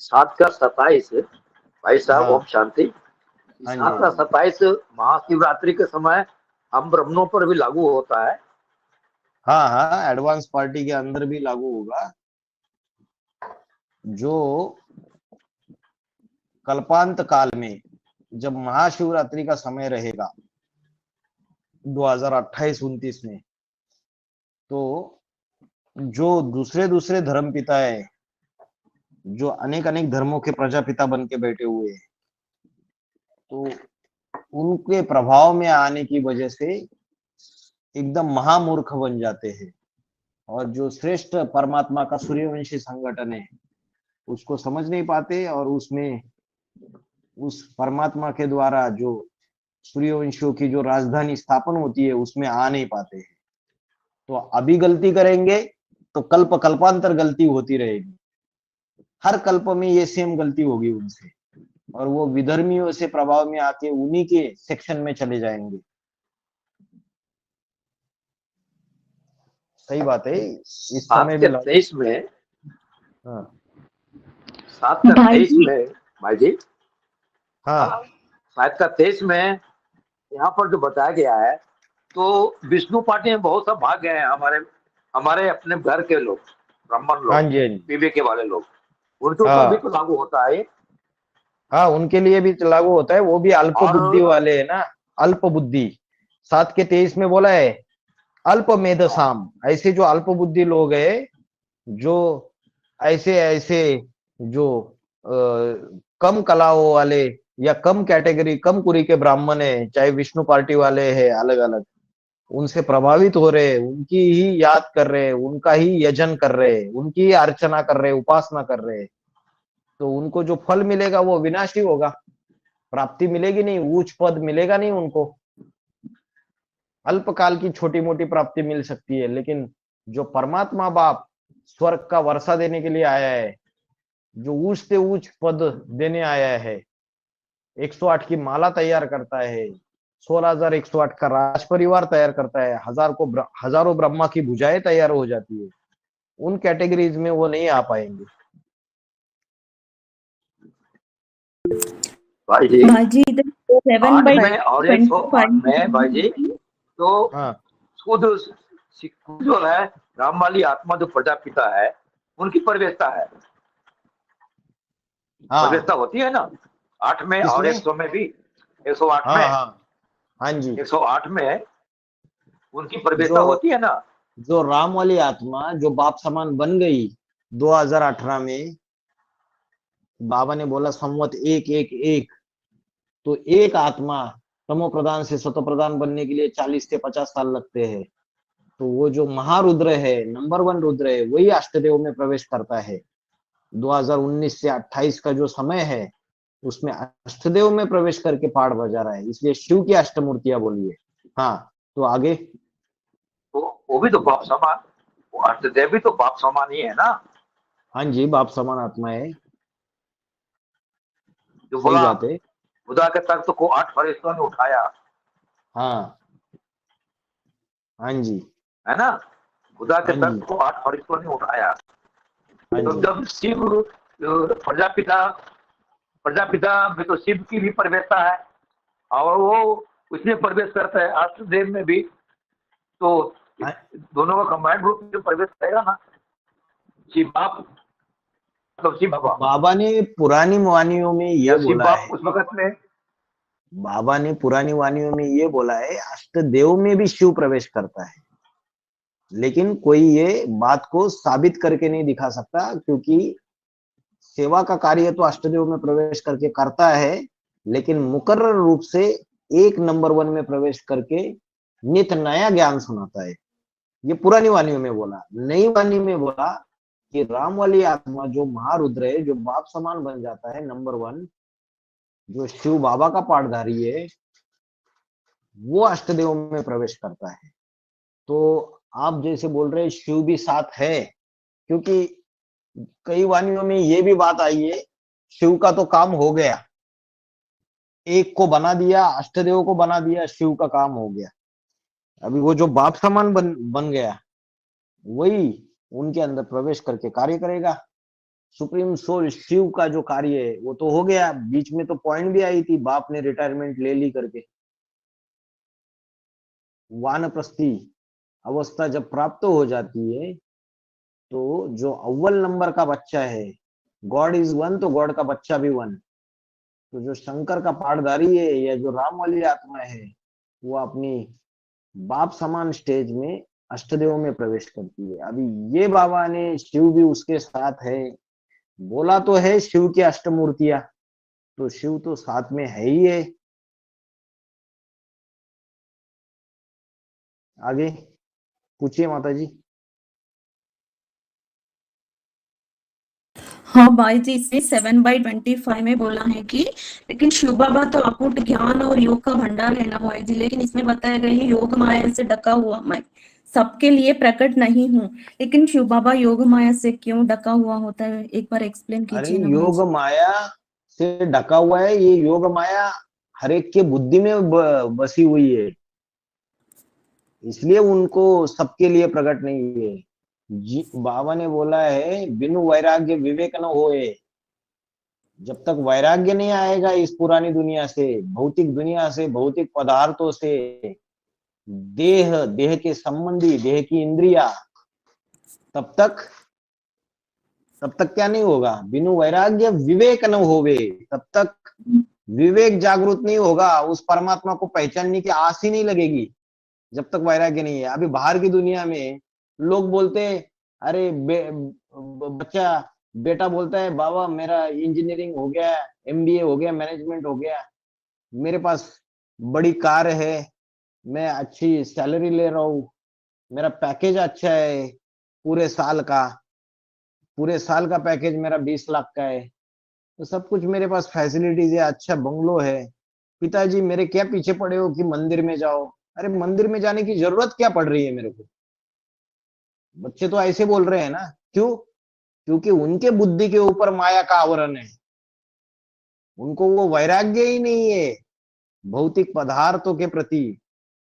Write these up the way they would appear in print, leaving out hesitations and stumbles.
7 का 27 भाई साहब, हाँ ओम शांति। हाँ जी 7 का 27 महाशिवरात्रि के समय हम ब्राह्मणों पर भी लागू होता है। हाँ हाँ, एडवांस पार्टी के अंदर भी लागू होगा। जो कल्पांत काल में जब महाशिवरात्रि का समय रहेगा 2028-29 में, तो जो दूसरे दूसरे धर्म पिता है, जो अनेक अनेक धर्मों के प्रजापिता बन के बैठे हुए हैं, तो उनके प्रभाव में आने की वजह से एकदम महामूर्ख बन जाते हैं। और जो श्रेष्ठ परमात्मा का सूर्यवंशी संगठन है उसको समझ नहीं पाते, और उसमें उस परमात्मा के द्वारा जो सूर्यवंशियों की जो राजधानी स्थापन होती है उसमें आ नहीं पाते हैं। तो अभी गलती करेंगे तो कल्प कल्पांतर गलती होती रहेगी। हर कल्प में ये सेम गलती होगी उनसे, और वो विधर्मियों से प्रभाव में आके उन्हीं के सेक्शन में चले जाएंगे। सही बात है, इस सात समय भी के लागू। तेईस में हाँ 7 का भाई 23 जी, में भाई जी, हाँ 7 का 23 में यहाँ पर जो बताया गया है, तो विष्णु पार्टी में बहुत सब भाग गए हैं हमारे हमारे अपने घर के लोग, ब्राह्मण हाँ लोग, जी हाँ जी। पीबीके वाले लोग, उनके ऊपर भी हाँ तो लागू होता है। हाँ, उनके लिए भी लागू होता है, वो भी अल्प बुद्धि और वाले है ना। अल्प बुद्धि, 7 के 23 में बोला है अल्प मेधसाम, ऐसे जो अल्प बुद्धि लोग है, जो ऐसे ऐसे जो कम कलाओं वाले या कम कैटेगरी कम कुरी के ब्राह्मण है, चाहे विष्णु पार्टी वाले हैं अलग अलग, उनसे प्रभावित हो रहे, उनकी ही याद कर रहे, उनका ही यजन कर रहे, उनकी ही अर्चना कर रहे, उपासना कर रहे, तो उनको जो फल मिलेगा वो विनाशी होगा। प्राप्ति मिलेगी नहीं, उच्च पद मिलेगा नहीं उनको। अल्पकाल की छोटी मोटी प्राप्ति मिल सकती है, लेकिन जो परमात्मा बाप स्वर्ग का वर्षा देने के लिए आया है, जो ऊंच से ऊंच पद देने आया है, 108 की माला तैयार करता है, 16,108 का राज परिवार तैयार करता है, हजारों ब्रह्मा की भुजाएं तैयार हो जाती है, उन कैटेगरीज में वो नहीं आ पाएंगे। भाई जी, भाई जी, इधर 7 8 by में और 108 में भाई जी, 25 तो हाँ खुद खुद जो है राम वाली आत्मा जो प्रजापिता है, उनकी प्रवेशता है, हाँ। प्रवेशता होती है ना 8 में और किसमें? 100 में भी, 108 हाँ में, हाँ हाँ जी। 108 में उनकी प्रवेशता जो होती है ना। जो राम वाली आत्मा जो बाप समान बन गई 2018 में, बाबा ने बोला संवत 111, तो एक आत्मा तमो प्रधान से सतो प्रधान बनने के लिए 40 से 50 साल लगते हैं। तो वो जो महारुद्र है, नंबर 1 रुद्र है, वही अष्टदेव में प्रवेश करता है। 2019 से 28 का जो समय है उसमें अष्टदेव में प्रवेश करके पहाड़ बजा रहा है, इसलिए शिव की अष्टमूर्तियां बोली है। हाँ, तो आगे। तो वो भी तो बाप समान, वो अष्टदेव भी तो बाप समान ही है ना। हाँ जी, बाप समान आत्मा है। जो सही बोला बात है। खुदा के तख्त को 8 फरिश्तों ने उठाया, हाँ हाँ जी है ना, खुदा के हाँ जी तख्त को 8 फरिश्तों ने उठाया। हाँ तो जी जब शिव प्रजापिता प्रजापिता में तो शिव की भी प्रवेशता है, और वो उसमें प्रवेश करता है अष्टदेव में भी, तो हाँ। दोनों का कंबाइंड रूप में प्रवेश करेगा ना, शिव बाप, मतलब शिव बाबा, बाबा ने पुरानी वानियों में या ये शिव बोला बाप है, उस वक्त में। बाबा ने पुरानी वानियों में ये बोला है अष्टदेव में भी शिव प्रवेश करता है, लेकिन कोई ये बात को साबित करके नहीं दिखा सकता, क्योंकि सेवा का कार्य तो अष्टदेव में प्रवेश करके करता है, लेकिन मुकर्रर रूप से एक नंबर 1 में प्रवेश करके नित नया ज्ञान सुनाता है। ये पुरानी वाणी में बोला। नई वाणी में बोला कि राम वाली आत्मा जो महारुद्र है, जो बाप समान बन जाता है, नंबर 1 जो शिव बाबा का पाठधारी है, वो अष्टदेव में प्रवेश करता है। तो आप जैसे बोल रहे हैं शिव भी साथ है, क्योंकि कई वाणियों में ये भी बात आई है शिव का तो काम हो गया, एक को बना दिया, अष्टदेव को बना दिया, शिव का काम हो गया। अभी वो जो बाप समान बन गया, वही उनके अंदर प्रवेश करके कार्य करेगा। सुप्रीम सोल शिव का जो कार्य है वो तो हो गया। बीच में तो पॉइंट भी आई थी, बाप ने रिटायरमेंट ले ली करके। वानप्रस्थी अवस्था जब प्राप्त हो जाती है तो जो अव्वल नंबर का बच्चा है, गॉड इज वन, तो गॉड का बच्चा भी वन। तो जो शंकर का पाठधारी है या जो राम वाली आत्मा है, वो अपनी बाप समान स्टेज में अष्टदेव में प्रवेश करती है। अभी ये बाबा ने शिव भी उसके साथ है, बोला तो है शिव की अष्टमूर्तियां, तो शिव तो साथ में है ही है। आगे पूछिए माता जी। हाँ भाई जी, इसमें 7/25 में बोला है कि लेकिन शिव बाबा तो अकूट ज्ञान और योग का भंडार है ना भाई जी, लेकिन इसमें बताया गया है योग माया से ढका हुआ मैं सबके लिए प्रकट नहीं हूँ। लेकिन शिव बाबा योग माया से क्यों ढका हुआ होता है, एक बार एक्सप्लेन अरे कीजिए ना भाई योग जी। माया से ढका हुआ है, ये योग माया हर एक के बुद्धि में बसी हुई है, इसलिए उनको सबके लिए प्रकट नहीं है। जी बाबा ने बोला है बिनु वैराग्य विवेक न होए। जब तक वैराग्य नहीं आएगा इस पुरानी दुनिया से, भौतिक दुनिया से, भौतिक पदार्थों से, देह देह के संबंधी, देह की इंद्रिया, तब तक क्या नहीं होगा, बिनु वैराग्य विवेक न होवे, तब तक विवेक जागृत नहीं होगा, उस परमात्मा को पहचानने की आस ही नहीं लगेगी जब तक वैराग्य नहीं है। अभी बाहर की दुनिया में लोग बोलते हैं, अरे बच्चा बेटा बोलता है बाबा मेरा इंजीनियरिंग हो गया, एमबीए हो गया, मैनेजमेंट हो गया, मेरे पास बड़ी कार है, मैं अच्छी सैलरी ले रहा हूँ, मेरा पैकेज अच्छा है, पूरे साल का पैकेज मेरा 20 लाख का है, तो सब कुछ मेरे पास फैसिलिटीज है, अच्छा बंगलो है। पिताजी मेरे क्या पीछे पड़े हो कि मंदिर में जाओ? अरे मंदिर में जाने की जरूरत क्या पड़ रही है मेरे को? बच्चे तो ऐसे बोल रहे हैं ना, क्यों? क्योंकि उनके बुद्धि के ऊपर माया का आवरण है, उनको वो वैराग्य ही नहीं है भौतिक पदार्थों के प्रति,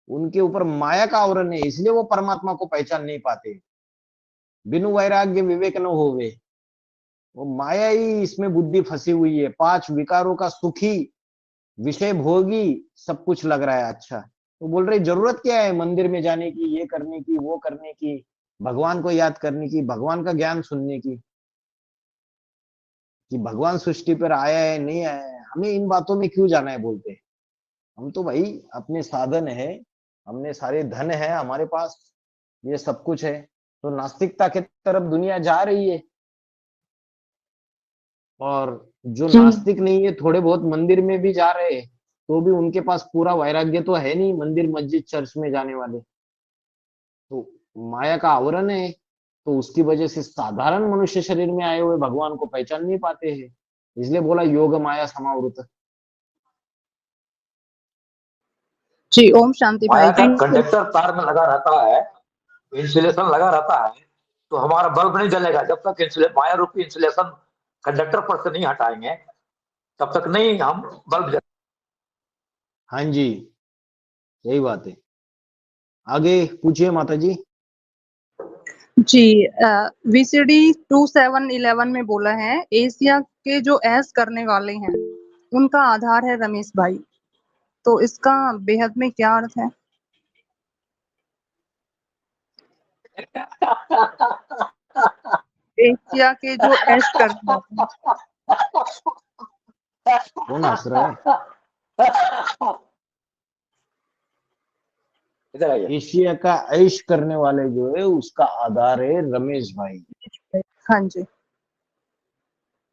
उनके ऊपर माया का आवरण है, इसलिए वो परमात्मा को पहचान नहीं पाते। बिनु वैराग्य विवेक न होवे, वो माया ही इसमें बुद्धि फंसी हुई है। 5 विकारों का सुखी विषय भोगी सब कुछ लग रहा है अच्छा, तो बोल रहे जरूरत क्या है मंदिर में जाने की, ये करने की, वो करने की, भगवान को याद करने की, भगवान का ज्ञान सुनने की, कि भगवान सृष्टि पर आया है नहीं आया है, हमें इन बातों में क्यों जाना है बोलते हैं। हम तो भाई अपने साधन है, हमने सारे धन है हमारे पास, ये सब कुछ है, तो नास्तिकता की तरफ दुनिया जा रही है। और जो नास्तिक नहीं है, थोड़े बहुत मंदिर में भी जा रहे हैं, तो भी उनके पास पूरा वैराग्य तो है नहीं मंदिर मस्जिद चर्च में जाने वाले, तो माया का आवरण है, तो उसकी वजह से साधारण मनुष्य शरीर में आए हुए भगवान को पहचान नहीं पाते हैं। इसलिए बोला योग माया समावृत। जी ओम शांति भाई माया का जी। कंडक्टर तार में लगा रहता है, इंसुलेशन लगा रहता है, तो हमारा बल्ब नहीं जलेगा जब तक माया रूपी इंसुलेशन कंडक्टर पर से नहीं हटाएंगे, तब तक नहीं हम बल्ब जल। हाँ जी, यही बात है। आगे पूछिए माता जी। जी VCD 2711 में बोला है एशिया के जो ऐश करने वाले हैं उनका आधार है रमेश भाई, तो इसका बेहद में क्या अर्थ है? एशिया के जो ऐश करने वाले हैं। कौन हंस रहा है? एशिया का ऐश करने वाले जो है उसका आधार है रमेश भाई। हाँ जी,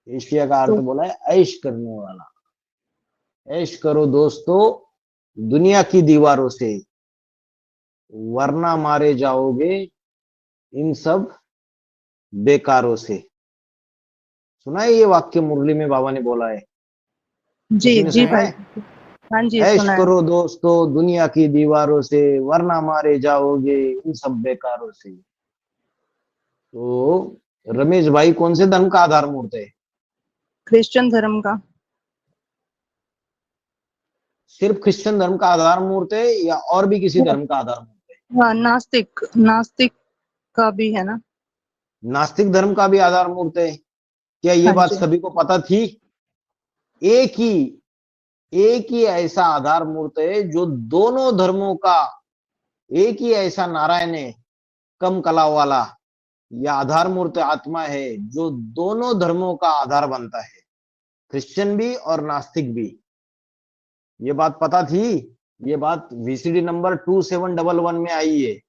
एशिया का अर्थ बोला है ऐश करने वाला। ऐश करो दोस्तों दुनिया की दीवारों से, वरना मारे जाओगे इन सब बेकारों से। सुना है ये वाक्य मुरली में बाबा ने बोला है? जी जी भाई, हाँ जी ऐश सुना है। करो दोस्तों दुनिया की दीवारों से, वरना मारे जाओगे इन सब बेकारों से। तो रमेश भाई कौन से धर्म का आधार मूर्त है? क्रिश्चियन धर्म का। सिर्फ क्रिश्चियन धर्म का आधार मूर्त है या और भी किसी धर्म का आधार मूर्त है? हाँ, नास्तिक का भी है ना। नास्तिक धर्म का भी आधार मूर्त है। क्या ये हाँ बात जी। सभी को पता थी? एक ही ऐसा आधार मूर्त है जो दोनों धर्मों का, एक ही ऐसा नारायण है कम कला वाला, यह आधार मूर्त आत्मा है जो दोनों धर्मों का आधार बनता है, क्रिश्चियन भी और नास्तिक भी। ये बात पता थी? ये बात वीसीडी नंबर 2711 में आई है।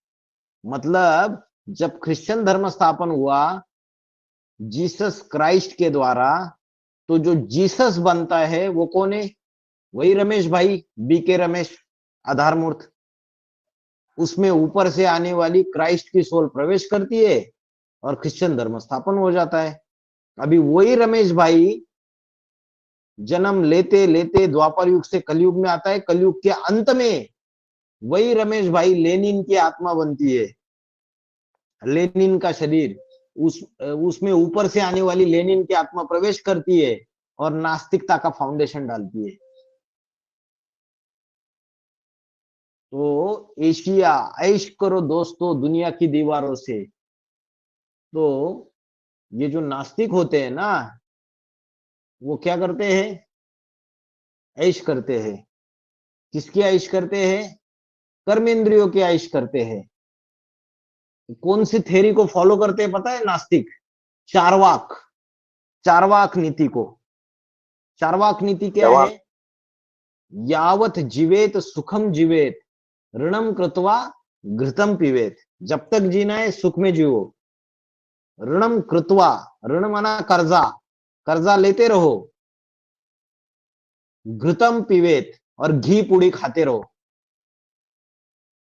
मतलब जब क्रिश्चियन धर्म स्थापन हुआ जीसस क्राइस्ट के द्वारा, तो जो जीसस बनता है वो कौन है? वही रमेश भाई, बीके रमेश, आधार मूर्त। उसमें ऊपर से आने वाली क्राइस्ट की सोल प्रवेश करती है और क्रिश्चियन धर्म स्थापन हो जाता है। अभी वही रमेश भाई जन्म लेते लेते द्वापर युग से कलयुग में आता है, कलयुग के अंत में वही रमेश भाई लेनिन की आत्मा बनती है, लेनिन का शरीर, उसमें ऊपर से आने वाली लेनिन की आत्मा प्रवेश करती है और नास्तिकता का फाउंडेशन डालती है। तो एशिया ऐश करो दोस्तों दुनिया की दीवारों से। तो ये जो नास्तिक होते हैं ना, वो क्या करते हैं? ऐश करते हैं। किसकी ऐश करते हैं? कर्मेंद्रियों की ऐश करते हैं। कौन सी थ्योरी को फॉलो करते हैं पता है नास्तिक? चारवाक, चारवाक नीति को। चारवाक नीति क्या है? यावत जीवेत सुखम जीवेत, ऋणम कृत्वा घृतम पीवेत। जब तक जीना है सुख में जियो, ऋणम कृत्वा, ऋण माना कर्जा, कर्जा लेते रहो, घृतम पीवेत, और घी पूड़ी खाते रहो।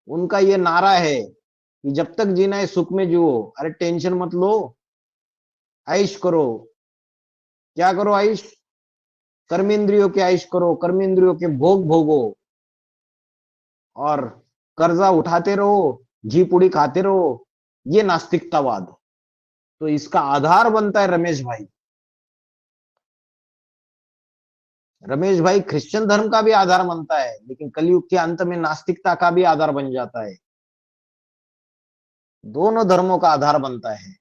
उनका ये नारा है कि जब तक जीना है सुख में जियो, अरे टेंशन मत लो, ऐश करो। क्या करो? ऐश, कर्मेंद्रियों के ऐश करो, कर्मेंद्रियों के भोग भोगो, और कर्जा उठाते रहो, घी पूड़ी खाते रहो। ये नास्तिकतावाद। तो इसका आधार बनता है रमेश भाई। रमेश भाई क्रिश्चियन धर्म का भी आधार बनता है, लेकिन कलयुग के अंत में नास्तिकता का भी आधार बन जाता है। दोनों धर्मों का आधार बनता है।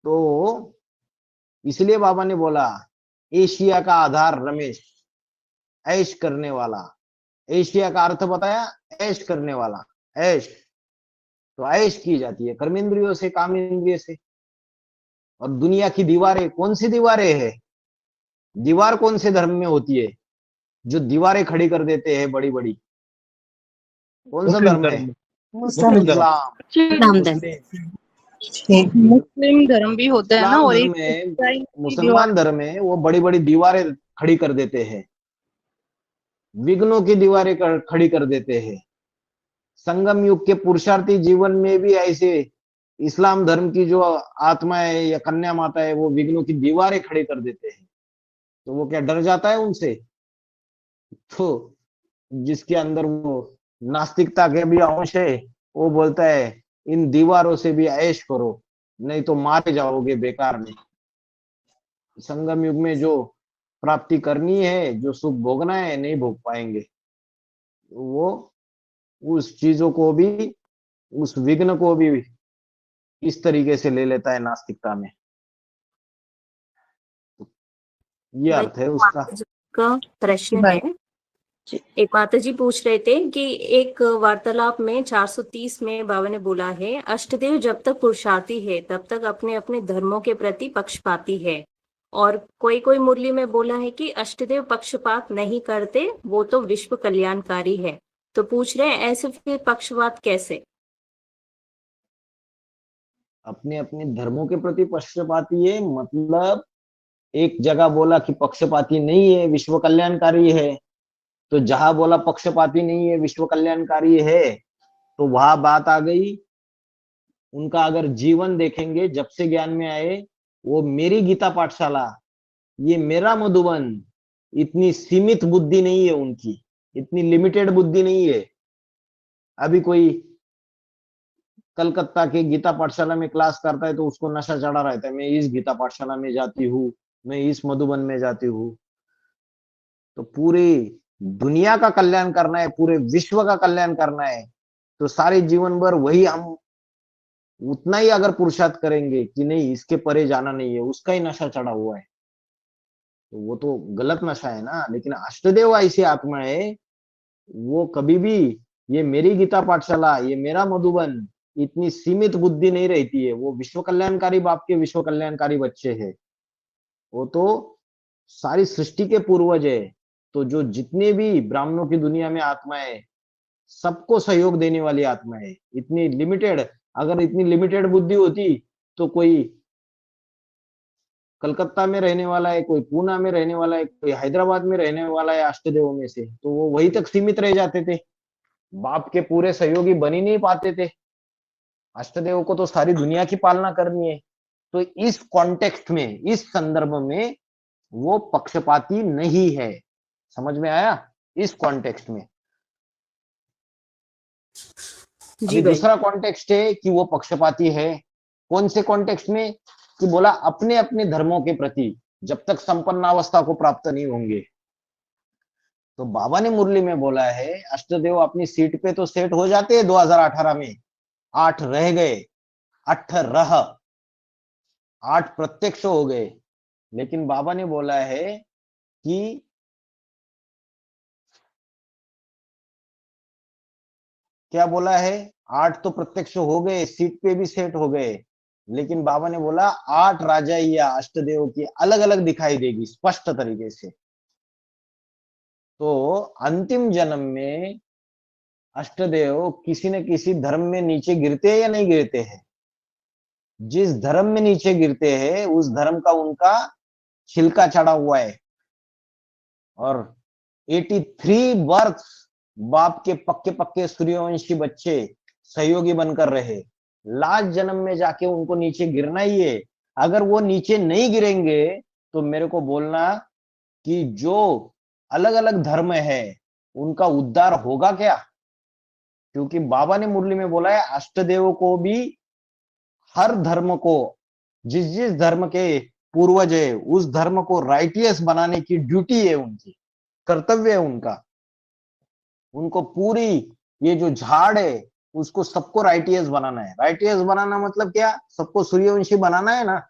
तो इसलिए बाबा ने बोला एशिया का आधार रमेश, ऐश करने वाला। एशिया का अर्थ बताया, ऐश करने वाला, ऐश। तो ऐश की जाती है कर्मेंद्रियों से, काम इंद्रिय से। और दुनिया की दीवारें, कौन सी दीवारें है? दीवार कौन से धर्म में होती है जो दीवारें खड़ी कर देते हैं बड़ी बड़ी? कौन सा धर्म है? मुस्लिम धर्म। इस्लाम, मुस्लिम धर्म भी होता है ना, इस्लाम और धर्म एक है, ईसाई की मुसलमान धर्म है, वो बड़ी बड़ी दीवारें खड़ी कर देते हैं, विघ्नों की दीवारें खड़ी कर देते हैं। संगम युग के पुरुषार्थी जीवन में भी ऐसे इस्लाम धर्म की जो आत्मा है या कन्या माता है, वो विघ्नों की दीवारें खड़ी कर देते हैं। तो वो क्या डर जाता है उनसे? तो जिसके अंदर वो नास्तिकता के भी अंश है, वो बोलता है इन दीवारों से भी ऐश करो, नहीं तो मारे जाओगे बेकार में। संगम युग में जो प्राप्ति करनी है, जो सुख भोगना है, नहीं भोग पाएंगे। वो उस चीजों को भी, उस विघ्न को भी इस तरीके से ले लेता है नास्तिकता में। ये अर्थ है उसका। माता जी का प्रश्न भाई। है। एक माता जी पूछ रहे थे कि एक वार्तालाप में 430 में बाबा ने बोला है, अष्टदेव जब तक पुरुषार्थी है तब तक अपने अपने धर्मों के प्रति पक्षपाती है, और कोई कोई मुरली में बोला है कि अष्टदेव पक्षपात नहीं करते, वो तो विश्व कल्याणकारी है। तो पूछ रहे हैं ऐसे फिर पक्षपात कैसे? अपने अपने धर्मों के प्रति पक्षपाती है, मतलब एक जगह बोला कि पक्षपाती नहीं है, विश्व कल्याणकारी है। तो जहां बोला पक्षपाती नहीं है, विश्व कल्याणकारी है, तो वहां बात आ गई। उनका अगर जीवन देखेंगे, जब से ज्ञान में आए, वो मेरी गीता पाठशाला, ये मेरा मधुबन, इतनी सीमित बुद्धि नहीं है उनकी, इतनी लिमिटेड बुद्धि नहीं है। अभी कोई कलकत्ता के गीता पाठशाला में क्लास करता है तो उसको नशा चढ़ा रहता है, मैं इस गीता पाठशाला में जाती हूँ, मैं इस मधुबन में जाती हूँ। तो पूरी दुनिया का कल्याण करना है, पूरे विश्व का कल्याण करना है, तो सारे जीवन भर वही हम उतना ही अगर पुरुषार्थ करेंगे कि नहीं इसके परे जाना नहीं है, उसका ही नशा चढ़ा हुआ है, तो वो तो गलत नशा है ना। लेकिन अष्टदेव ऐसी आत्मा है, वो कभी भी ये मेरी गीता पाठशाला, ये मेरा मधुबन, इतनी सीमित बुद्धि नहीं रहती है। वो विश्व कल्याणकारी बाप के विश्व कल्याणकारी बच्चे हैं। वो तो सारी सृष्टि के पूर्वज है। तो जो जितने भी ब्राह्मणों की दुनिया में आत्माएं, सबको सहयोग देने वाली आत्मा है। इतनी लिमिटेड, अगर इतनी लिमिटेड बुद्धि होती तो कोई कलकत्ता में रहने वाला है, कोई पूना में रहने वाला है, कोई हैदराबाद में रहने वाला है अष्टदेवों में से, तो वो वहीं तक सीमित रह जाते थे, बाप के पूरे सहयोगी बन ही नहीं पाते थे। अष्टदेव को तो सारी दुनिया की पालना करनी है। तो इस कॉन्टेक्स्ट में, इस संदर्भ में वो पक्षपाती नहीं है। समझ में आया? इस कॉन्टेक्स्ट में। जी अभी भाई। दूसरा कॉन्टेक्स्ट है कि वो पक्षपाती है। कौन से कॉन्टेक्स्ट में? कि बोला अपने अपने धर्मों के प्रति जब तक संपन्नावस्था को प्राप्त नहीं होंगे। तो बाबा ने मुरली में बोला है अष्टदेव अपनी सीट पे तो सेट हो जाते हैं 2018 में, 8 रह गए, 18 8 प्रत्यक्ष हो गए। लेकिन बाबा ने बोला है कि क्या बोला है, 8 तो प्रत्यक्ष हो गए, सीट पे भी सेट हो गए। लेकिन बाबा ने बोला 8 राजाइया अष्टदेव की अलग अलग दिखाई देगी स्पष्ट तरीके से। तो अंतिम जन्म में अष्टदेव किसी न किसी धर्म में नीचे गिरते हैं या नहीं गिरते हैं? जिस धर्म में नीचे गिरते हैं उस धर्म का उनका छिलका चढ़ा हुआ है। और 83 बर्थ बाप के पक्के पक्के सूर्यवंशी बच्चे सहयोगी बनकर रहे। लास्ट जन्म में जाके उनको नीचे गिरना ही है। अगर वो नीचे नहीं गिरेंगे तो मेरे को बोलना कि जो अलग अलग धर्म है उनका उद्धार होगा क्या? क्योंकि बाबा ने मुरली में बोला है अष्टदेव को भी हर धर्म को, जिस जिस धर्म के पूर्वज है उस धर्म को राइटियस बनाने की ड्यूटी है, उनकी कर्तव्य है उनका। उनको पूरी ये जो झाड़ है उसको सबको राइटियस बनाना है। राइटियस बनाना मतलब क्या? सबको सूर्यवंशी बनाना है ना।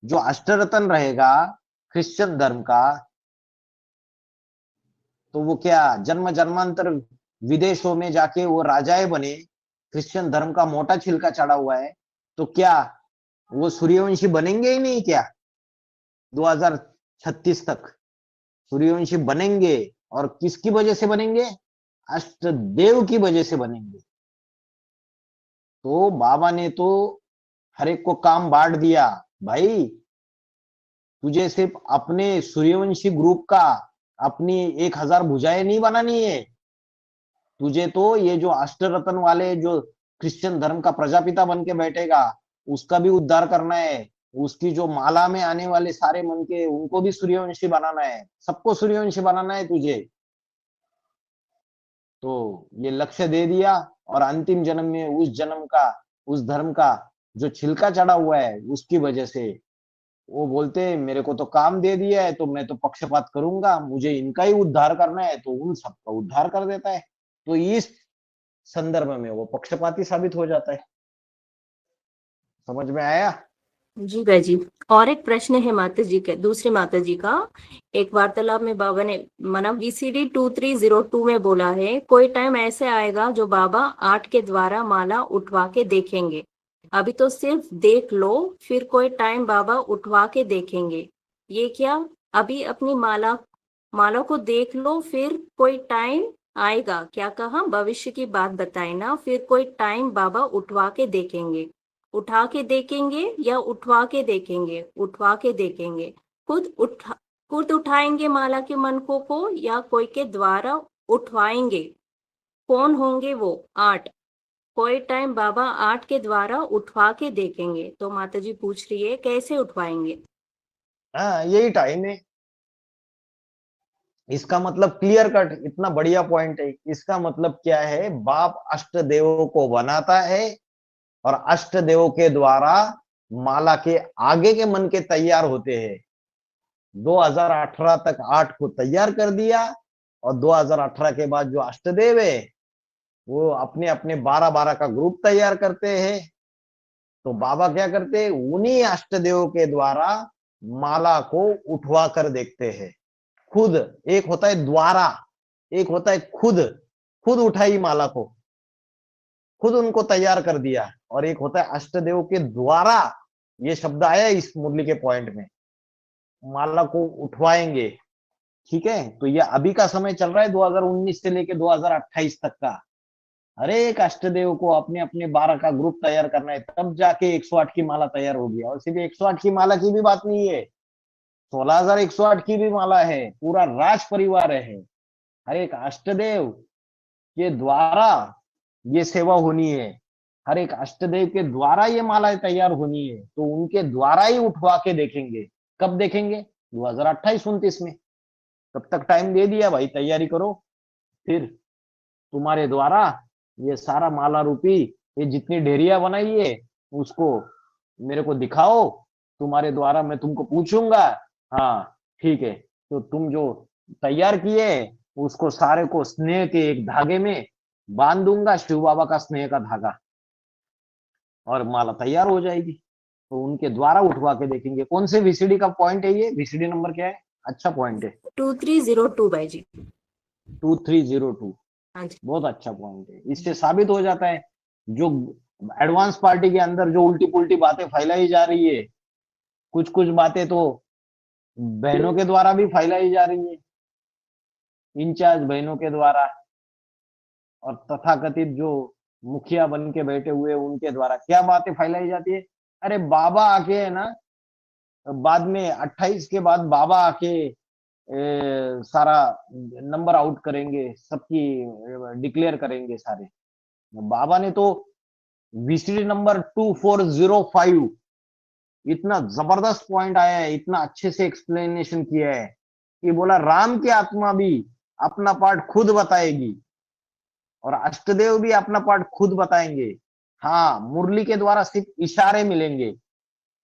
जो अष्टरतन रहेगा क्रिश्चियन धर्म का, तो वो क्या जन्म जन्मांतर विदेशों में जाके वो राजाएं बने, क्रिश्चियन धर्म का मोटा छिलका चढ़ा हुआ है, तो क्या वो सूर्यवंशी बनेंगे ही नहीं क्या? 2036 तक सूर्यवंशी बनेंगे। और किसकी वजह से बनेंगे? अष्टदेव की वजह से बनेंगे। तो बाबा ने तो हर एक को काम बांट दिया। भाई तुझे सिर्फ अपने सूर्यवंशी ग्रुप का अपनी 1000 भुजाएं नहीं बनानी है। तुझे तो ये जो अष्टरत्न वाले जो क्रिश्चियन धर्म का प्रजापिता बन के बैठेगा उसका भी उद्धार करना है। उसकी जो माला में आने वाले सारे मन के उनको भी सूर्यवंशी बनाना है। सबको सूर्यवंशी बनाना है तुझे। तो ये लक्ष्य दे दिया। और अंतिम जन्म में उस जन्म का, उस धर्म का जो छिलका चढ़ा हुआ है उसकी वजह से वो बोलते हैं मेरे को तो काम दे दिया है तो मैं तो पक्षपात करूंगा, मुझे इनका ही उद्धार करना है, तो उन सबका उद्धार कर देता है। तो इस संदर्भ में वो पक्षपाती साबित हो जाता है। समझ में आया? जी भाई जी। और एक प्रश्न है माता जी के, दूसरी माता जी का। एक वार्तालाप में बाबा ने माना VCD 2302 में बोला है कोई टाइम ऐसे आएगा जो बाबा 8 के द्वारा माला उठवा के देखेंगे। अभी तो सिर्फ देख लो, फिर कोई टाइम बाबा उठवा के देखेंगे। ये क्या? अभी अपनी माला को देख लो, फिर कोई टाइम आएगा। क्या कहा? भविष्य की बात बताए ना। फिर कोई टाइम बाबा उठवा के देखेंगे। उठा के देखेंगे या उठवा के देखेंगे? उठवा के देखेंगे। खुद उठाएंगे माला के मनकों को या कोई के द्वारा उठवाएंगे? कौन होंगे वो 8? कोई टाइम बाबा 8 के द्वारा उठवा के देखेंगे। तो माता जी पूछ रही है कैसे उठवाएंगे? हाँ यही टाइम है। इसका मतलब क्लियर कट, इतना बढ़िया पॉइंट है। इसका मतलब क्या है? बाप अष्ट देवों को बनाता है और अष्ट देवों के द्वारा माला के आगे के मन के तैयार होते हैं। 2018 तक 8 को तैयार कर दिया और 2018 के बाद जो अष्टदेव है वो अपने अपने 12-12 का ग्रुप तैयार करते हैं तो बाबा क्या करते, उन्हीं अष्टदेव के द्वारा माला को उठवा कर देखते हैं। खुद एक होता है द्वारा, एक होता है खुद, खुद उठाई माला को, खुद उनको तैयार कर दिया, और एक होता है अष्टदेव के द्वारा, ये शब्द आया इस मुरली के पॉइंट में, माला को उठवाएंगे। ठीक है, तो ये अभी का समय चल रहा है 2019 से लेके 2028 तक का। हर एक अष्टदेव को अपने अपने 12 का ग्रुप तैयार करना है, तब जाके 108 की माला तैयार होगी। और सिर्फ 108 की माला की भी बात नहीं है, 16,108 की भी माला है, पूरा राज परिवार है। हर एक अष्टदेव के द्वारा ये सेवा होनी है, हर एक अष्टदेव के द्वारा ये मालाएं तैयार होनी है, तो उनके द्वारा ही उठवा के देखेंगे। कब देखेंगे? 2028-29 में। तब तक टाइम दे दिया भाई, तैयारी करो। फिर तुम्हारे द्वारा ये सारा माला रूपी, ये जितनी ढेरिया बनाई है उसको मेरे को दिखाओ, तुम्हारे द्वारा मैं तुमको पूछूंगा। हाँ ठीक है, तो तुम जो तैयार किए उसको सारे को स्नेह के एक धागे में बांध दूंगा, शिव बाबा का स्नेह का धागा, और माला तैयार हो जाएगी। तो उनके द्वारा उठवा के देखेंगे। कौन से वीसीडी का पॉइंट है ये? वीसीडी नंबर क्या है? अच्छा पॉइंट है 2302 भाई जी। 2302, हाँ जी। बहुत अच्छा पॉइंट है। इससे साबित हो जाता है जो एडवांस पार्टी के अंदर जो उल्टी पुल्टी बातें फैलाई जा रही है, कुछ कुछ बातें तो बहनों के द्वारा भी फैलाई जा रही है, इंचार्ज बहनों के द्वारा, और तथाकथित जो मुखिया बन के बैठे हुए उनके द्वारा क्या बातें फैलाई जाती है। अरे बाबा आके है ना, बाद में 28 के बाद बाबा आके सारा नंबर आउट करेंगे, सबकी डिक्लेयर करेंगे सारे। बाबा ने तो वीसीडी नंबर 2405, इतना जबरदस्त पॉइंट आया है, इतना अच्छे से एक्सप्लेनेशन किया है कि बोला राम की आत्मा भी अपना पार्ट खुद बताएगी और अष्टदेव भी अपना पार्ट खुद बताएंगे। हाँ, मुरली के द्वारा सिर्फ इशारे मिलेंगे,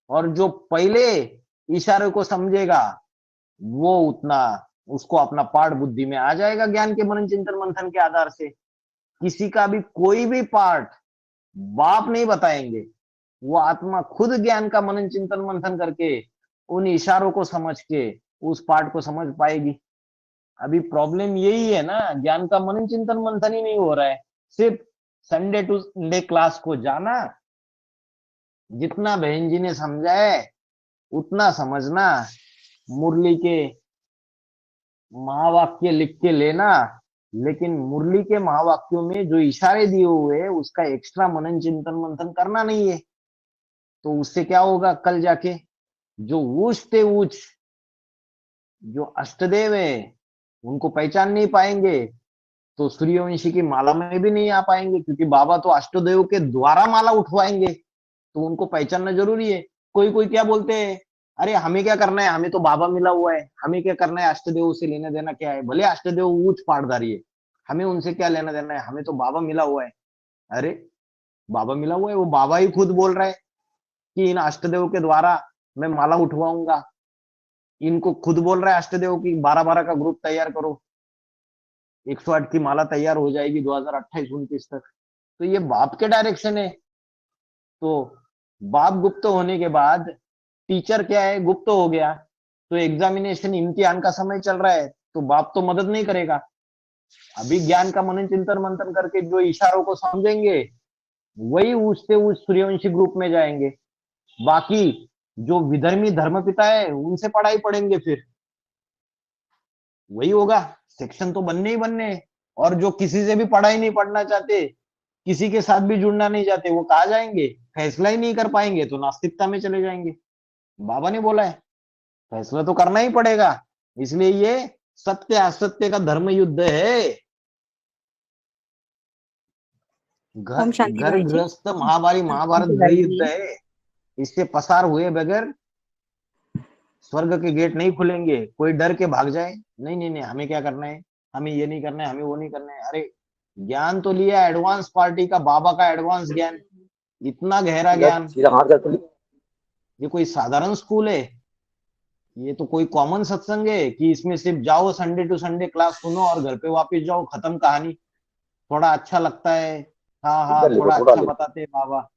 और जो पहले इशारे को समझेगा वो उतना उसको अपना पार्ट बुद्धि में आ जाएगा ज्ञान के मनन चिंतन मंथन के आधार से। किसी का भी कोई भी पार्ट बाप नहीं बताएंगे, वो आत्मा खुद ज्ञान का मनन चिंतन मंथन करके उन इशारों को समझ के उस पार्ट को समझ पाएगी। अभी प्रॉब्लम यही है ना, ज्ञान का मनन चिंतन मंथन ही नहीं हो रहा है, सिर्फ संडे टू संडे क्लास को जाना, जितना बहन जी ने समझा है उतना समझना, मुरली के महावाक्य लिख के लेना, लेकिन मुरली के महावाक्यों में जो इशारे दिए हुए हैं उसका एक्स्ट्रा मनन चिंतन मंथन करना नहीं है। तो उससे क्या होगा, कल जाके जो ऊंच से ऊंच जो अष्टदेव है उनको पहचान नहीं पाएंगे, तो सूर्यवंशी की माला में भी नहीं आ पाएंगे, क्योंकि बाबा तो अष्टदेव के द्वारा माला उठवाएंगे, तो उनको पहचानना जरूरी है। कोई कोई क्या बोलते हैं, अरे हमें क्या करना है, हमें तो बाबा मिला हुआ है, हमें क्या करना है, अष्टदेव से लेना देना क्या है, भले अष्टदेव ऊंच पाठधारी है, हमें उनसे क्या लेना देना है, हमें तो बाबा मिला हुआ है। अरे बाबा मिला हुआ है, वो बाबा ही खुद बोल रहा है कि इन अष्टदेव के द्वारा मैं माला उठवाऊंगा। इनको खुद बोल रहा है अष्टदेव की 12-12 का ग्रुप तैयार करो, 108 की माला तैयार हो जाएगी 2028-29 तक। तो ये बाप के डायरेक्शन है। तो बाप गुप्त होने के बाद टीचर क्या है, गुप्त हो गया, तो एग्जामिनेशन इम्तिहान का समय चल रहा है, तो बाप तो मदद नहीं करेगा। अभी ज्ञान का मनन चिंतन मंथन करके जो इशारों को समझेंगे वही उससे उस सूर्यवंशी ग्रुप में जाएंगे। बाकी जो विधर्मी धर्मपिता है उनसे पढ़ाई पढ़ेंगे, फिर वही होगा। सेक्शन तो बनने ही बनने हैं। और जो किसी से भी पढ़ाई नहीं पढ़ना चाहते, किसी के साथ भी जुड़ना नहीं चाहते, वो कहाँ जाएंगे, फैसला ही नहीं कर पाएंगे तो नास्तिकता में चले जाएंगे। बाबा ने बोला है फैसला तो करना ही पड़ेगा, इसलिए ये सत्य असत्य का धर्म युद्ध है। ओम शांति घर भाई जी। गृहस्थ महाभारी महाभारत शांति गृह भाई युद्ध जी। है। इससे पसार हुए बगैर स्वर्ग के गेट नहीं खुलेंगे। कोई डर के भाग जाए, नहीं नहीं नहीं हमें क्या करना है, हमें ये नहीं करना है, हमें वो नहीं करना है। अरे ज्ञान तो लिया एडवांस पार्टी का, बाबा का एडवांस ज्ञान, इतना गहरा ज्ञान। सीधा हाथ कर लिया। ये कोई साधारण स्कूल है? ये तो कोई कॉमन सत्संग है कि इसमें सिर्फ जाओ संडे टू संडे क्लास सुनो और घर पे वापस जाओ, खत्म कहानी। थोड़ा अच्छा लगता है, हाँ हाँ इधर लिखो, थोड़ा थोड़ा अच्छा लिखो। बताते हैं बाबा,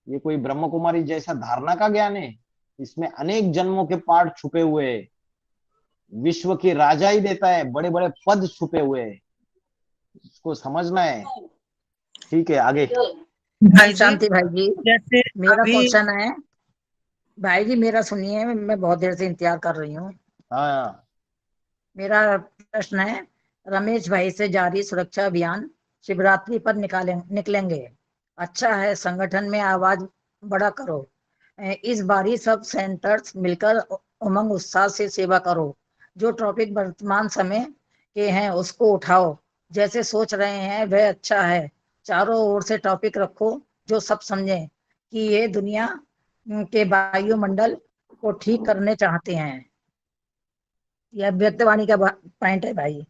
ये कोई ब्रह्म कुमारी जैसा धारणा का ज्ञान है? इसमें अनेक जन्मों के पाठ छुपे हुए हैं, विश्व की राजाई देता है, बड़े बड़े पद छुपे हुए हैं, इसको समझना है। ठीक है, आगे। भाई ओम जी, शांति भाई जी। जैसे मेरा अभी क्वेश्चन है, भाई जी मेरा सुनिए, मैं बहुत देर से इंतजार कर रही हूँ। हाँ, मेरा प्रश्न है, रमेश भाई से जारी सुरक्षा अभियान शिवरात्रि पर निकलेंगे। अच्छा है, संगठन में आवाज बड़ा करो। इस बारी सब सेंटर्स मिलकर उमंग उत्साह से सेवा करो। जो टॉपिक वर्तमान समय के हैं उसको उठाओ। जैसे सोच रहे हैं वह अच्छा है। चारों ओर से टॉपिक रखो जो सब समझें कि ये दुनिया के वायुमंडल को ठीक करने चाहते हैं। यह व्यक्तवाणी का पॉइंट है भाई।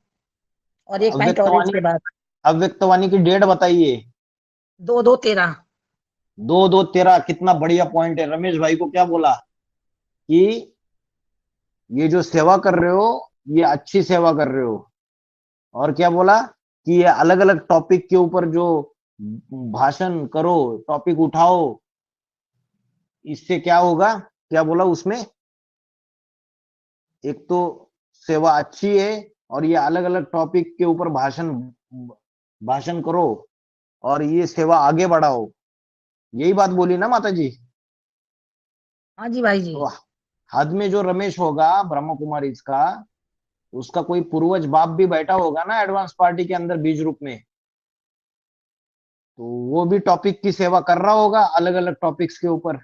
और एक पॉइंट और अव्यक्तवाणी, इसके बाद, अव्यक्तवाणी की डेट बताइए। 2-2-13। 2-2-13, कितना बढ़िया पॉइंट है। रमेश भाई को क्या बोला कि ये जो सेवा कर रहे हो, ये अच्छी सेवा कर रहे हो। और क्या बोला कि ये अलग अलग टॉपिक के ऊपर जो भाषण करो, टॉपिक उठाओ, इससे क्या होगा, क्या बोला उसमें? एक तो सेवा अच्छी है, और ये अलग अलग टॉपिक के ऊपर भाषण भाषण करो, और ये सेवा आगे बढ़ाओ। यही बात बोली ना माता जी? हाँ जी भाई जी। तो हद में जो रमेश होगा ब्रह्म कुमारी इसका, उसका कोई पूर्वज बाप भी बैठा होगा ना एडवांस पार्टी के अंदर बीज रूप में, तो वो भी टॉपिक की सेवा कर रहा होगा, अलग अलग टॉपिक्स के ऊपर।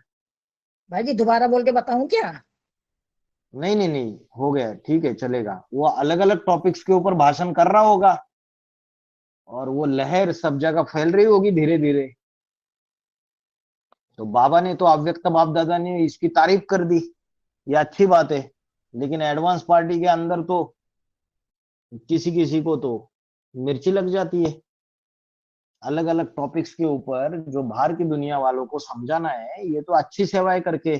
भाई जी दोबारा बोल के बताऊं क्या? नहीं नहीं नहीं, हो गया, ठीक है, चलेगा। वो अलग अलग टॉपिक्स के ऊपर भाषण कर रहा होगा, और वो लहर सब जगह फैल रही होगी धीरे धीरे। तो बाबा ने तो, अव्यक्त बाप दादा ने इसकी तारीफ कर दी, ये अच्छी बात है। लेकिन एडवांस पार्टी के अंदर तो किसी किसी को तो मिर्ची लग जाती है। अलग अलग टॉपिक्स के ऊपर जो बाहर की दुनिया वालों को समझाना है, ये तो अच्छी सेवाएं करके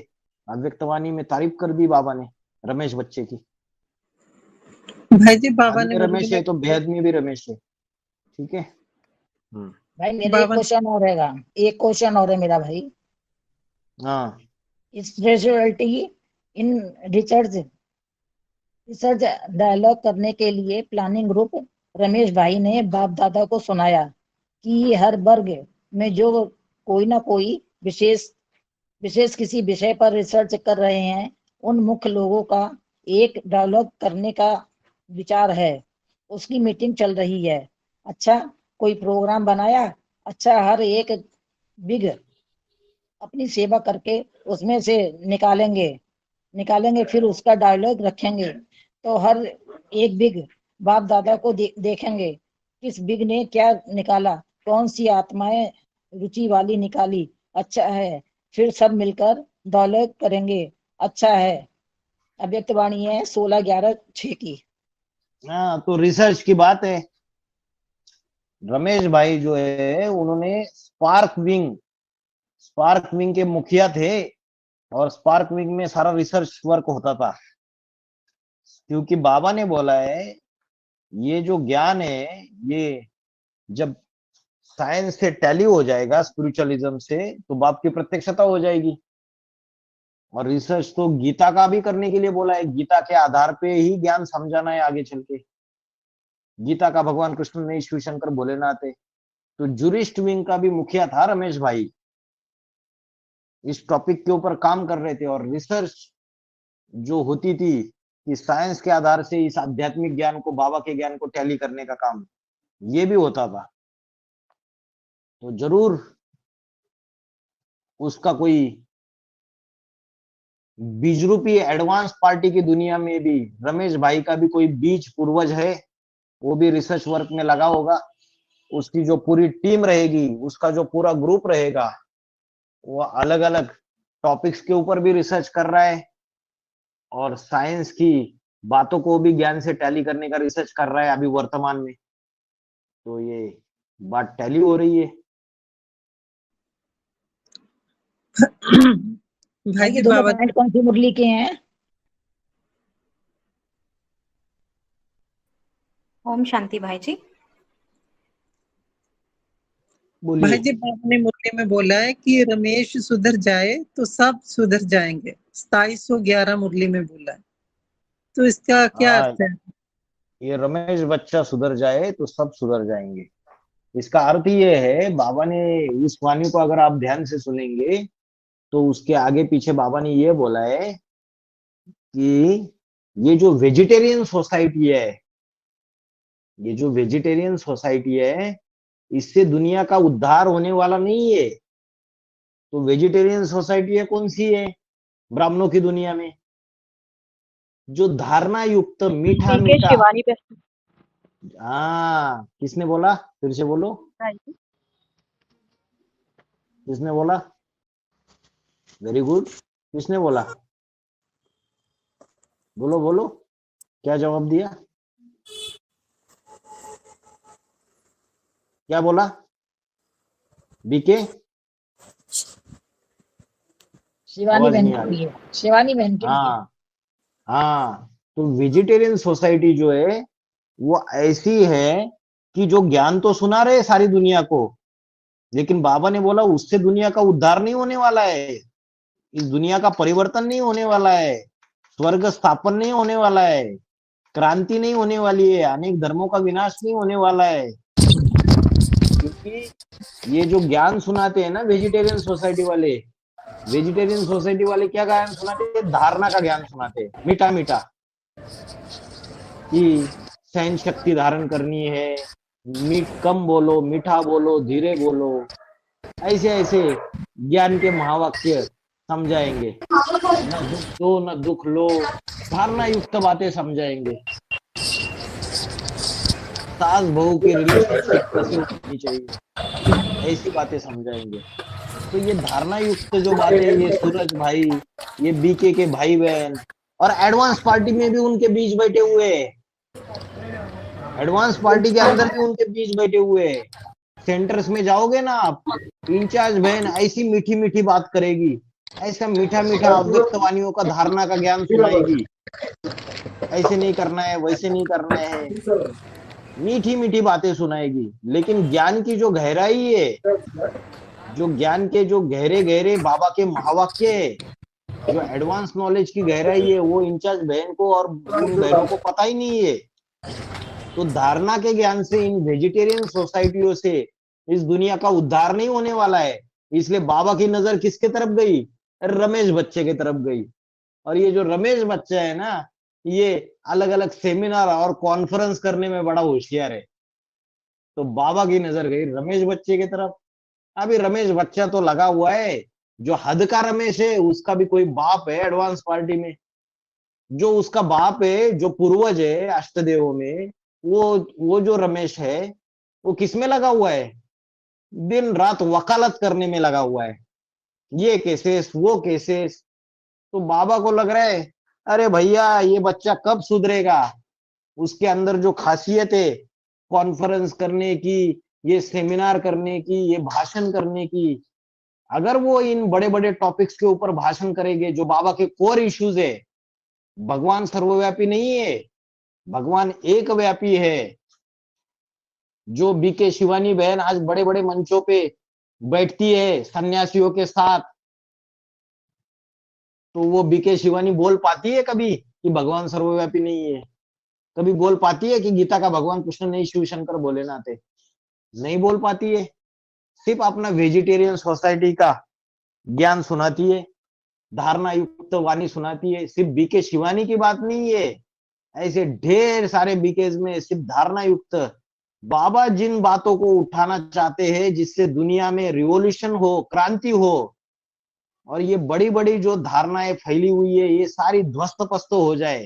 अव्यक्तवाणी में तारीफ कर दी बाबा ने रमेश बच्चे की। भाई जी, बाबा आदमी ने में बोल रमेश दिया। है तो बेहद में भी रमेश है। ठीक है। भाई मेरा एक बाबा क्वेश्चन और रहेगा। एक क्वेश्चन और है मेरा भाई। हाँ, spirituality in research research dialogue करने के लिए प्लानिंग ग्रुप रमेश भाई ने बाप दादा को सुनाया कि हर वर्ग में जो कोई ना कोई विशेष विशेष किसी विषय पर रिसर्च कर रहे हैं, उन मुख्य लोगों का एक डायलॉग करने का विचार है। उसकी मीटिंग चल रही है। अच्छा, कोई प्रोग्राम बनाया? अच्छा, हर एक बिग अपनी सेवा करके उसमें से निकालेंगे निकालेंगे फिर उसका डायलॉग रखेंगे। तो हर एक बिग बाप दादा को देखेंगे किस बिग ने क्या निकाला, कौन सी आत्माएं रुचि वाली निकाली। अच्छा है, फिर सब मिलकर डायलॉग करेंगे। अच्छा है। अव्यक्त वाणी है 16/11/6 की। हाँ, तो रिसर्च की बात है। रमेश भाई जो है, उन्होंने स्पार्क विंग के मुखिया थे, और स्पार्क विंग में सारा रिसर्च वर्क होता था। क्योंकि बाबा ने बोला है, ये जो ज्ञान है, ये जब साइंस से टैली हो जाएगा, स्पिरिचुअलिज्म से, तो बाप की प्रत्यक्षता हो जाएगी। और रिसर्च तो गीता का भी करने के लिए बोला है, गीता के आधार पे ही ज्ञान समझाना है आगे चल के। गीता का भगवान कृष्ण ने, शिव शंकर भोलेनाथ है। तो जूरिस्ट विंग का भी मुखिया था रमेश भाई, इस टॉपिक के ऊपर काम कर रहे थे। और रिसर्च जो होती थी कि साइंस के आधार से इस आध्यात्मिक ज्ञान को, बाबा के ज्ञान को टैली करने का काम, ये भी होता था। तो जरूर उसका कोई बीज रूपी एडवांस पार्टी की दुनिया में भी रमेश भाई का भी कोई बीज पूर्वज है, वो भी रिसर्च वर्क में लगा होगा। उसकी जो पूरी टीम रहेगी, उसका जो पूरा ग्रुप रहेगा, वो अलग अलग टॉपिक्स के ऊपर भी रिसर्च कर रहा है, और साइंस की बातों को भी ज्ञान से टैली करने का रिसर्च कर रहा है अभी वर्तमान में। तो ये बात टैली हो रही है। भाई जी, दोनों बाबा पॉइंट कौन सी मुरली के हैं? ओम शांति भाई जी। बोलिए। भाई जी, बाबा ने मुरली में बोला है कि रमेश सुधर जाए तो सब सुधर जाएंगे, 2711 मुरली में बोला है, तो इसका क्या हाँ, अर्थ है? ये रमेश बच्चा सुधर जाए तो सब सुधर जाएंगे। इसका अर्थ ये है, बाबा ने इस वाणी को अगर आप ध्यान से सुनेंगे तो उसके आगे पीछे बाबा ने ये बोला है कि ये जो वेजिटेरियन सोसाइटी है, ये जो वेजिटेरियन सोसाइटी है, इससे दुनिया का उद्धार होने वाला नहीं है। तो वेजिटेरियन सोसाइटी है कौन सी है ब्राह्मणों की दुनिया में? जो धारणा युक्त मीठा ठीक है, मीठा। शिवानी पे हाँ, किसने बोला? फिर से बोलो, किसने बोला? वेरी गुड, किसने बोला? बोलो बोलो, क्या जवाब दिया? क्या बोला? बीके? शिवानी आवाज बहन नहीं आ के रही। लिए, शिवानी बहन के लिए। हाँ हाँ, तो वेजिटेरियन सोसाइटी जो है वो ऐसी है कि जो ज्ञान तो सुना रहे सारी दुनिया को, लेकिन बाबा ने बोला उससे दुनिया का उद्धार नहीं होने वाला है, इस दुनिया का परिवर्तन नहीं होने वाला है, स्वर्ग स्थापन नहीं होने वाला है, क्रांति नहीं होने वाली है, अनेक धर्मों का विनाश नहीं होने वाला है। क्योंकि ये जो ज्ञान सुनाते हैं ना वेजिटेरियन सोसाइटी वाले, वेजिटेरियन सोसाइटी वाले क्या ज्ञान सुनाते हैं? धारणा का ज्ञान सुनाते हैं, मीठा मीठा, कि सहन शक्ति धारण करनी है, मीठ कम बोलो, मीठा बोलो, धीरे बोलो, ऐसे ऐसे ज्ञान के महावाक्य समझाएंगे। न दुख दो न दुख लो, धारणा युक्त बातें समझाएंगे। सास बहू की रिलेशनशिप कैसे होनी चाहिए, ऐसी बातें समझाएंगे। तो ये धारणा युक्त जो बातें, ये सूरज भाई, ये बीके के भाई बहन, और एडवांस पार्टी में भी उनके बीच बैठे हुए, एडवांस पार्टी के अंदर भी उनके बीच बैठे हुए। सेंटर्स में जाओगे ना आप, इंचार्ज बहन ऐसी मीठी मीठी बात करेगी, ऐसा मीठा मीठा अव्यक्त वाणियों का धारणा का ज्ञान सुनाएगी, ऐसे नहीं करना है, वैसे नहीं करना है, मीठी मीठी बातें सुनाएगी। लेकिन ज्ञान की जो गहराई है, जो ज्ञान के जो गहरे गहरे बाबा के महावाक्य है, जो एडवांस नॉलेज की गहराई है, वो इंचार्ज बहन को और उन बहनों को पता ही नहीं है। तो धारणा के ज्ञान से इन वेजिटेरियन सोसाइटियों से इस दुनिया का उद्धार नहीं होने वाला है। इसलिए बाबा की नजर किसके तरफ गई? रमेश बच्चे की तरफ गई। और ये जो रमेश बच्चा है ना, ये अलग अलग सेमिनार और कॉन्फ्रेंस करने में बड़ा होशियार है। तो बाबा की नजर गई रमेश बच्चे की तरफ। अभी रमेश बच्चा तो लगा हुआ है, जो हद का रमेश है उसका भी कोई बाप है एडवांस पार्टी में, जो उसका बाप है, जो पूर्वज है अष्टदेवों में, वो जो रमेश है वो किसमें लगा हुआ है? दिन रात वकालत करने में लगा हुआ है, ये केसेस वो केसेस। तो बाबा को लग रहा है अरे भैया ये बच्चा कब सुधरेगा, उसके अंदर जो खासियत है कॉन्फ्रेंस करने की, ये सेमिनार करने की, ये भाषण करने की, अगर वो इन बड़े बड़े टॉपिक्स के ऊपर भाषण करेंगे जो बाबा के कोर इश्यूज है। भगवान सर्वव्यापी नहीं है, भगवान एक व्यापी है। जो बीके शिवानी बहन आज बड़े बड़े मंचों पे बैठती है सन्यासियों के साथ, तो वो बीके शिवानी बोल पाती है कभी कि भगवान सर्वव्यापी नहीं है? कभी बोल पाती है कि गीता का भगवान कृष्ण नहीं शिव शंकर बोले ना थे? नहीं बोल पाती है। सिर्फ अपना वेजिटेरियन सोसाइटी का ज्ञान सुनाती है, धारणा युक्त वाणी सुनाती है। सिर्फ बीके शिवानी की बात नहीं है, ऐसे ढेर सारे बीकेज में सिर्फ धारणा युक्त। बाबा जिन बातों को उठाना चाहते हैं जिससे दुनिया में रिवॉल्यूशन हो, क्रांति हो, और ये बड़ी बड़ी जो धारणाएं फैली हुई है ये सारी ध्वस्त पस्त हो जाए,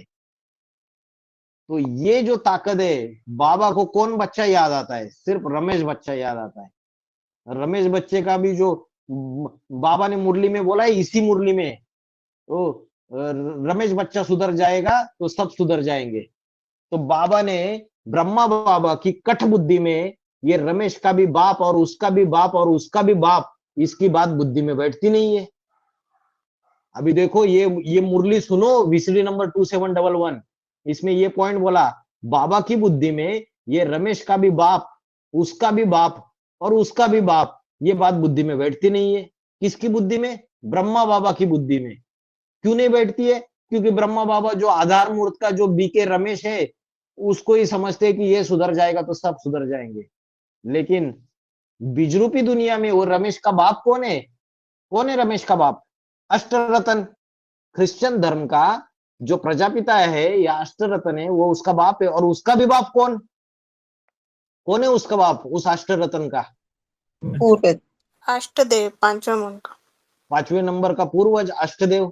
तो ये जो ताकत है, बाबा को कौन बच्चा याद आता है? सिर्फ रमेश बच्चा याद आता है। रमेश बच्चे का भी जो बाबा ने मुरली में बोला है, इसी मुरली में तो रमेश बच्चा सुधर जाएगा तो सब सुधर जाएंगे। तो बाबा ने ब्रह्मा बाबा की कठ बुद्धि में ये रमेश का भी बाप और उसका भी बाप और उसका भी बाप, इसकी बात बुद्धि में बैठती नहीं है। अभी देखो ये मुरली सुनो, वीसीडी नंबर 2711, इसमें ये पॉइंट बोला, बाबा की बुद्धि में ये रमेश का भी बाप, उसका भी बाप और उसका भी बाप, ये बात बुद्धि में बैठती नहीं है। किसकी बुद्धि में? ब्रह्मा बाबा की बुद्धि में। क्यों नहीं बैठती है? क्योंकि ब्रह्मा बाबा जो आधार मूर्त का जो बीके रमेश है, उसको ही समझते हैं कि ये सुधर जाएगा तो सब सुधर जाएंगे। लेकिन बीजरूपी दुनिया में वो रमेश का बाप कौन है? कौन है रमेश का बाप? अष्टरतन। क्रिश्चियन धर्म का जो प्रजापिता है या अष्टरतन है, वो उसका बाप है। और उसका भी बाप कौन? कौन है उसका बाप, उस अष्टरतन का? पूर्वज अष्टदेव, पांचवा उनका। 5वें नंबर का पूर्वज अष्टदेव।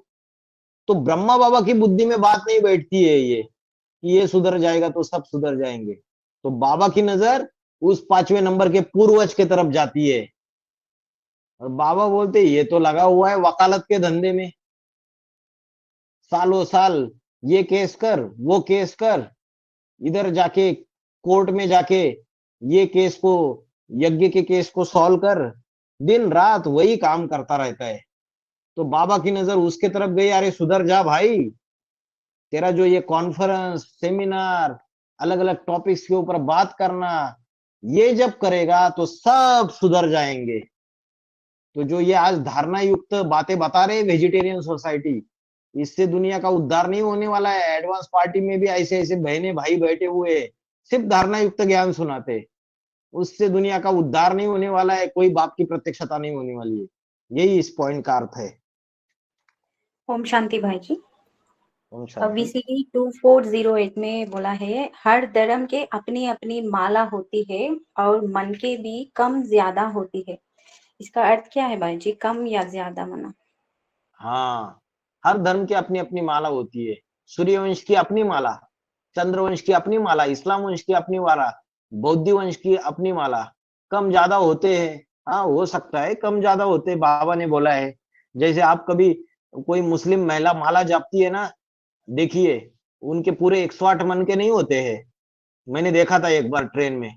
तो ब्रह्मा बाबा की बुद्धि में बात नहीं बैठती है ये कि ये सुधर जाएगा तो सब सुधर जाएंगे। तो बाबा की नजर उस 5वें नंबर के पूर्वज के तरफ जाती है। और बाबा बोलते ये तो लगा हुआ है वकालत के धंधे में, सालों साल ये केस कर, वो केस कर, इधर जाके कोर्ट में जाके ये केस को, यज्ञ के केस को सॉल्व कर, दिन रात वही काम करता रहता है। तो बाबा की नजर उसके तरफ गई, अरे सुधर जा भाई, तेरा जो ये कॉन्फ्रेंस, सेमिनार, अलग अलग टॉपिक्स के ऊपर बात करना, ये जब करेगा तो सब सुधर जाएंगे। तो जो ये आज धारणा युक्त बातें बता रहे वेजिटेरियन सोसाइटी, इससे दुनिया का उद्धार नहीं होने वाला है। एडवांस पार्टी में भी ऐसे ऐसे बहने भाई बैठे हुए सिर्फ धारणा युक्त ज्ञान सुनाते, उससे दुनिया का उद्धार नहीं होने वाला है, कोई बाप की प्रत्यक्षता नहीं होने वाली है। यही इस पॉइंट का अर्थ है। ओम शांति भाई जी। ओम शांति। VCD 2408 में बोला है, हर धर्म के अपनी अपनी माला होती है और मन के भी कम ज्यादा होती है। इसका अर्थ क्या है भाई जी, कम या ज्यादा मना? हाँ, हर धर्म की अपनी अपनी माला होती है। सूर्यवंश की अपनी माला, चंद्रवंश की अपनी माला, इस्लाम वंश की अपनी माला, बौद्ध वंश की अपनी माला। कम ज्यादा होते हैं, हाँ हो सकता है कम ज्यादा होते, बाबा ने बोला है। जैसे आप कभी कोई मुस्लिम महिला माला जापती है ना, देखिए उनके पूरे 108 मन के नहीं होते हैं। मैंने देखा था एक बार ट्रेन में,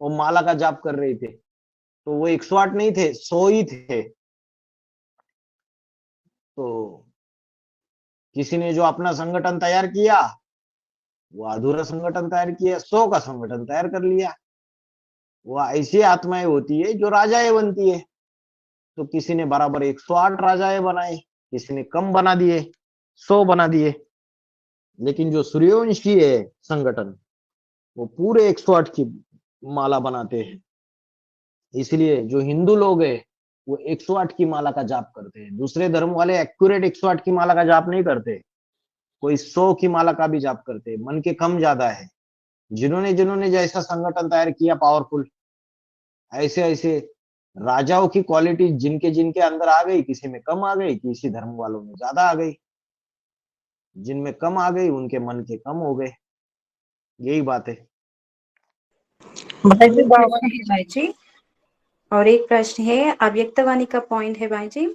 वो माला का जाप कर रहे थे, तो वो 108 नहीं थे, 100 ही थे। तो किसी ने जो अपना संगठन तैयार किया, वो अधूरा संगठन तैयार किया, 100 का संगठन तैयार कर लिया। वो ऐसी आत्माएं होती है जो राजाएं बनती है। तो किसी ने बराबर 108 राजाएं बनाए, किसी ने कम बना दिए, 100 बना दिए। लेकिन जो सूर्यवंशी है संगठन, वो पूरे 108 की माला बनाते हैं। इसलिए जो हिंदू लोग है वो 108 की माला का जाप करते हैं। दूसरे धर्म वाले एक्यूरेट 108 की माला का जाप नहीं करते, कोई 100 की माला का भी जाप करते हैं। मन के कम ज्यादा है। जिन्होंने जिन्होंने जैसा संगठन तैयार किया पावरफुल, ऐसे ऐसे राजाओं की क्वालिटी जिनके जिनके अंदर आ गई, किसी में कम आ गई, किसी धर्म वालों में ज्यादा आ गई। जिनमें कम आ गई उनके मन के कम हो गए। यही बात है भाई जी। और एक प्रश्न है, अव्यक्तवाणी का पॉइंट है भाई जी।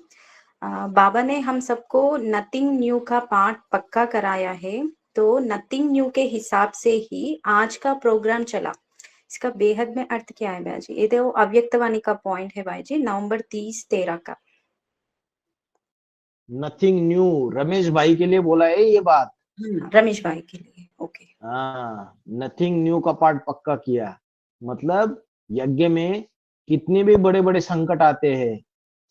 बाबा ने हम सबको नथिंग न्यू का पाठ पक्का कराया है, तो नथिंग न्यू के हिसाब से ही आज का प्रोग्राम चला। इसका बेहद में अर्थ क्या है भाई जी? ये तो अव्यक्तवाणी का पॉइंट है भाई जी, नवंबर 30-13 का। नथिंग न्यू रमेश भाई के लिए बोला है ये बात। रमेश भाई के लिए, ओके। हाँ, नथिंग न्यू का पार्ट पक्का किया, मतलब यज्ञ में कितने भी बड़े बड़े संकट आते हैं,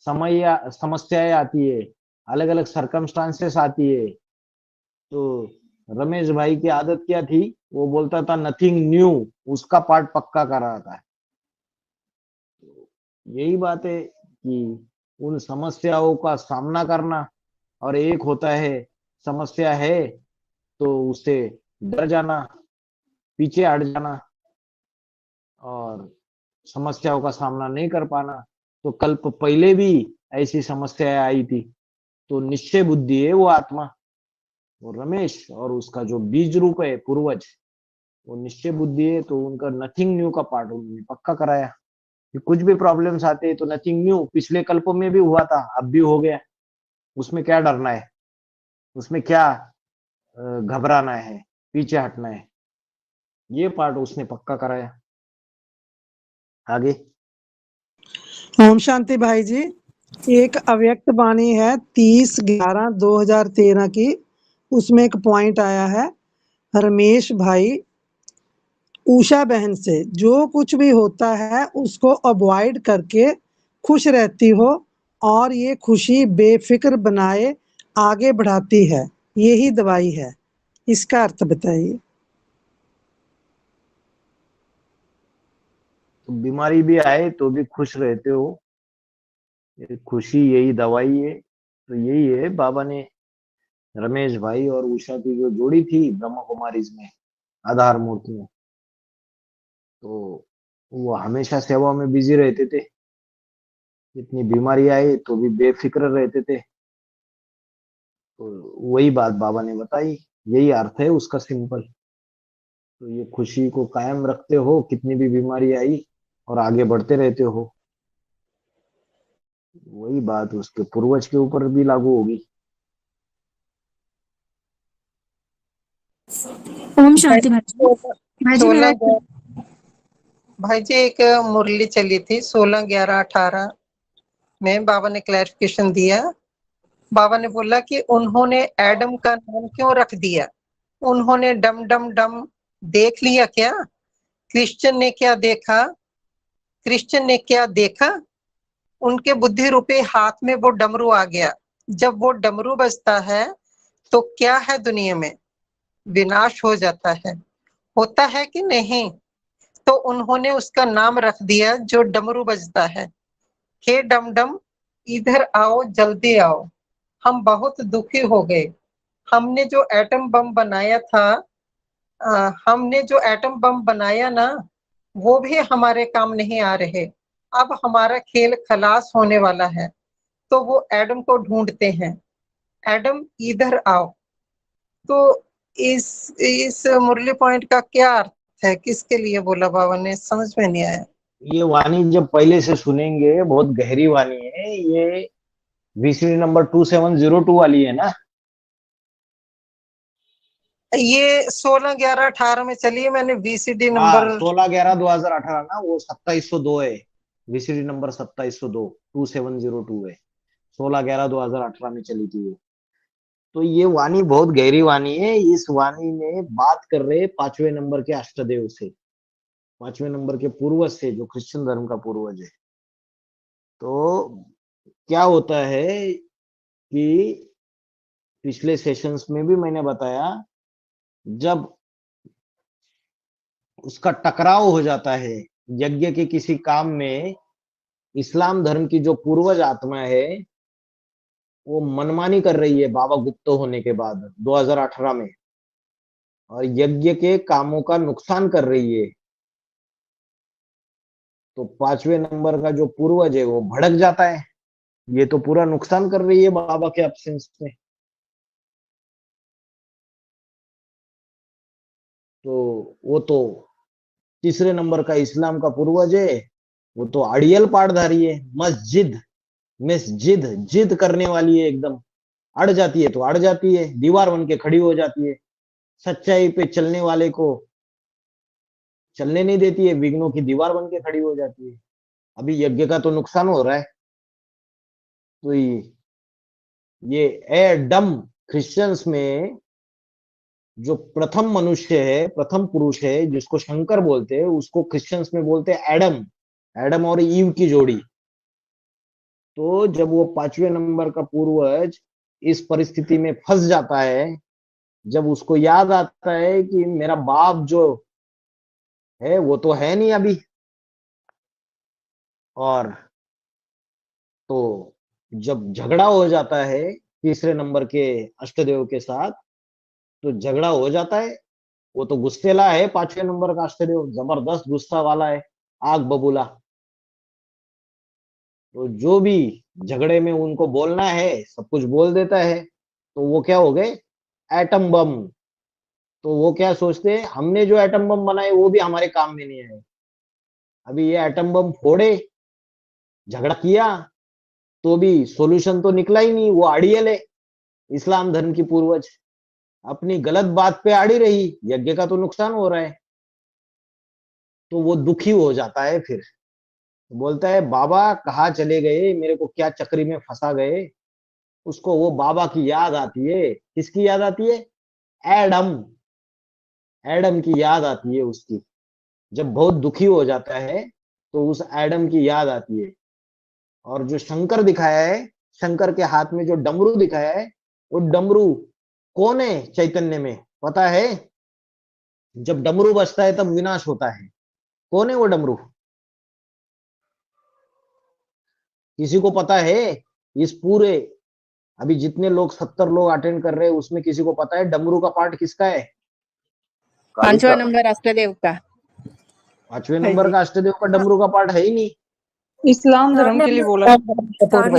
समस्याएं आती है, अलग अलग सर्कमस्टांसेस आती है, तो रमेश भाई की आदत क्या थी, वो बोलता था नथिंग न्यू, उसका पार्ट पक्का कर रहा था। यही बात है कि उन समस्याओं का सामना करना, और एक होता है समस्या है तो उससे डर जाना, पीछे हट जाना, और समस्याओं का सामना नहीं कर पाना। तो कल्प पहले भी ऐसी समस्याएं आई थी। तो निश्चय बुद्धि है वो आत्मा, वो रमेश, और उसका जो बीज रूप है पूर्वज, वो निश्चय बुद्धि है। तो उनका नथिंग न्यू का पार्ट उन्होंने पक्का कराया कि कुछ भी प्रॉब्लम्स आते हैं तो नथिंग न्यू, पिछले कल्प में भी हुआ था, अब भी हो गया, उसमें क्या डरना है, उसमें क्या घबराना है, पीछे हटना है। ये पार्ट उसने पक्का कराया। आगे। ओम शांति भाई जी। एक अव्यक्त वाणी है 30/11/2013 की, उसमें एक पॉइंट आया है, रमेश भाई उषा बहन से जो कुछ भी होता है उसको अवॉइड करके खुश रहती हो और ये खुशी बेफिक्र बनाए आगे बढ़ाती है, यही दवाई है। इसका अर्थ बताइए। तो बीमारी भी आए तो भी खुश रहते हो, ये खुशी यही दवाई है। तो यही है बाबा ने रमेश भाई और उषा की जो जोड़ी थी ब्रह्म कुमारीज में आधार मूर्ति में, तो वो हमेशा सेवा में बिजी रहते थे, इतनी बीमारी आई तो भी बेफिक्र रहते थे। तो वही बात बाबा ने बताई, यही अर्थ है उसका सिंपल। तो ये खुशी को कायम रखते हो कितनी भी बीमारी आई और आगे बढ़ते रहते हो, वही बात उसके पूर्वज के ऊपर भी लागू होगी। ओम शांति भाई जी मेरा भाई जी एक मुरली चली थी 16/11/18 में, बाबा ने क्लैरिफिकेशन दिया। बाबा ने बोला कि उन्होंने एडम का नाम क्यों रख दिया, उन्होंने डम डम डम देख लिया क्या? क्रिश्चियन ने क्या देखा? क्रिश्चियन ने क्या देखा? उनके बुद्धि रूपी हाथ में वो डमरू आ गया। जब वो डमरू बजता है तो क्या है दुनिया में? विनाश हो जाता है, होता है कि नहीं? तो उन्होंने उसका नाम रख दिया जो डमरू बजता है, हे डम डम इधर आओ, जल्दी आओ। हम बहुत दुखी हो गए। हमने जो एटम बम बनाया था, हमने जो एटम बम बनाया ना, वो भी हमारे काम नहीं आ रहे। अब हमारा खेल खलास होने वाला है। तो वो एडम को ढूंढते हैं, एडम इधर आओ। तो इस मुरली पॉइंट का क्या अर्थ है, किसके लिए बोला बाबा ने, समझ में नहीं आया। ये वाणी जब पहले से सुनेंगे बहुत गहरी वाणी है। ये वीसीडी नंबर 2702 वाली है ना? ये 16/11/18 में चली है, मैंने वीसीडी नंबर 16/11/2018 ना, वो 2702 है, वीसीडी नंबर 2702 2702 है, 16/11/2018 में चली थी वो। तो ये वाणी बहुत गहरी वाणी है। इस वाणी में बात कर रहे 5वें नंबर के अष्टदेव से, 5वें नंबर के पूर्वज से, जो क्रिश्चियन धर्म का पूर्वज है। तो क्या होता है कि पिछले सेशंस में भी मैंने बताया, जब उसका टकराव हो जाता है यज्ञ के किसी काम में, इस्लाम धर्म की जो पूर्वज आत्मा है वो मनमानी कर रही है बाबा गुप्त होने के बाद 2018 में, और यज्ञ के कामों का नुकसान कर रही है। तो 5वें नंबर का जो पूर्वज है वो भड़क जाता है, ये तो पूरा नुकसान कर रही है बाबा के एब्सेंस में। तो वो तो तीसरे नंबर का इस्लाम का पूर्वज है, वो तो अड़ियल पाठधारी है, मस्जिद जिद जिद करने वाली है एकदम। अड़ जाती है तो अड़ जाती है, दीवार बन के खड़ी हो जाती है, सच्चाई पे चलने वाले को चलने नहीं देती है, विघ्नों की दीवार बन के खड़ी हो जाती है। अभी यज्ञ का तो नुकसान हो रहा है। तो ये एडम क्रिश्चियंस में जो प्रथम मनुष्य है, प्रथम पुरुष है, जिसको शंकर बोलते हैं, उसको क्रिश्चियंस में बोलते हैं एडम, एडम और ईव की जोड़ी। तो जब वो 5वें नंबर का पूर्वज इस परिस्थिति में फंस जाता है, जब उसको याद आता है कि मेरा बाप जो है वो तो है नहीं अभी, और तो जब झगड़ा हो जाता है तीसरे नंबर के अष्टदेव के साथ, तो झगड़ा हो जाता है। वो तो गुस्सेला है 5वें नंबर का अष्टदेव, जबरदस्त गुस्सा वाला है, आग बबूला। तो जो भी झगड़े में उनको बोलना है सब कुछ बोल देता है। तो वो क्या हो गए, एटम बम। तो वो क्या सोचते हैं, हमने जो एटम बम बनाए वो भी हमारे काम में नहीं आए। अभी ये एटम बम फोड़े, झगड़ा किया, तो भी सॉल्यूशन तो निकला ही नहीं। वो अड़ियल है, इस्लाम धर्म की पूर्वज, अपनी गलत बात पे अड़ी रही, यज्ञ का तो नुकसान हो रहा है। तो वो दुखी हो जाता है, फिर बोलता है बाबा कहाँ चले गए, मेरे को क्या चक्री में फंसा गए। उसको वो बाबा की याद आती है। किसकी याद आती है? एडम, एडम की याद आती है उसकी। जब बहुत दुखी हो जाता है तो उस एडम की याद आती है। और जो शंकर दिखाया है, शंकर के हाथ में जो डमरू दिखाया है, वो डमरू कौन है चैतन्य में पता है? जब डमरू बजता है तब विनाश होता है। कौन है वो डमरू? किसी को पता है? इस पूरे अभी जितने लोग 70 लोग अटेंड कर रहे हैं उसमें किसी को पता है डमरू का पार्ट किसका है? पांचवा नंबर अष्टदेव का। 5वें नंबर का अष्टदेव का डमरू का पार्ट है ही नहीं। इस्लाम धर्म के लिए बोला है। थर्ड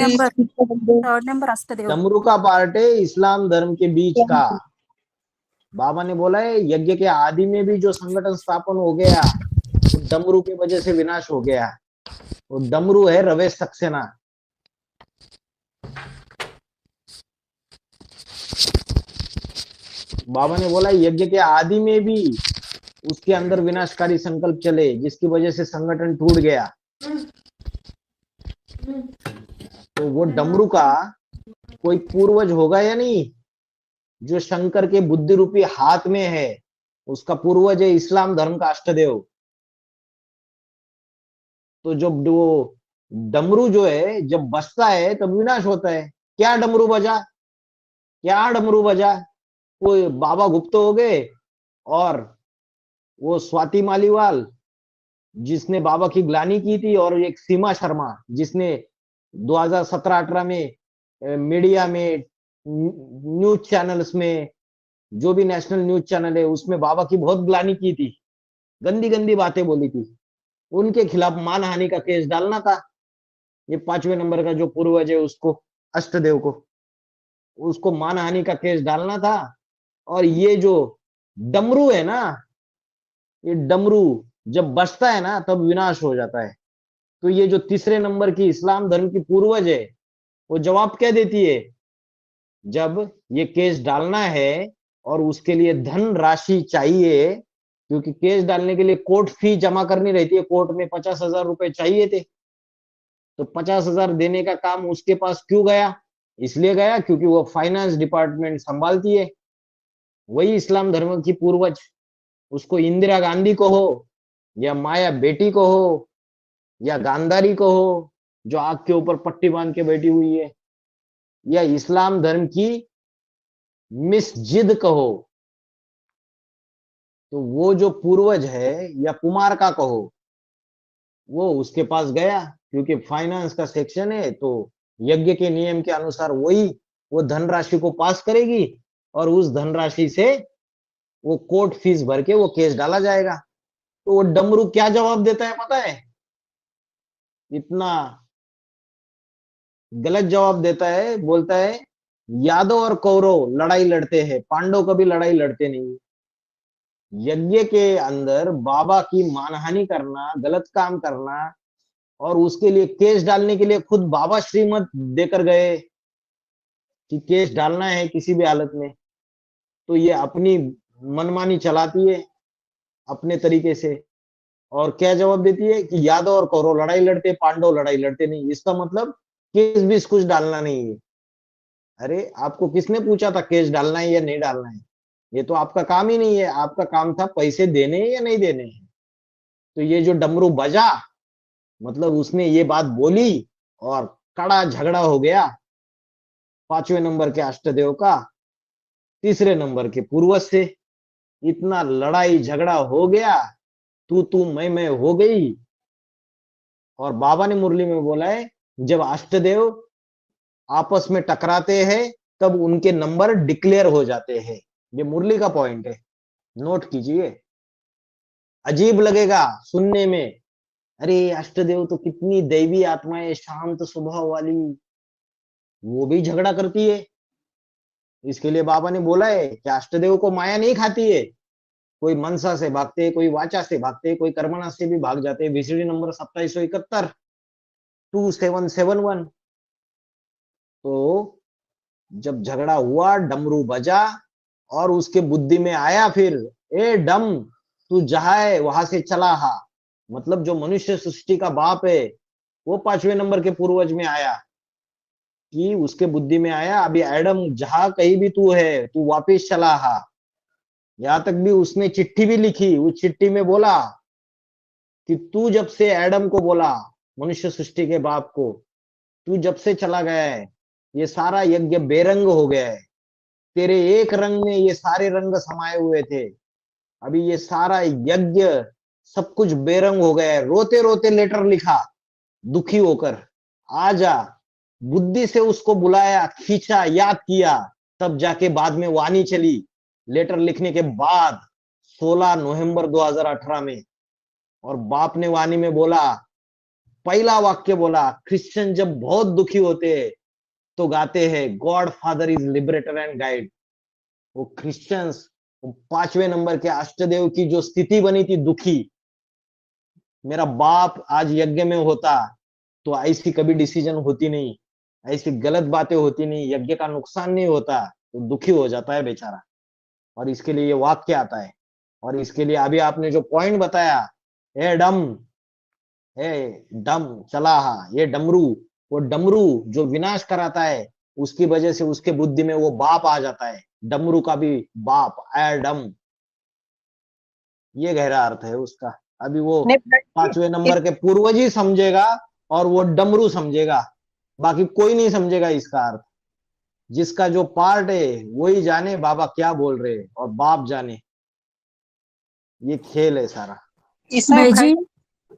नंबर अष्टदेव। डमरू का पार्ट है इस्लाम धर्म के बीच का। बाबा ने बोला है यज्ञ के आदि में भी जो संगठन स्थापन हो गया वो डमरू की वजह से विनाश हो गया। वो डमरू है रवेश सक्सेना। बाबा ने बोला यज्ञ के आदि में भी उसके अंदर विनाशकारी संकल्प चले जिसकी वजह से संगठन टूट गया। तो वो डमरू का कोई पूर्वज होगा या नहीं? जो शंकर के बुद्धि रूपी हाथ में है उसका पूर्वज है इस्लाम धर्म का अष्टदेव। तो जो वो डमरू जो है जब बजता है तब विनाश होता है। क्या डमरू बजा? क्या डमरू बजा? वो बाबा गुप्त हो गए और वो स्वाति मालीवाल जिसने बाबा की ग्लानी की थी और एक सीमा शर्मा जिसने 2017-18 में मीडिया में न्यूज चैनल्स में जो भी नेशनल न्यूज चैनल है उसमें बाबा की बहुत ग्लानी की थी, गंदी गंदी बातें बोली थी। उनके खिलाफ मानहानि का केस डालना था। ये 5वें नंबर का जो पूर्वज है उसको अष्टदेव को उसको मानहानि का केस डालना था। और ये जो डमरू है ना, ये डमरू जब बजता है ना तब विनाश हो जाता है। तो ये जो तीसरे नंबर की इस्लाम धर्म की पूर्वज है वो जवाब क्या देती है? जब ये केस डालना है और उसके लिए धन राशि चाहिए, क्योंकि केस डालने के लिए कोर्ट फी जमा करनी रहती है। कोर्ट में 50,000 रुपए चाहिए थे, तो 50,000 देने का काम उसके पास क्यों गया? इसलिए गया क्योंकि वो फाइनेंस डिपार्टमेंट संभालती है। वही इस्लाम धर्म की पूर्वज, उसको इंदिरा गांधी को हो या माया बेटी को हो या गांधारी को हो जो आग के ऊपर पट्टी बांध के बैठी हुई है, या इस्लाम धर्म की मिस जिद कहो, तो वो जो पूर्वज है या कुमार का कहो वो उसके पास गया क्योंकि फाइनेंस का सेक्शन है। तो यज्ञ के नियम के अनुसार वही वो धनराशि को पास करेगी और उस धनराशि से वो कोर्ट फीस भर के वो केस डाला जाएगा। तो वो डमरू क्या जवाब देता है पता है? इतना गलत जवाब देता है। बोलता है यादव और कौरव लड़ाई लड़ते हैं, पांडव कभी लड़ाई लड़ते नहीं। यज्ञ के अंदर बाबा की मानहानि करना, गलत काम करना और उसके लिए केस डालने के लिए खुद बाबा श्रीमत देकर गए कि केस डालना है किसी भी हालत में। तो ये अपनी मनमानी चलाती है अपने तरीके से। और क्या जवाब देती है कि यादव और कौरव लड़ाई लड़ते, पांडव लड़ाई लड़ते नहीं। इसका मतलब केस भी कुछ डालना नहीं है। अरे आपको किसने पूछा था केस डालना है या नहीं डालना है? ये तो आपका काम ही नहीं है। आपका काम था पैसे देने या नहीं देने हैं। तो ये जो डमरू बजा मतलब उसने ये बात बोली और कड़ा झगड़ा हो गया 5वें नंबर के अष्टदेव का तीसरे नंबर के पूर्वज से। इतना लड़ाई झगड़ा हो गया, तू मैं हो गई। और बाबा ने मुरली में बोला है जब अष्टदेव आपस में टकराते हैं तब उनके नंबर डिक्लेयर हो जाते हैं। ये मुरली का पॉइंट है, नोट कीजिए। अजीब लगेगा सुनने में, अरे अष्टदेव तो कितनी दैवी आत्माएं, शांत स्वभाव वाली, वो भी झगड़ा करती है। इसके लिए बाबा ने बोला है कि अष्टदेव को माया नहीं खाती है। कोई मनसा से भागते, कोई वाचा से भागते, कोई कर्मणा से भी भाग जाते। VCD number 2771 2771। तो जब झगड़ा हुआ, डमरू बजा और उसके बुद्धि में आया फिर, ए डम तू जहां है वहां से चला हा। मतलब जो मनुष्य सृष्टि का बाप है वो 5वें नंबर के पूर्वज में आया कि उसके बुद्धि में आया अभी एडम जहां कहीं भी तू है तू वापिस चला हा। यहां तक भी उसने चिट्ठी भी लिखी। उस चिट्ठी में बोला कि तू जब से एडम को बोला, मनुष्य सृष्टि के बाप को, तू जब से चला गया है ये सारा यज्ञ बेरंग हो गया है। तेरे एक रंग में ये सारे रंग समाये हुए थे, अभी ये सारा यज्ञ सब कुछ बेरंग हो गया है। रोते रोते लेटर लिखा, दुखी होकर, आजा। बुद्धि से उसको बुलाया, खींचा, याद किया, तब जाके बाद में वाणी चली। लेटर लिखने के बाद 16 नवंबर 2018 में, और बाप ने वाणी में बोला, पहला वाक्य बोला, क्रिश्चियन जब बहुत दुखी होते हैं तो गाते हैं God father is liberator and guide. वो क्रिश्चियंस 5वें नंबर के अष्टदेव की जो स्थिति बनी थी दुखी, मेरा बाप आज यज्ञ में होता तो ऐसी कभी डिसीजन होती नहीं, ऐसी गलत बातें होती नहीं, यज्ञ का नुकसान नहीं होता, तो दुखी हो जाता है बेचारा। और इसके लिए ये वाक्य आता है। और इसके लिए अभी आपने जो पॉइंट बताया, ए डम चला, ये डमरू, वो डमरू जो विनाश कराता है, उसकी वजह से उसके बुद्धि में वो बाप आ जाता है, डमरू का भी बाप, एडम। ये गहरा अर्थ है उसका। अभी वो 5वें नंबर के पूर्वज ही समझेगा और वो डमरू समझेगा, बाकी कोई नहीं समझेगा इसका अर्थ। जिसका जो पार्ट है वही जाने बाबा क्या बोल रहे हैं, और बाप जाने। ये खेल है सारा। इसमें भाई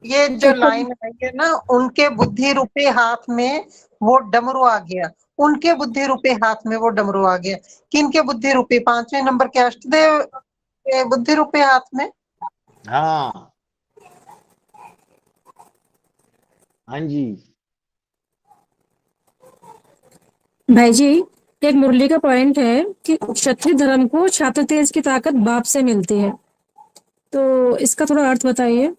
ये जो लाइन आई है ना, उनके बुद्धि रूपी हाथ में वो डमरू आ गया, उनके बुद्धि रूपी हाथ में वो डमरू आ गया। किनके बुद्धि रूपी? 5वें नंबर के अष्टदेव के बुद्धि रूपी हाथ में। हाँ हाँ जी भाई जी, एक मुरली का पॉइंट है कि क्षत्रिय धर्म को छात्र तेज की ताकत बाप से मिलती है, तो इसका थोड़ा अर्थ बताइए।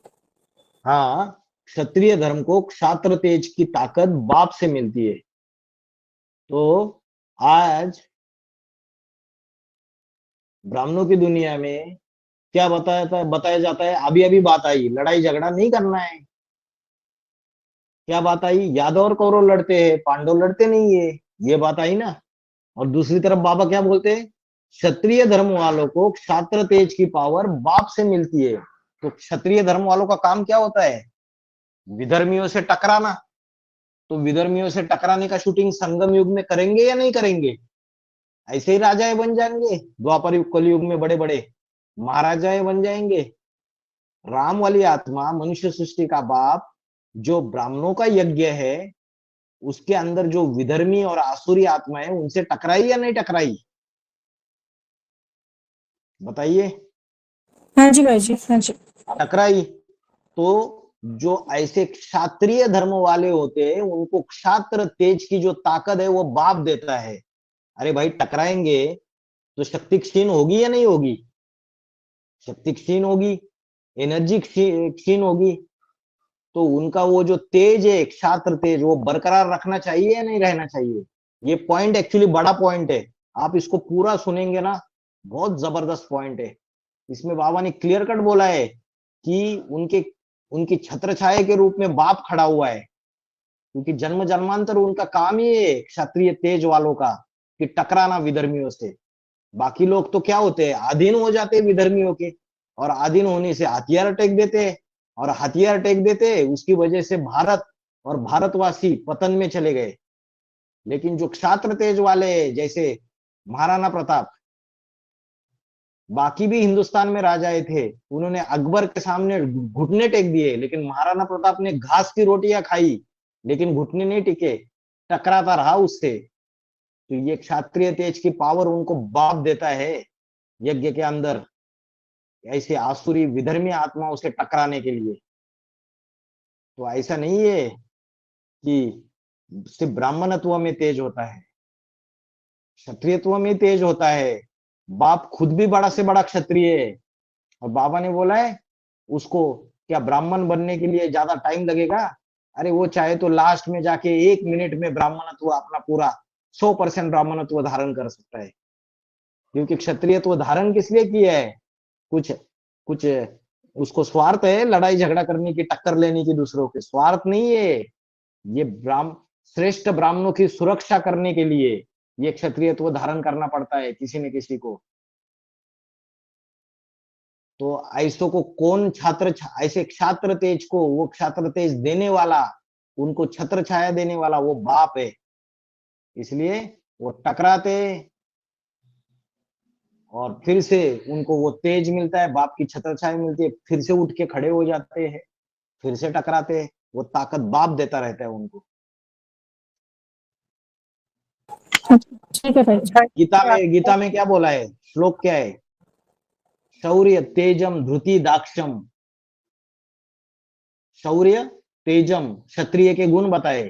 हाँ, क्षत्रिय धर्म को क्षात्र तेज की ताकत बाप से मिलती है। तो आज ब्राह्मणों की दुनिया में क्या बताया जाता है, अभी अभी बात आई, लड़ाई झगड़ा नहीं करना है। क्या बात आई? यादव और कौरव लड़ते हैं, पांडव लड़ते नहीं है, ये बात आई ना। और दूसरी तरफ बाबा क्या बोलते हैं, क्षत्रिय धर्म वालों को क्षात्र तेज की पावर बाप से मिलती है। तो क्षत्रिय धर्म वालों का काम क्या होता है? विधर्मियों से टकराना। तो विधर्मियों से टकराने का शूटिंग संगम युग में करेंगे या नहीं करेंगे? ऐसे ही राजाएं बन जाएंगे, द्वापर युग कलयुग में बड़े बड़े महाराजाएं बन जाएंगे। राम वाली आत्मा, मनुष्य सृष्टि का बाप, जो ब्राह्मणों का यज्ञ है, उसके अंदर जो विधर्मी और आसुरी आत्मा है, उनसे टकराई या नहीं टकराई? बताइए। हाँ जी भाई जी, हाँ जी, टकराई। तो जो ऐसे क्षात्रिय धर्म वाले होते हैं, उनको क्षात्र तेज की जो ताकत है वो बाप देता है। अरे भाई, टकराएंगे तो शक्ति क्षीण होगी या नहीं होगी? शक्ति क्षीण होगी, एनर्जी क्षीण होगी। तो उनका वो जो तेज है, क्षात्र तेज, वो बरकरार रखना चाहिए या नहीं रहना चाहिए? ये पॉइंट एक्चुअली बड़ा पॉइंट है। आप इसको पूरा सुनेंगे ना, बहुत जबरदस्त पॉइंट है। इसमें बाबा ने क्लियर कट बोला है कि उनकी छत्र छाया के रूप में बाप खड़ा हुआ है, क्योंकि जन्म जन्मांतर उनका काम ही है क्षत्रिय तेज वालों का, कि टकराना विधर्मियों से। बाकी लोग तो क्या होते हैं, अधीन हो जाते हैं विधर्मियों के, और अधीन होने से हथियार टेक देते हैं, और हथियार टेक देते हैं, उसकी वजह से भारत और भारतवासी पतन में चले गए। लेकिन जो क्षात्र तेज वाले, जैसे महाराणा प्रताप, बाकी भी हिंदुस्तान में राजाएं थे, उन्होंने अकबर के सामने घुटने टेक दिए, लेकिन महाराणा प्रताप ने घास की रोटियां खाई, लेकिन घुटने नहीं टिके, टकराता रहा उससे। तो ये क्षत्रिय तेज की पावर उनको बाप देता है यज्ञ के अंदर, ऐसे आसुरी विधर्मी आत्माओं से टकराने के लिए। तो ऐसा नहीं है कि सिर्फ ब्राह्मणत्व में तेज होता है, क्षत्रियत्व में तेज होता है। बाप खुद भी बड़ा से बड़ा क्षत्रिय है, और बाबा ने बोला है उसको क्या ब्राह्मण बनने के लिए ज्यादा टाइम लगेगा? अरे वो चाहे तो लास्ट में जाके 1 मिनट में ब्राह्मणत्व अपना पूरा 100% ब्राह्मणत्व धारण कर सकता है। क्योंकि क्षत्रियत्व धारण किस लिए किया है? कुछ उसको स्वार्थ है, लड़ाई झगड़ा करने की, टक्कर लेने की दूसरों के, स्वार्थ नहीं है। ये श्रेष्ठ ब्राह्मणों की सुरक्षा करने के लिए ये क्षत्रियत्व धारण करना पड़ता है किसी न किसी को। तो ऐसो को कौन ऐसे क्षात्र तेज को, वो क्षात्र तेज देने वाला, उनको छत्र छाया देने वाला वो बाप है। इसलिए वो टकराते और फिर से उनको वो तेज मिलता है, बाप की छत्र छाया मिलती है, फिर से उठ के खड़े हो जाते हैं, फिर से टकराते हैं। वो ताकत बाप देता रहता है उनको। ठीक है भाई। गीता में क्या बोला है, श्लोक क्या है? शौर्य तेजम धृति दाक्षम। शौर्य तेजम, क्षत्रिय के गुण बताए।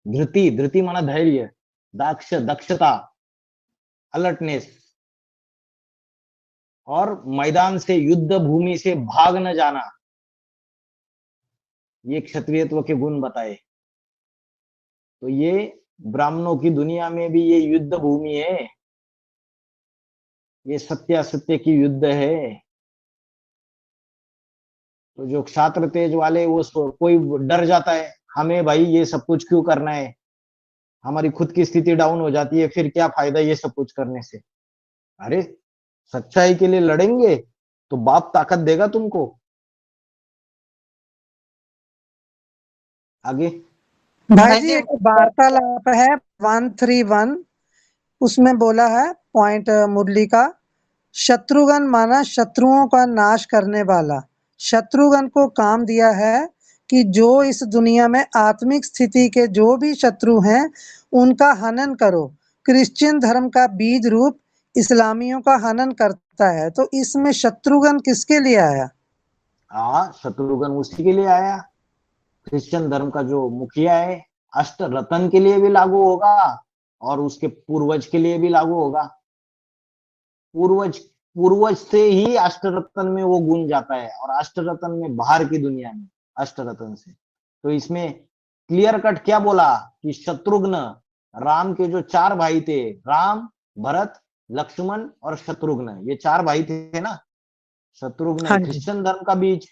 धृति, धृति माना धैर्य, दाक्ष दक्षता, अलर्टनेस, और मैदान से, युद्ध भूमि से भाग न जाना, ये क्षत्रियत्व के गुण बताए। तो ये ब्राह्मणों की दुनिया में भी ये युद्ध भूमि है, ये सत्य असत्य की युद्ध है। तो जो क्षात्र तेज वाले, वो कोई डर जाता है, हमें भाई ये सब कुछ क्यों करना है, हमारी खुद की स्थिति डाउन हो जाती है, फिर क्या फायदा ये सब कुछ करने से। अरे सच्चाई के लिए लड़ेंगे तो बाप ताकत देगा तुमको। आगे भाई जी एक वार्तालाप है 131, उसमें बोला है पॉइंट मुरली का, शत्रुघ्न माना शत्रुओं का नाश करने वाला। शत्रुघ्न को काम दिया है कि जो इस दुनिया में आत्मिक स्थिति के जो भी शत्रु हैं उनका हनन करो। क्रिश्चियन धर्म का बीज रूप इस्लामियों का हनन करता है, तो इसमें शत्रुघ्न किसके लिए आया? हाँ, शत्रुघ्न उसी के लिए आया। क्रिश्चियन धर्म का जो मुखिया है, अष्ट रतन के लिए भी लागू होगा और उसके पूर्वज के लिए भी लागू होगा। पूर्वज से ही अष्टरत्न में वो गुण जाता है, और अष्टरत्न में बाहर की दुनिया में अष्टरत्न से। तो इसमें क्लियर कट क्या बोला कि शत्रुघ्न, राम के जो 4 भाई थे, राम, भरत, लक्ष्मण और शत्रुघ्न, ये 4 भाई थे ना। शत्रुघ्न है क्रिश्चियन धर्म का बीज,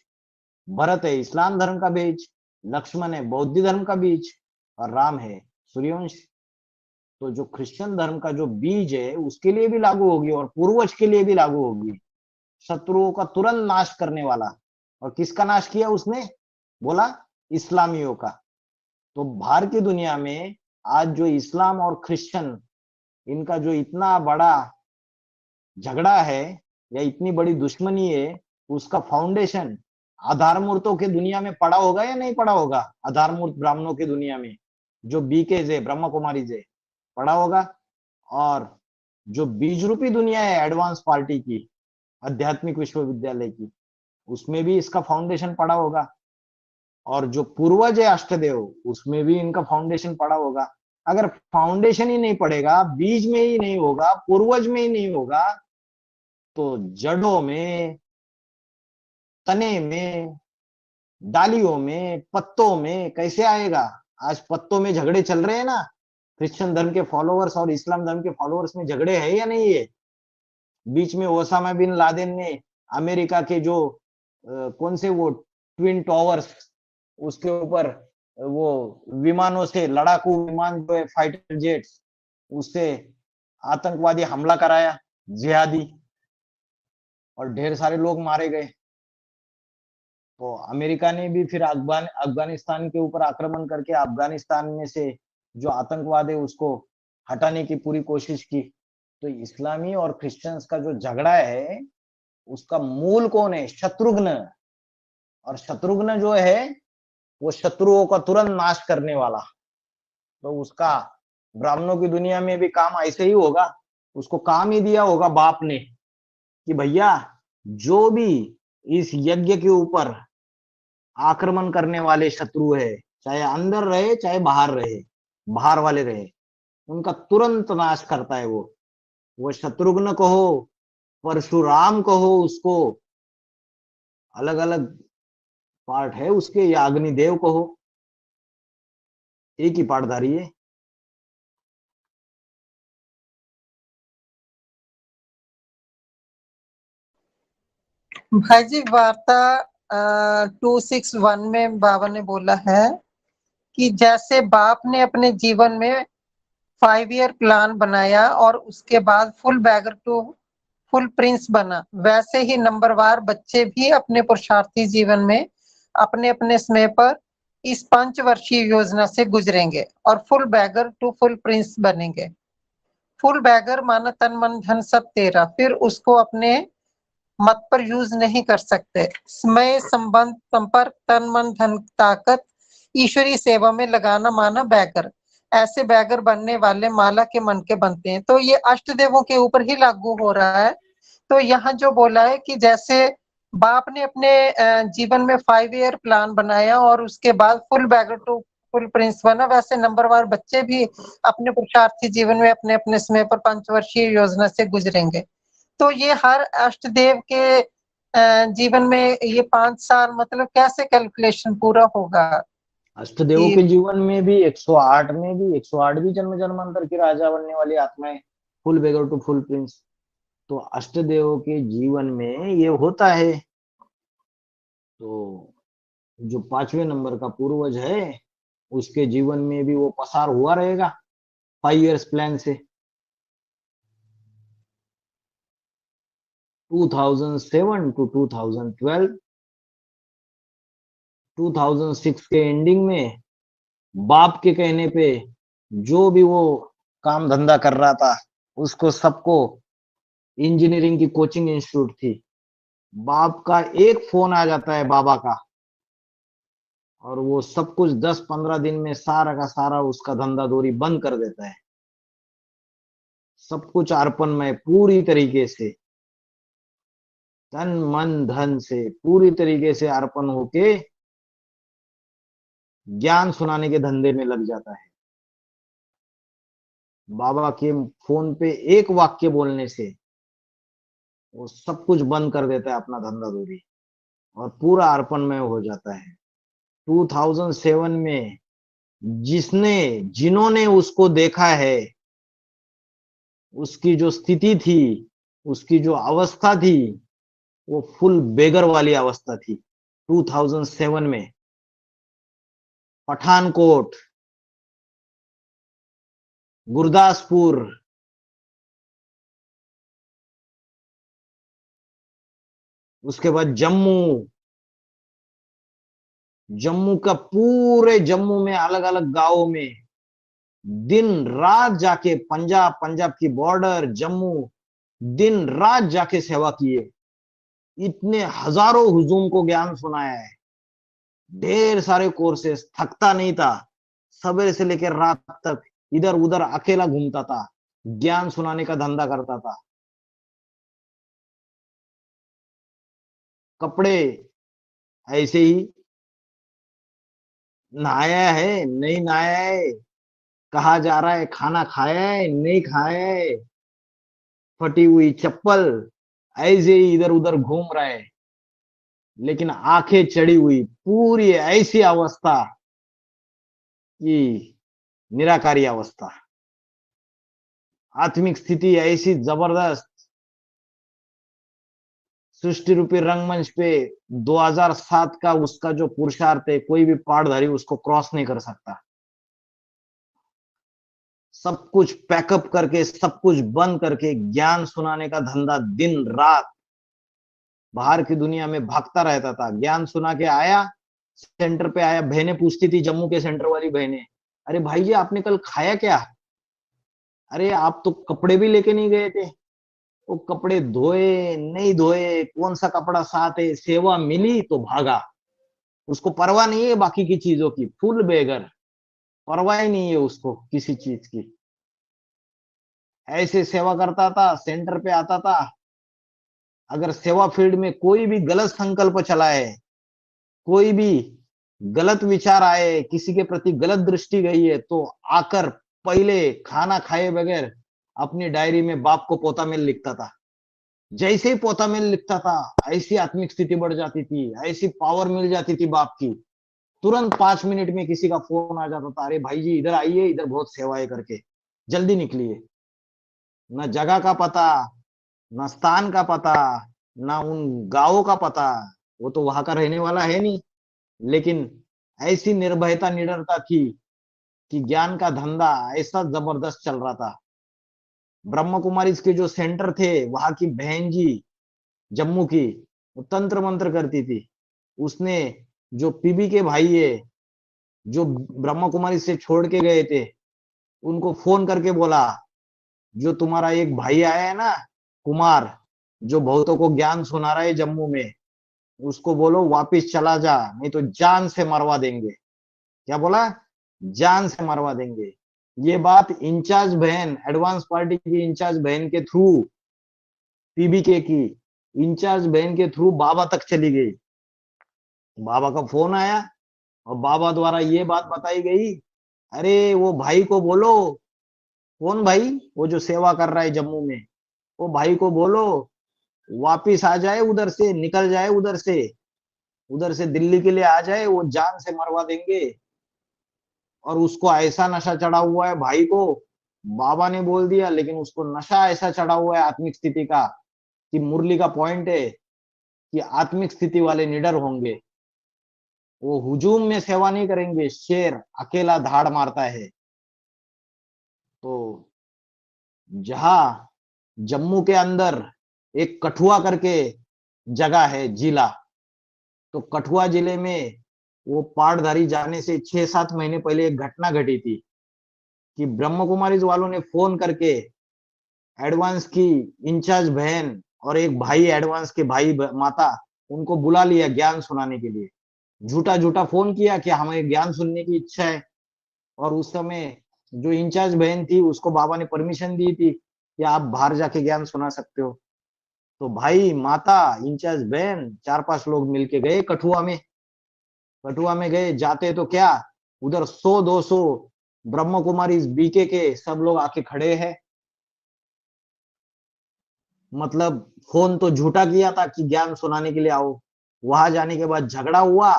भरत है इस्लाम धर्म का बीज, लक्ष्मण है बौद्ध धर्म का बीज, और राम है सूर्यवंश। तो जो क्रिश्चियन धर्म का जो बीज है उसके लिए भी लागू होगी और पूर्वज के लिए भी लागू होगी। शत्रुओं का तुरंत नाश करने वाला। और किसका नाश किया उसने? बोला इस्लामियों का। तो बाहर की दुनिया में आज जो इस्लाम और क्रिश्चियन, इनका जो इतना बड़ा झगड़ा है या इतनी बड़ी दुश्मनी है, उसका फाउंडेशन आधार मूर्तों के दुनिया में पड़ा होगा या नहीं पड़ा होगा? आधार मूर्त ब्राह्मणों की दुनिया में जो बीकेज है, ब्रह्म कुमारी है, पड़ा होगा। और जो बीज रूपी दुनिया है एडवांस पार्टी की, आध्यात्मिक विश्वविद्यालय की, उसमें भी इसका फाउंडेशन पड़ा होगा। और जो पूर्वज है अष्टदेव, उसमें भी इनका फाउंडेशन पड़ा होगा। अगर फाउंडेशन ही नहीं पड़ेगा, बीज में ही नहीं होगा, पूर्वज में ही नहीं होगा, तो जड़ों में, तने में, डालियों में, पत्तों में कैसे आएगा? आज पत्तों में झगड़े चल रहे हैं ना, क्रिश्चियन धर्म के फॉलोअर्स और इस्लाम धर्म के फॉलोअर्स में झगड़े है या नहीं है? बीच में ओसामा बिन लादेन ने अमेरिका के जो कौन से वो ट्विन टावर्स, उसके ऊपर वो विमानों से, लड़ाकू विमान जो है फाइटर जेट्स, उससे आतंकवादी हमला कराया, जिहादी, और ढेर सारे लोग मारे गए। तो अमेरिका ने भी फिर अफगानिस्तान के ऊपर आक्रमण करके अफगानिस्तान में से जो आतंकवाद है उसको हटाने की पूरी कोशिश की। तो इस्लामी और क्रिश्चियंस का जो झगड़ा है उसका मूल कौन है? शत्रुघ्न। और शत्रुघ्न जो है वो शत्रुओं का तुरंत नाश करने वाला। तो उसका ब्राह्मणों की दुनिया में भी काम ऐसे ही होगा। उसको काम ही दिया होगा बाप ने कि भैया जो भी इस यज्ञ के ऊपर आक्रमण करने वाले शत्रु है, चाहे अंदर रहे चाहे बाहर रहे, बाहर वाले रहे, उनका तुरंत नाश करता है वो शत्रुघ्न कहो, परशुराम कहो, उसको अलग अलग पार्ट है उसके, या अग्निदेव कहो, एक ही पार्टधारी है। भाई जी वार्ता 261 में बाबा ने बोला है कि जैसे बाप ने अपने जीवन में 5 ईयर प्लान बनाया और उसके बाद full beggar to full prince बना, वैसे ही नंबरवार बच्चे भी अपने पुरुषार्थी जीवन में अपने अपने समय पर इस 5 वर्षीय योजना से गुजरेंगे और full beggar to full prince बनेंगे। फुल बैगर माना तन मन धन सब तेरा, फिर उसको अपने मत पर यूज नहीं कर सकते। समय, संबंध, संपर्क, तन मन धन ताकत ईश्वरीय सेवा में लगाना माना बैगर। ऐसे बैगर बनने वाले माला के मन के बनते हैं। तो ये अष्ट देवों के ऊपर ही लागू हो रहा है। तो यहाँ जो बोला है कि जैसे बाप ने अपने जीवन में 5 ईयर प्लान बनाया और उसके बाद full beggar to full prince बना, वैसे नंबरवार बच्चे भी अपने पुरुषार्थी जीवन में अपने अपने समय पर 5 वर्षीय योजना से गुजरेंगे। तो ये हर अष्टदेव के जीवन में ये 5 साल मतलब कैसे कैलकुलेशन पूरा होगा? अष्टदेवों के जीवन में भी 108 में भी 108 भी जन्म जन्मांतर की राजा बनने वाली आत्माएं, full beggar to full prince. तो अष्टदेवों के जीवन में ये होता है। तो जो 5वें नंबर का पूर्वज है उसके जीवन में भी वो पसार हुआ रहेगा 5 इयर्स प्लान से। 2007 टू 2012, 2006 के एंडिंग में बाप के कहने पे जो भी वो काम धंधा कर रहा था उसको सबको इंजीनियरिंग की कोचिंग इंस्टीट्यूट थी, बाप का एक फोन आ जाता है बाबा का और वो सब कुछ 10-15 दिन में सारा का सारा उसका धंधा दोरी बंद कर देता है। सब कुछ अर्पण में पूरी तरीके से तन मन धन से पूरी तरीके से अर्पण होके ज्ञान सुनाने के धंधे में लग जाता है। बाबा के फोन पे एक वाक्य बोलने से वो सब कुछ बंद कर देता है अपना धंधा दूरी और पूरा अर्पणमय हो जाता है। 2007 में जिन्होंने उसको देखा है उसकी जो स्थिति थी, उसकी जो अवस्था थी, वो फुल बेगर वाली अवस्था थी। 2007 में पठानकोट, गुरदासपुर, उसके बाद जम्मू का पूरे जम्मू में अलग अलग गांवों में दिन रात जाके पंजाब की बॉर्डर जम्मू दिन रात जाके सेवा किए। इतने हजारों हुजूम को ज्ञान सुनाया है, ढेर सारे कोर्सेस, थकता नहीं था। सवेरे से लेकर रात तक इधर उधर अकेला घूमता था, ज्ञान सुनाने का धंधा करता था। कपड़े ऐसे ही, नहाया है नहीं नहाया है, कहा जा रहा है खाना खाया है नहीं खाया है, फटी हुई चप्पल, ऐसे ही इधर उधर घूम रहा है। लेकिन आंखें चढ़ी हुई पूरी ऐसी अवस्था कि निराकारी अवस्था, आत्मिक स्थिति ऐसी जबरदस्त। सृष्टि रूपी रंगमंच पे 2007 का उसका जो पुरुषार्थ है, कोई भी पाठधारी उसको क्रॉस नहीं कर सकता। सब कुछ पैकअप करके, सब कुछ बंद करके ज्ञान सुनाने का धंधा दिन रात बाहर की दुनिया में भागता रहता था। ज्ञान सुना के आया, सेंटर पे आया, बहनें पूछती थी, जम्मू के सेंटर वाली बहनें, अरे भाई जी आपने कल खाया क्या? अरे आप तो कपड़े भी लेके नहीं गए थे। वो कपड़े धोए नहीं धोए, कौन सा कपड़ा साथ है, सेवा मिली तो भागा। उसको परवाह नहीं है बाकी की चीजों की, फुल बेगर, परवाह ही नहीं है उसको किसी चीज की। ऐसे सेवा करता था, सेंटर पे आता था। अगर सेवा फील्ड में कोई भी गलत संकल्प चला है, कोई भी गलत विचार आए, किसी के प्रति गलत दृष्टि गई है, तो आकर पहले खाना खाए बगैर अपनी डायरी में बाप को पोता मेल लिखता था। जैसे ही पोता मेल लिखता था ऐसी आत्मिक स्थिति बढ़ जाती थी, ऐसी पावर मिल जाती थी बाप की। तुरंत 5 मिनट में किसी का फोन आ जाता था, अरे भाई जी इधर आइए, इधर बहुत सेवाएं करके, जल्दी निकलिए। न जगह का पता, न स्थान का पता, न उन गांवों का पता, वो तो वहां का रहने वाला है नहीं, लेकिन ऐसी निर्भयता निडरता थी कि ज्ञान का धंधा ऐसा जबरदस्त चल रहा था। ब्रह्म कुमारी के जो सेंटर थे, वहां की बहन जी जम्मू की, वो तंत्र मंत्र करती थी। उसने जो पीबी के भाई है, जो ब्रह्म कुमारी से छोड़ के गए थे, उनको फोन करके बोला, जो तुम्हारा एक भाई आया है ना कुमार, जो बहुतों को ज्ञान सुना रहा है जम्मू में, उसको बोलो वापिस चला जा, नहीं तो जान से मरवा देंगे। क्या बोला? जान से मरवा देंगे। ये बात इंचार्ज बहन, एडवांस पार्टी की इंचार्ज बहन के थ्रू, पीबीके की इंचार्ज बहन के थ्रू बाबा तक चली गई। बाबा का फोन आया और बाबा द्वारा ये बात बताई गई, अरे वो भाई को बोलो, कौन भाई? वो जो सेवा कर रहा है जम्मू में, वो भाई को बोलो वापिस आ जाए, उधर से निकल जाए, उधर से दिल्ली के लिए आ जाए, वो जान से मरवा देंगे। और उसको ऐसा नशा चढ़ा हुआ है भाई को, बाबा ने बोल दिया, लेकिन उसको नशा ऐसा चढ़ा हुआ है आत्मिक स्थिति का, कि मुरली का पॉइंट है कि आत्मिक स्थिति वाले निडर होंगे, वो हुजूम में सेवा नहीं करेंगे, शेर अकेला धाड़ मारता है। तो जहां जम्मू के अंदर एक कठुआ करके जगह है जिला, तो कठुआ जिले में वो पाटधारी जाने से 6-7 महीने पहले एक घटना घटी थी कि ब्रह्म कुमारीज वालों ने फोन करके एडवांस की इंचार्ज बहन और एक भाई एडवांस के भाई माता, उनको बुला लिया ज्ञान सुनाने के लिए। झूठा फोन किया कि हमें ज्ञान सुनने की इच्छा है। और उस समय जो इंचार्ज बहन थी, उसको बाबा ने परमिशन दी थी कि आप बाहर जाके ज्ञान सुना सकते हो। तो भाई, माता, इंचार्ज बहन, 4-5 लोग मिलके गए कठुआ में गए। जाते तो क्या, उधर 100-200 ब्रह्म कुमारी बीके के सब लोग आके खड़े हैं। मतलब फोन तो झूठा किया था कि ज्ञान सुनाने के लिए आओ। वहां जाने के बाद झगड़ा हुआ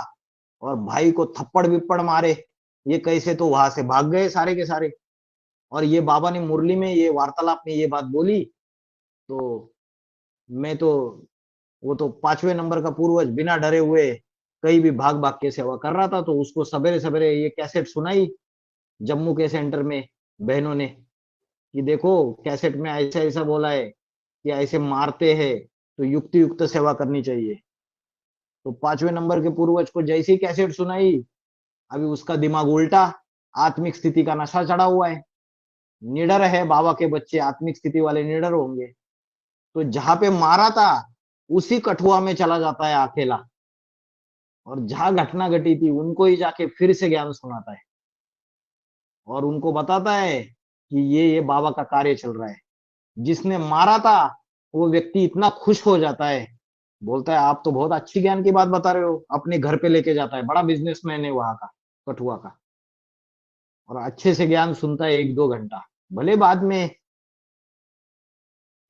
और भाई को थप्पड़ विप्पड़ मारे। ये कैसे, तो वहां से भाग गए सारे के सारे। और ये बाबा ने मुरली में, ये वार्तालाप में ये बात बोली, तो मैं तो, वो तो 5वें नंबर का पूर्वज बिना डरे हुए कहीं भी भाग भाग के सेवा कर रहा था। तो उसको सवेरे सवेरे ये कैसेट सुनाई जम्मू के सेंटर में बहनों ने, कि देखो कैसेट में ऐसा ऐसा बोला है कि ऐसे मारते हैं, तो युक्ति युक्त सेवा करनी चाहिए। तो 5वें नंबर के पूर्वज को जैसी कैसेट सुनाई, अभी उसका दिमाग उल्टा, आत्मिक स्थिति का नशा चढ़ा हुआ है। निडर है बाबा के बच्चे, आत्मिक स्थिति वाले निडर होंगे। तो जहां पे मारा था उसी कठुआ में चला जाता है अकेला, और जहां घटना घटी थी उनको ही जाके फिर से ज्ञान सुनाता है और उनको बताता है कि ये बाबा का कार्य चल रहा है। जिसने मारा था वो व्यक्ति इतना खुश हो जाता है, बोलता है आप तो बहुत अच्छी ज्ञान की बात बता रहे हो। अपने घर पे लेके जाता है, बड़ा बिजनेसमैन है वहां का, कठुआ का, और अच्छे से ज्ञान सुनता है 1-2 घंटा। भले बाद में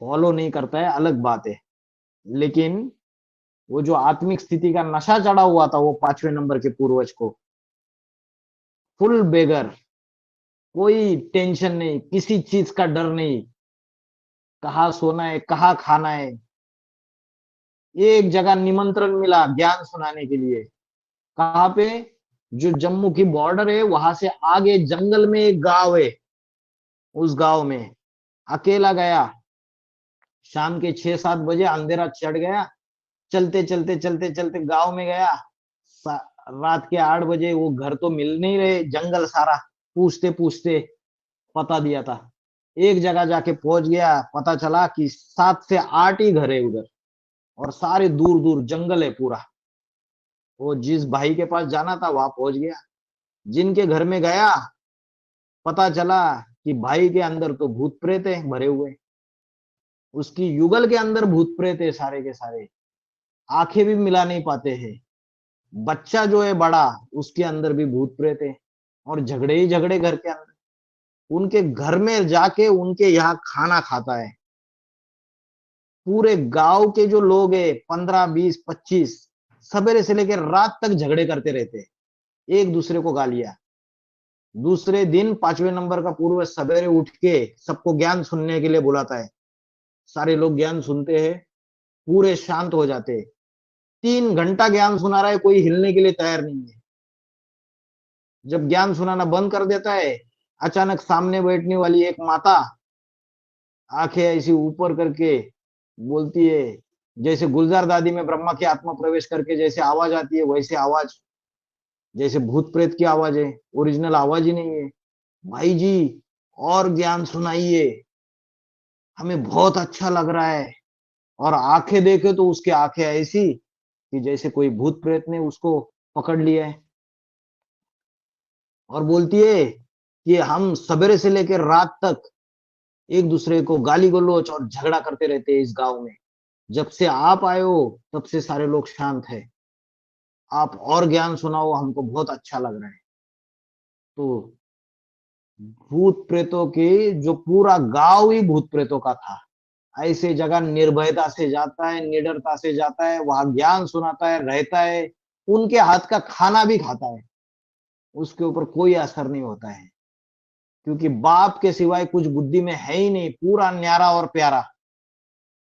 फॉलो नहीं करता है, अलग बात है, लेकिन वो जो आत्मिक स्थिति का नशा चढ़ा हुआ था वो 5वें नंबर के पूर्वज को, फुल बेगर, कोई टेंशन नहीं, किसी चीज का डर नहीं, कहाँ सोना है, कहाँ खाना है। एक जगह निमंत्रण मिला ज्ञान सुनाने के लिए, कहाँ पे, जो जम्मू की बॉर्डर है वहां से आगे जंगल में एक गांव है, उस गांव में अकेला गया। शाम के 6-7 बजे अंधेरा चढ़ गया, चलते चलते चलते चलते गांव में गया। रात के 8 बजे वो घर तो मिल नहीं रहे, जंगल सारा पूछते पूछते पता दिया था। एक जगह जाके पहुंच गया, पता चला कि 7 से 8 ही घर है उधर, और सारे दूर दूर जंगल है पूरा। वो जिस भाई के पास जाना था वहां पहुंच गया। जिनके घर में गया, पता चला कि भाई के अंदर तो भूत प्रेत है भरे हुए, उसकी युगल के अंदर भूत प्रेत है सारे के सारे, आंखें भी मिला नहीं पाते हैं। बच्चा जो है बड़ा, उसके अंदर भी भूत प्रेत है, और झगड़े ही झगड़े घर के अंदर। उनके घर में जाके उनके यहाँ खाना खाता है। पूरे गांव के जो लोग है 15, 20, 25 सवेरे से लेकर रात तक झगड़े करते रहते, एक दूसरे को गालियां। दूसरे दिन 5वें नंबर का पूर्वज सवेरे उठ के सबको ज्ञान सुनने के लिए बुलाता है। सारे लोग ज्ञान सुनते हैं, पूरे शांत हो जाते। 3 घंटा ज्ञान सुना रहा है, कोई हिलने के लिए तैयार नहीं है। जब ज्ञान सुनाना बंद कर देता है, अचानक सामने बैठने वाली एक माता आंखें ऐसी ऊपर करके बोलती है, जैसे गुलजार दादी में ब्रह्मा की आत्मा प्रवेश करके जैसे आवाज आती है, वैसे आवाज, जैसे भूत प्रेत की आवाज है, ओरिजिनल आवाज ही नहीं है। भाई जी और ज्ञान सुनाइए, हमें बहुत अच्छा लग रहा है। और आंखें देखे तो उसकी आंखें ऐसी कि जैसे कोई भूत प्रेत ने उसको पकड़ लिया है। और बोलती है कि हम सवेरे से लेकर रात तक एक दूसरे को गाली गलौज और झगड़ा करते रहते हैं इस गांव में। जब से आप आए हो तब से सारे लोग शांत है। आप और ज्ञान सुनाओ, हमको बहुत अच्छा लग रहा है। तो भूत प्रेतों के जो पूरा गांव ही भूत प्रेतों का था, ऐसे जगह निर्भयता से जाता है, निडरता से जाता है, वहां ज्ञान सुनाता है, रहता है, उनके हाथ का खाना भी खाता है, उसके ऊपर कोई असर नहीं होता है, क्योंकि बाप के सिवाय कुछ बुद्धि में है ही नहीं। पूरा न्यारा और प्यारा,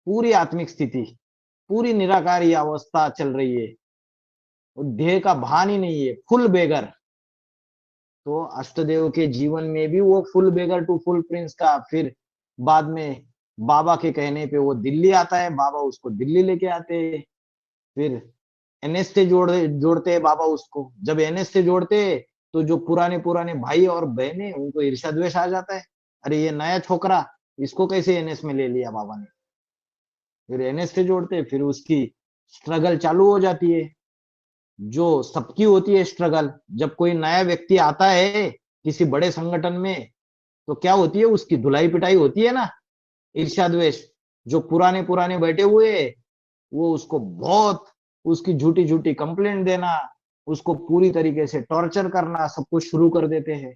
पूरी आत्मिक स्थिति, पूरी निराकारी अवस्था चल रही है, देह का भान ही नहीं है, फुल बेगर। तो अष्टदेव के जीवन में भी वो full beggar to full prince का, फिर बाद में बाबा के कहने पे वो दिल्ली आता है, बाबा उसको दिल्ली लेके आते हैं, फिर एनएस से जोड़ते हैं बाबा उसको। जब एनएस से जोड़ते हैं तो जो पुराने पुराने भाई और बहनें, उनको ईर्ष्या द्वेष आ जाता है, अरे ये नया छोकरा, इसको कैसे एनएस में ले लिया बाबा ने। फिर एनएस से जोड़ते, फिर उसकी स्ट्रगल चालू हो जाती है, जो सबकी होती है स्ट्रगल। जब कोई नया व्यक्ति आता है किसी बड़े संगठन में, तो क्या होती है, उसकी धुलाई पिटाई होती है ना, ईर्ष्या द्वेष। जो पुराने पुराने बैठे हुए, वो उसको बहुत, उसकी झूठी झूठी कंप्लेंट देना, उसको पूरी तरीके से टॉर्चर करना, सब कुछ शुरू कर देते हैं।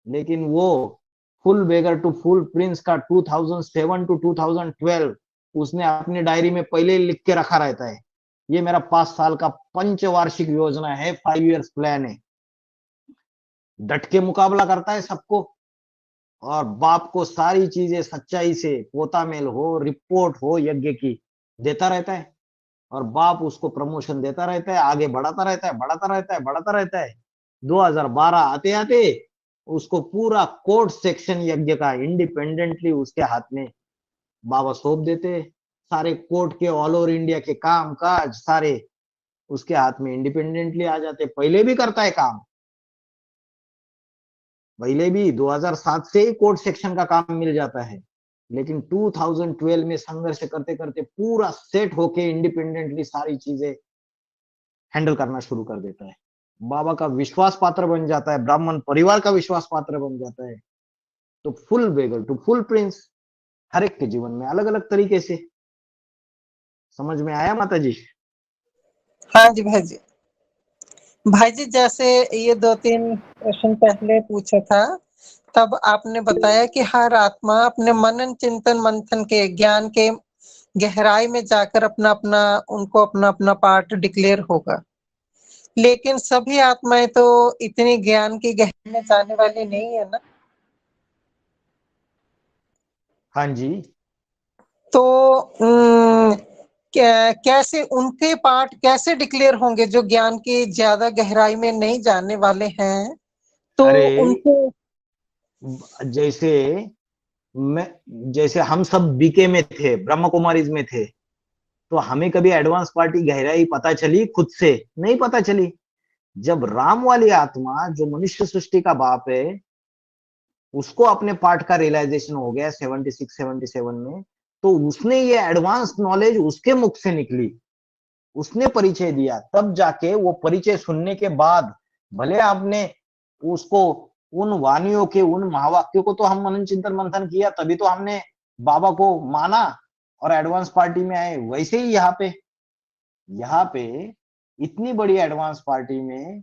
लेकिन वो full beggar to full prince का 2007 टू 2012 उसने अपनी डायरी में पहले ही लिख के रखा रहता है, ये मेरा 5 साल का पंचवार्षिक योजना है, 5 इयर्स प्लान है। डट के मुकाबला करता है सबको, और बाप को सारी चीजें सच्चाई से, पोता मेल हो, रिपोर्ट हो यज्ञ की, देता रहता है। और बाप उसको प्रमोशन देता रहता है, आगे बढ़ाता रहता है, बढ़ाता रहता है, बढ़ाता रहता है। 2012 आते आते उसको पूरा कोर्ट सेक्शन यज्ञ का इंडिपेंडेंटली उसके हाथ में बाबा सौंप देते। सारे कोर्ट के ऑल ओवर इंडिया के काम काज सारे उसके हाथ में इंडिपेंडेंटली आ जाते। पहले भी करता है काम, पहले भी 2007 से ही कोर्ट सेक्शन का काम मिल जाता है, लेकिन 2012 में संघर्ष करते करते पूरा सेट होके इंडिपेंडेंटली सारी चीजें हैंडल करना शुरू कर देता है। बाबा का विश्वास पात्र बन जाता है, ब्राह्मण परिवार का विश्वास पात्र बन जाता है। तो full beggar to full prince हर एक के जीवन में अलग अलग तरीके से। समझ में आया माता जी? हाँ जी भाई जी। भाई जी जैसे ये 2-3 प्रश्न पहले पूछा था, तब आपने बताया कि हर आत्मा अपने मनन चिंतन मंथन के ज्ञान के गहराई में जाकर अपना अपना पार्ट डिक्लेयर होगा। लेकिन सभी आत्माएं तो इतनी ज्ञान की गहराई में जाने वाली नहीं है ना। हाँ जी। तो कैसे उनके पार्ट कैसे डिक्लेयर होंगे जो ज्ञान की ज्यादा गहराई में नहीं जाने वाले हैं? तो उनको जैसे हम सब बीके में थे, ब्रह्म कुमारीज में थे, तो हमें कभी एडवांस पार्टी गहराई पता चली? खुद से नहीं पता चली। जब राम वाली आत्मा जो मनुष्य सृष्टि का बाप है, उसको अपने पार्ट का रियलाइजेशन हो गया 76-77 में, तो उसने ये एडवांस नॉलेज उसके मुख से निकली, उसने परिचय दिया। तब जाके वो परिचय सुनने के बाद भले आपने उसको उन वाणियों के, उन महावाक्यों को तो हम मनन चिंतन मंथन किया, तभी तो हमने बाबा को माना और एडवांस पार्टी में आए। वैसे ही यहाँ पे इतनी बड़ी एडवांस पार्टी में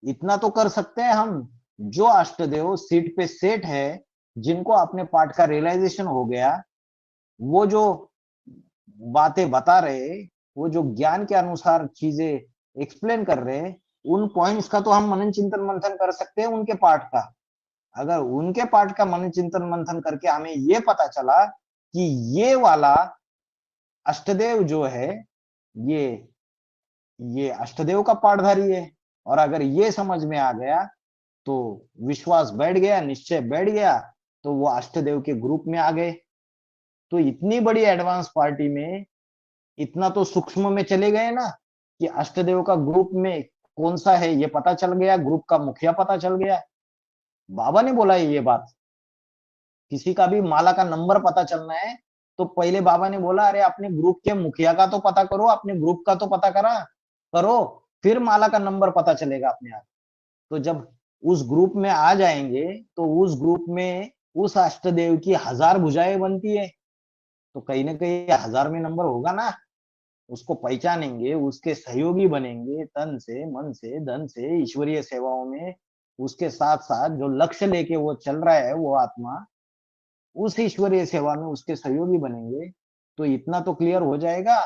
इतना तो कर सकते हैं हम, जो अष्टदेव सीट पे सेट है, जिनको अपने पार्ट का रियलाइजेशन हो गया, वो जो बातें बता रहे, वो जो ज्ञान के अनुसार चीजें एक्सप्लेन कर रहे, उन पॉइंट्स का तो हम मनन चिंतन मंथन कर सकते हैं उनके पार्ट का। अगर उनके पार्ट का मनन चिंतन मंथन करके हमें ये पता चला कि ये वाला अष्टदेव जो है ये अष्टदेव का पाठधारी है, और अगर ये समझ में आ गया तो विश्वास बैठ गया, निश्चय बैठ गया, तो वो अष्टदेव के ग्रुप में आ गए। तो इतनी बड़ी एडवांस पार्टी में इतना तो सूक्ष्म में चले गए ना कि अष्टदेव का ग्रुप में कौन सा है ये पता चल गया, ग्रुप का मुखिया पता चल गया। बाबा ने बोला है ये बात। किसी का भी माला का नंबर पता चलना है तो पहले बाबा ने बोला अरे अपने ग्रुप के मुखिया का तो पता करो, अपने ग्रुप का तो पता करो, फिर माला का नंबर पता चलेगा अपने आप। तो जब उस ग्रुप में आ जाएंगे तो उस ग्रुप में उस अष्टदेव की 1000 भुजाएं बनती है, तो कहीं ना कहीं 1000 में नंबर होगा ना। उसको पहचानेंगे, उसके सहयोगी बनेंगे, तन से, मन से, धन से, ईश्वरीय सेवाओं में उसके साथ साथ जो लक्ष्य लेके वो चल रहा है वो आत्मा, उस ईश्वरीय सेवा में उसके सहयोगी बनेंगे। तो इतना तो क्लियर हो जाएगा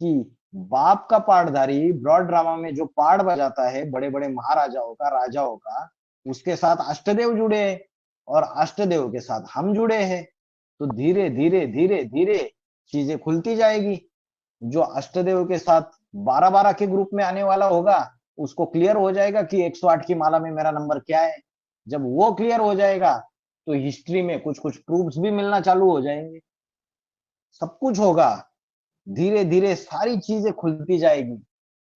कि बाप का पाठधारी ब्रॉड ड्रामा में जो पाठ बजाता है बड़े बड़े महाराजाओं का, राजाओं का, उसके साथ अष्टदेव जुड़े हैं और अष्टदेव के साथ हम जुड़े हैं। तो धीरे धीरे धीरे धीरे चीजें खुलती जाएगी। जो अष्टदेव के साथ 12-12 के ग्रुप में आने वाला होगा उसको क्लियर हो जाएगा कि 108 की माला में मेरा नंबर क्या है। जब वो क्लियर हो जाएगा तो हिस्ट्री में कुछ कुछ प्रूफ्स भी मिलना चालू हो जाएंगे, सब कुछ होगा। धीरे धीरे सारी चीजें खुलती जाएगी।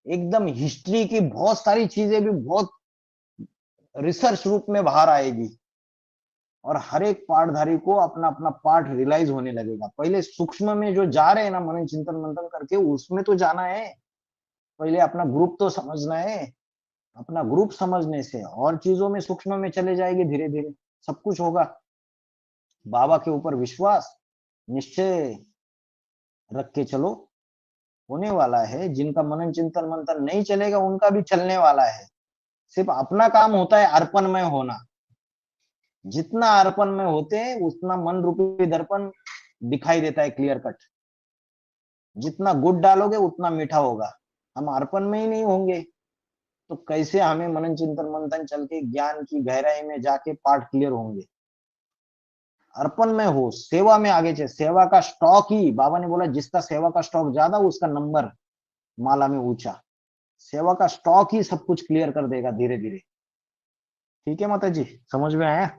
एकदम हिस्ट्री की बहुत सारी चीजें भी बहुत रिसर्च रूप में बाहर आएगी और हर एक पाठधारी को अपना अपना पाठ रियलाइज होने लगेगा। पहले सूक्ष्म में जो जा रहे हैं ना मनन चिंतन मंथन करके, उसमें तो जाना है, पहले अपना ग्रुप तो समझना है। अपना ग्रुप समझने से और चीजों में सूक्ष्म में चले जाएंगे, धीरे धीरे सब कुछ होगा। बाबा के ऊपर विश्वास निश्चय रख के चलो, होने वाला है। जिनका मनन चिंतन मंथन नहीं चलेगा उनका भी चलने वाला है। सिर्फ अपना काम होता है अर्पणमय होना। जितना अर्पण में होते हैं उतना मन रूपी दर्पण दिखाई देता है क्लियर कट। जितना गुड़ डालोगे उतना मीठा होगा। हम अर्पण में ही नहीं होंगे तो कैसे हमें मनन चिंतन मंथन चल के ज्ञान की गहराई में जाके पाठ क्लियर होंगे। अर्पण में हो, सेवा में आगे चले। सेवा का स्टॉक ही बाबा ने बोला जिसका सेवा का स्टॉक ज्यादा उसका नंबर माला में ऊंचा। सेवा का स्टॉक ही सब कुछ क्लियर कर देगा धीरे धीरे। ठीक है माता जी, समझ में आया?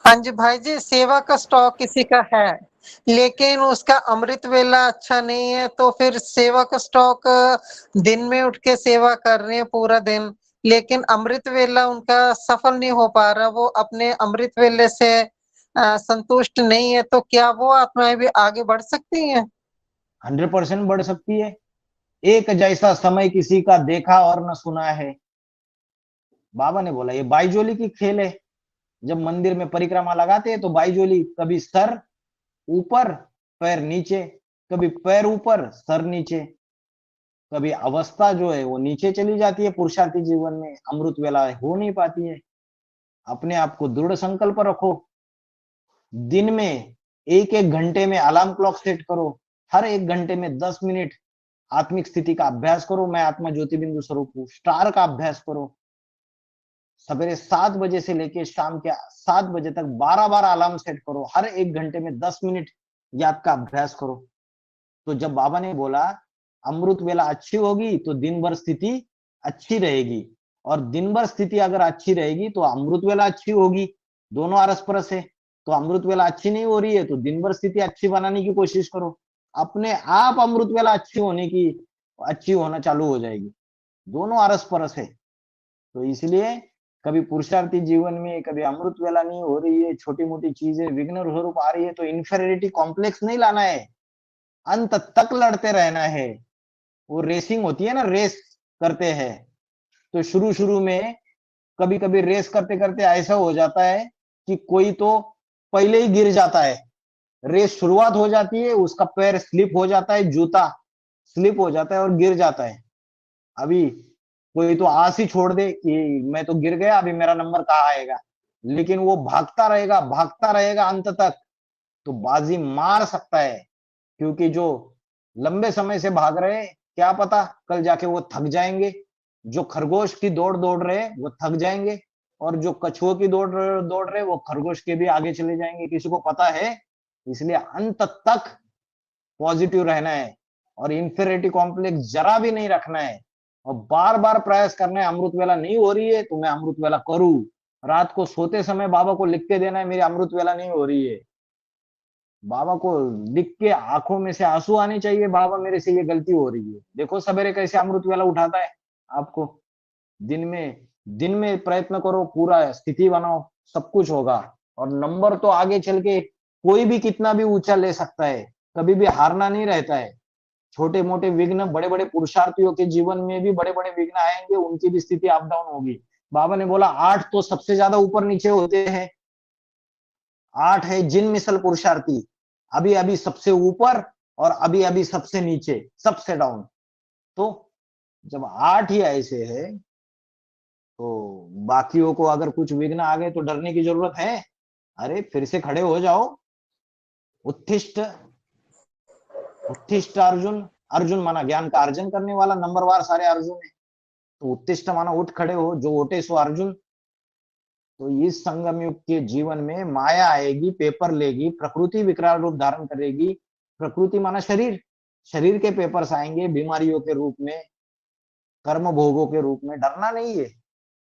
हाँ जी भाई जी, सेवा का स्टॉक किसी का है लेकिन उसका अमृत वेला अच्छा नहीं है, तो फिर सेवा का स्टॉक दिन में उठ के सेवा कर रहे हैं पूरा दिन, लेकिन अमृत वेला उनका सफल नहीं हो पा रहा, वो अपने अमृत वेले से संतुष्ट नहीं है, तो क्या वो आत्माएं भी आगे बढ़ सकती हैं? 100% बढ़ सकती है। एक जैसा समय किसी का देखा और न सुना है। बाबा ने बोला ये बाईजोली की खेल है। जब मंदिर में परिक्रमा लगाते हैं तो बाईजोली कभी सर ऊपर पैर नीचे, कभी पैर ऊपर सर नीचे, कभी अवस्था जो है वो नीचे चली जाती है। पुरुषार्थी जीवन में अमृत वेला हो नहीं पाती है। अपने आप को दृढ़ संकल्प रखो। दिन में 1-1 घंटे में अलार्म क्लॉक सेट करो। हर 1 घंटे में 10 मिनट आत्मिक स्थिति का अभ्यास करो। मैं आत्मा ज्योति बिंदु स्वरूप हूँ, स्टार का अभ्यास करो। सवेरे 7 बजे से लेके शाम के 7 बजे तक 12 अलार्म सेट करो। हर 1 घंटे में 10 मिनट याद का अभ्यास करो। तो जब बाबा ने बोला अमृत वेला अच्छी होगी तो दिन भर स्थिति अच्छी रहेगी, और दिन भर स्थिति अगर अच्छी रहेगी तो अमृत वेला अच्छी होगी। दोनों आरस परस है। तो अमृत वेला अच्छी नहीं हो रही है तो दिन भर स्थिति अच्छी बनाने की कोशिश करो। अपने आप अमृत वेला अच्छी होना चालू हो जाएगी। दोनों आरस परस है। तो इसलिए कभी पुरुषार्थी जीवन में कभी अमृत वेला नहीं हो रही है, छोटी मोटी चीजें विघ्न स्वरूप आ रही है, तो इन्फेरिटी कॉम्प्लेक्स नहीं लाना है, अंत तक लड़ते रहना है। वो रेसिंग होती है ना, रेस करते हैं तो शुरू शुरू में कभी कभी रेस करते करते ऐसा हो जाता है कि कोई तो पहले ही गिर जाता है। रेस शुरुआत हो जाती है, उसका पैर स्लिप हो जाता है, जूता स्लिप हो जाता है और गिर जाता है। अभी कोई तो आस ही छोड़ दे कि मैं तो गिर गया, अभी मेरा नंबर कहाँ आएगा, लेकिन वो भागता रहेगा अंत तक, तो बाजी मार सकता है। क्योंकि जो लंबे समय से भाग रहे हैं, क्या पता कल जाके वो थक जाएंगे। जो खरगोश की दौड़ दौड़ रहे वो थक जाएंगे, और जो कछुओं की दौड़ रहे वो खरगोश के भी आगे चले जाएंगे, किसी को पता है। इसलिए अंत तक पॉजिटिव रहना है और इंफीरियरिटी कॉम्प्लेक्स जरा भी नहीं रखना है, और बार बार प्रयास करना है। अमृत वेला नहीं हो रही है तो मैं अमृत वेला करूं। रात को सोते समय बाबा को लिख के देना है मेरी अमृत वेला नहीं हो रही है। बाबा को दिख के आंखों में से आंसू आने चाहिए, बाबा मेरे से ये गलती हो रही है। देखो सवेरे कैसे अमृत वेला उठाता है आपको। दिन में प्रयत्न करो, पूरा स्थिति बनाओ, सब कुछ होगा। और नंबर तो आगे चल के कोई भी कितना भी ऊंचा ले सकता है, कभी भी हारना नहीं रहता है। छोटे मोटे विघ्न बड़े बड़े पुरुषार्थियों के जीवन में भी बड़े बड़े विघ्न आएंगे, उनकी भी स्थिति अप डाउन होगी। बाबा ने बोला 8 तो सबसे ज्यादा ऊपर नीचे होते हैं। 8 है जिन मिसल पुरुषार्थी, अभी अभी सबसे ऊपर और अभी अभी सबसे नीचे, सबसे डाउन। तो जब 8 ही ऐसे है तो बाकियों को अगर कुछ विघ्न आ गए तो डरने की जरूरत है? अरे फिर से खड़े हो जाओ। उत्थिष्ट उत्थिष्ट अर्जुन, अर्जुन माना ज्ञान का अर्जन करने वाला, नंबरवार सारे अर्जुन है। तो उत्तिष्ठ माना उठ खड़े हो, जो उठे सो अर्जुन। तो इस संगम युग के जीवन में माया आएगी, पेपर लेगी, प्रकृति विकराल रूप धारण करेगी। प्रकृति माना शरीर, शरीर के पेपर्स आएंगे बीमारियों के रूप में, कर्म भोगों के रूप में। डरना नहीं है,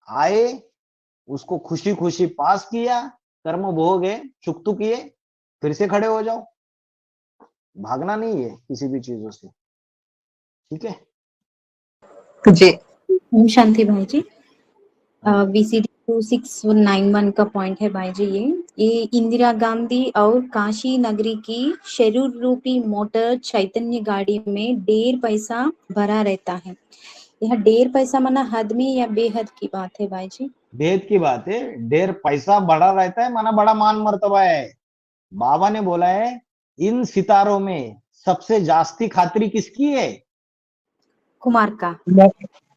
आए उसको खुशी खुशी पास किया, कर्म भोग है, चुकतू किए, फिर से खड़े हो जाओ। भागना नहीं है किसी भी चीजों से, ठीक है जी। ओम शांति भाई जी। VCD 2691 का पॉइंट है भाई जी। ये इंदिरा गांधी और काशी नगरी की शरीर रूपी मोटर चैतन्य गाड़ी में 1.5 पैसा भरा रहता है। यह 1.5 पैसा माना हद में या बेहद की बात है भाई जी? भेद की बात है। 1.5 पैसा बड़ा रहता है माना बड़ा मान मर्तबा है। बाबा ने बोला है इन सितारों में सबसे जास्ती खातिरी किसकी है? कुमार का।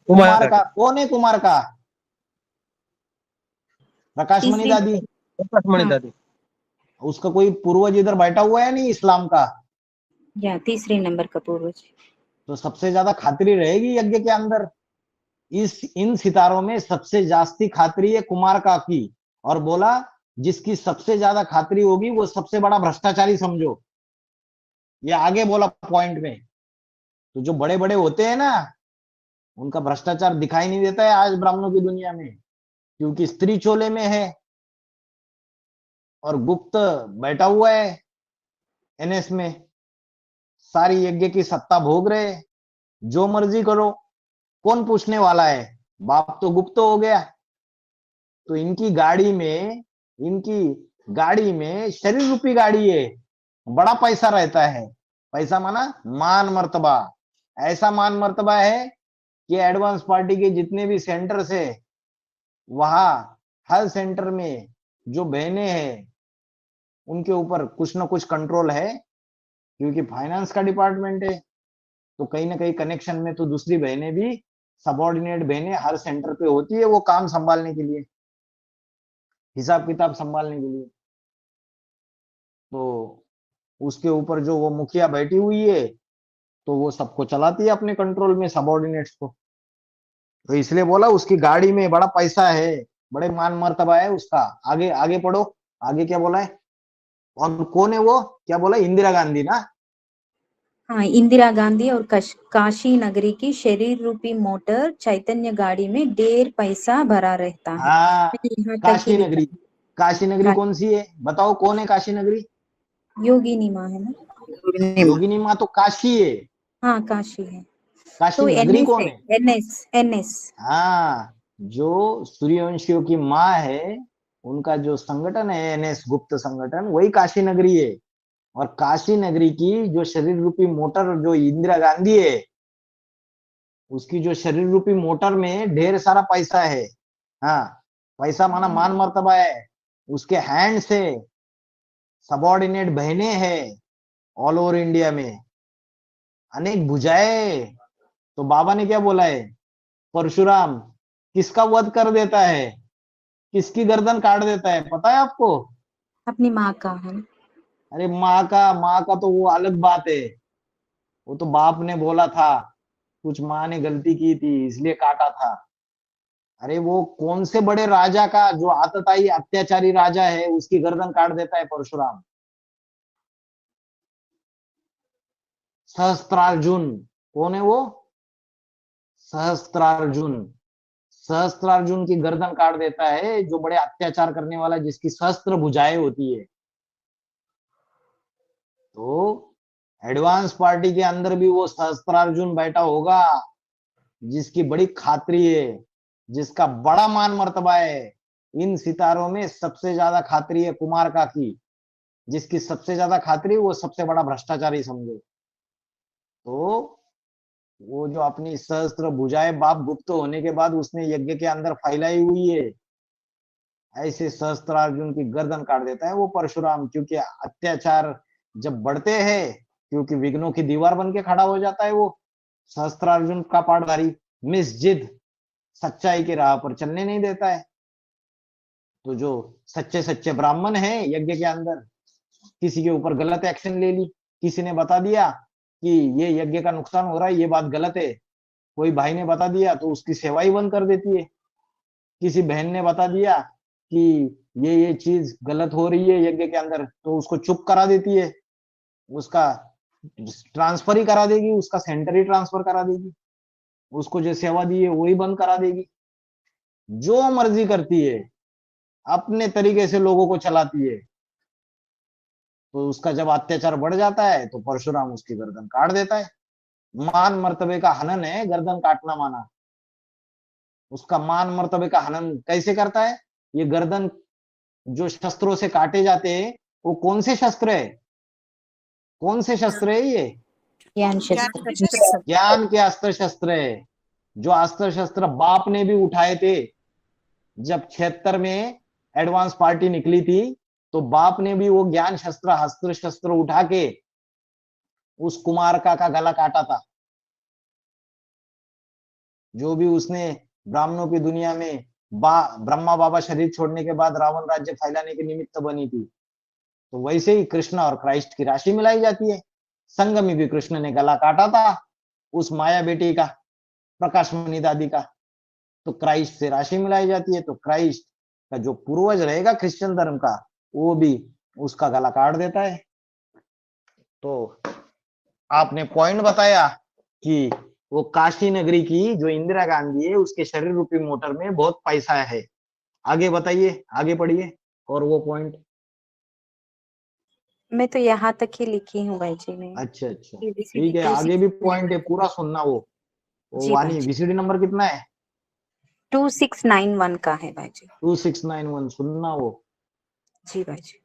कुमार का। कौन है कुमार का? प्रकाशमणि दादी। प्रकाशमणि दादी। उसका कोई पूर्वज इधर बैठा हुआ है नहीं इस्लाम का? या तीसरे नंबर का पूर्वज। तो सबसे ज्यादा खातिरी रहेगी यज्ञ के अंदर। इन सितारों में सबसे जास्ती खातिरी है कुमार का की। और बोला जिसकी सबसे ज्यादा खातिरी होगी वो सबसे बड़ा भ्रष्टाचारी समझो। ये आगे बोला पॉइंट में। तो जो बड़े बड़े होते हैं ना, उनका भ्रष्टाचार दिखाई नहीं देता है आज ब्राह्मणों की दुनिया में, क्योंकि स्त्री चोले में है और गुप्त बैठा हुआ है एनएस में, सारी यज्ञ की सत्ता भोग रहे, जो मर्जी करो, कौन पूछने वाला है? बाप तो गुप्त हो गया। तो इनकी गाड़ी में शरीर रूपी गाड़ी है, बड़ा पैसा रहता है। पैसा माना मान मर्तबा। ऐसा मान मर्तबा है कि एडवांस पार्टी के जितने भी सेंटर्स है, वहां हर सेंटर में जो बहनें हैं उनके ऊपर कुछ ना कुछ कंट्रोल है, क्योंकि फाइनेंस का डिपार्टमेंट है। तो कहीं ना कहीं कनेक्शन में तो दूसरी बहनें भी, सबऑर्डिनेट बहनें हर सेंटर पे होती है, वो काम संभालने के लिए, हिसाब किताब संभालने के लिए। तो उसके ऊपर जो वो मुखिया बैठी हुई है, तो वो सबको चलाती है अपने कंट्रोल में, सबऑर्डिनेट्स को। तो इसलिए बोला उसकी गाड़ी में बड़ा पैसा है, बड़े मान मर्तबा है उसका। आगे आगे पढ़ो, आगे क्या बोला है? और कौन है वो? क्या बोला? इंदिरा गांधी ना? हाँ, इंदिरा गांधी और काशी नगरी की शरीर रूपी मोटर चैतन्य गाड़ी में 1.5 पैसा भरा रहता है। हाँ, यहाँ तक काशी ही नगरी। काशी नगरी कौन सी है बताओ? कौन है काशी नगरी? योगिनी माँ है ना? योगिनी माँ तो काशी है। हाँ, काशी है। काशी तो नगरी कौन है? एनएस। हाँ, जो सूर्यवंशियों की माँ है, उनका जो संगठन है एनएस गुप्त संगठन, वही काशी नगरी है। और काशी नगरी की जो शरीर रूपी मोटर जो इंदिरा गांधी है, उसकी जो शरीर रूपी मोटर में ढेर सारा पैसा है। हाँ, पैसा माना मान मर्तबा है। उसके हैंड से सबऑर्डिनेट बहनें हैं ऑल ओवर इंडिया में, अनेक भुजाएं। तो बाबा ने क्या बोला है? परशुराम किसका वध कर देता है, किसकी गर्दन काट देता है, पता है आपको? अपनी माँ का है। अरे माँ का तो वो अलग बात है। वो तो बाप ने बोला था, कुछ माँ ने गलती की थी इसलिए काटा था। अरे वो कौन से बड़े राजा का, जो आतताई अत्याचारी राजा है, उसकी गर्दन काट देता है परशुराम। सहस्त्रार्जुन। कौन है वो? सहस्त्रार्जुन। सहस्त्रार्जुन की गर्दन काट देता है, जो बड़े अत्याचार करने वाला, जिसकी सहस्त्र भुजाएं होती है। तो एडवांस पार्टी के अंदर भी वो सहस्त्रार्जुन बैठा होगा, जिसकी बड़ी खात्री है, जिसका बड़ा मान मर्तबा है। इन सितारों में सबसे ज्यादा खात्री है कुमार का की, जिसकी सबसे ज्यादा खात्री वो सबसे बड़ा भ्रष्टाचारी समझो। तो वो जो अपनी सहस्त्र भुजाएं बाप गुप्त होने के बाद उसने यज्ञ के अंदर फैलाई हुई है, ऐसे सहस्त्रार्जुन की गर्दन काट देता है वो परशुराम। क्योंकि अत्याचार जब बढ़ते हैं, क्योंकि विघ्नों की दीवार बन के खड़ा हो जाता है वो सहस्त्रार्जुन का पाठधारी, मिसजिद सच्चाई की राह पर चलने नहीं देता है। तो जो सच्चे सच्चे ब्राह्मण हैं यज्ञ के अंदर, किसी के ऊपर गलत एक्शन ले ली, किसी ने बता दिया कि ये यज्ञ का नुकसान हो रहा है, ये बात गलत है, कोई भाई ने बता दिया तो उसकी सेवा ही बंद कर देती है। किसी बहन ने बता दिया कि ये चीज गलत हो रही है यज्ञ के अंदर, तो उसको चुप करा देती है, उसका ट्रांसफर ही करा देगी, उसका सेंटर ही ट्रांसफर करा देगी, उसको जो सेवा दी है वही बंद करा देगी। जो मर्जी करती है, अपने तरीके से लोगों को चलाती है। तो उसका जब अत्याचार बढ़ जाता है तो परशुराम उसकी गर्दन काट देता है। मान मर्तबे का हनन है गर्दन काटना माना। उसका मान मर्तबे का हनन कैसे करता है? ये गर्दन जो शस्त्रों से काटे जाते हैं वो कौन से शस्त्र है? कौन से शस्त्र है ये? ज्ञान शस्त्र। ज्ञान के अस्त्र शस्त्र है। जो अस्त्र शस्त्र बाप ने भी उठाए थे जब 76 में एडवांस पार्टी निकली थी, तो बाप ने भी वो ज्ञान शस्त्र अस्त्र शस्त्र उठा के उस कुमार का गला काटा था। जो भी उसने ब्राह्मणों की दुनिया में ब्रह्मा बाबा शरीर छोड़ने के बाद रावण राज्य फैलाने के निमित्त बनी थी, तो वैसे ही कृष्ण और क्राइस्ट की राशि मिलाई जाती है। संग में भी कृष्ण ने गला काटा था उस माया बेटी का, प्रकाशमणि दादी का, तो क्राइस्ट से राशि मिलाई जाती है। तो क्राइस्ट का जो पूर्वज रहेगा क्रिश्चियन धर्म का, वो भी उसका गला काट देता है। तो आपने पॉइंट बताया कि वो काशी नगरी की जो इंदिरा गांधी है उसके शरीर रूपी मोटर में बहुत पैसा है। आगे बताइए, आगे पढ़िए और वो पॉइंट। मैं तो यहाँ तक ही लिखी हूँ भाई जी में। अच्छा अच्छा ठीक है, आगे भी पॉइंट है, पूरा सुनना। वो वानी वीसीडी नंबर कितना है? 2691 का है भाई जी। 2691 सुनना वो। जी भाई जी।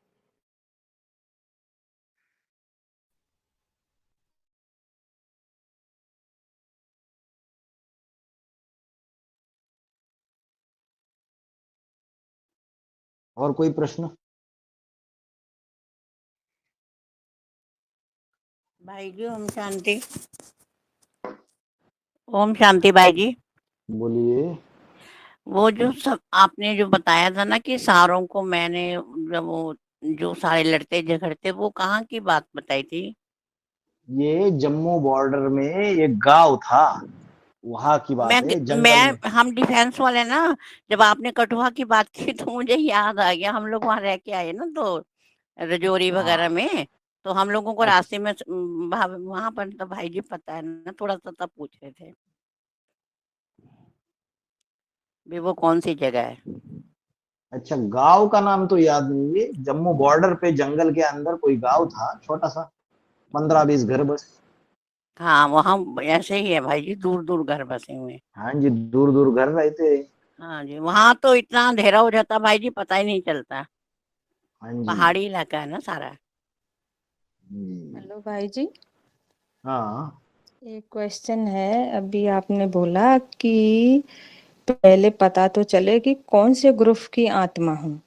और कोई प्रश्न? भाई जी ओम शांति। ओम शांति भाई जी। बोलिए। वो जो सब आपने जो बताया था ना कि सारों को मैंने जब वो जो सारे लड़ते झगड़ते, वो कहाँ की बात बताई थी? ये जम्मू बॉर्डर में एक गांव था, वहां की बात है। जंगल हम डिफेंस वाले ना, जब आपने कठुआ की बात की तो मुझे याद आ गया, हम लोग वहां रह के आए ना, तो रजौरी वगैरह में, तो हम लोगों को रास्ते में वहां पर तो भाई जी पता है ना, थोड़ा सा तब पूछ रहे थे भी वो कौन सी जगह है। अच्छा, गांव का नाम तो याद नहीं है। जम्मू बॉर्डर पे जंगल के अंदर कोई गांव था, छोटा सा, 15-20 घर बस। हाँ वहाँ ऐसे ही है भाई जी, दूर दूर घर बसे हुए। हाँ जी, दूर दूर घर रहते। हाँ जी, वहाँ तो इतना अंधेरा हो जाता भाई जी, पता ही नहीं चलता। हाँ जी, पहाड़ी इलाका है ना सारा। हेलो भाई जी। हाँ, एक क्वेश्चन है। अभी आपने बोला कि पहले पता तो चले कि कौन से ग्रुप की आत्मा हूँ।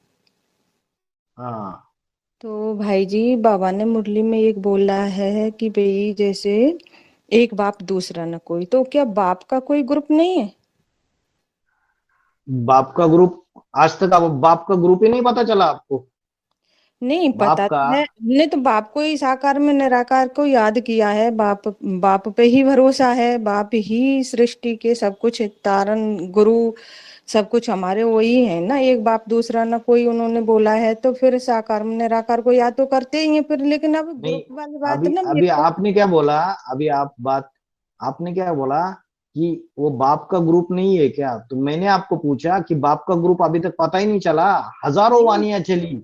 हाँ। तो भाई जी बाबा ने मुरली में एक बोला है कि भाई जैसे एक बाप दूसरा न कोई, तो क्या बाप का कोई ग्रुप नहीं है? बाप का ग्रुप, आज तक बाप का ग्रुप ही नहीं पता चला आपको? नहीं पता तो है, हमने तो बाप को ही साकार में निराकार को याद किया है। बाप पे ही भरोसा है, बाप ही सृष्टि के सब कुछ तारण गुरु सब कुछ हमारे वही है ना, एक बाप दूसरा ना कोई उन्होंने बोला है, तो फिर साकार में निराकार को याद तो करते ही हैं फिर। लेकिन अब ग्रुप वाली बात ना, अभी आपने क्या बोला? अभी आपने क्या बोला कि वो बाप का ग्रुप नहीं है क्या? तो मैंने आपको पूछा कि बाप का ग्रुप अभी तक पता ही नहीं चला। हजारों वानियां चली,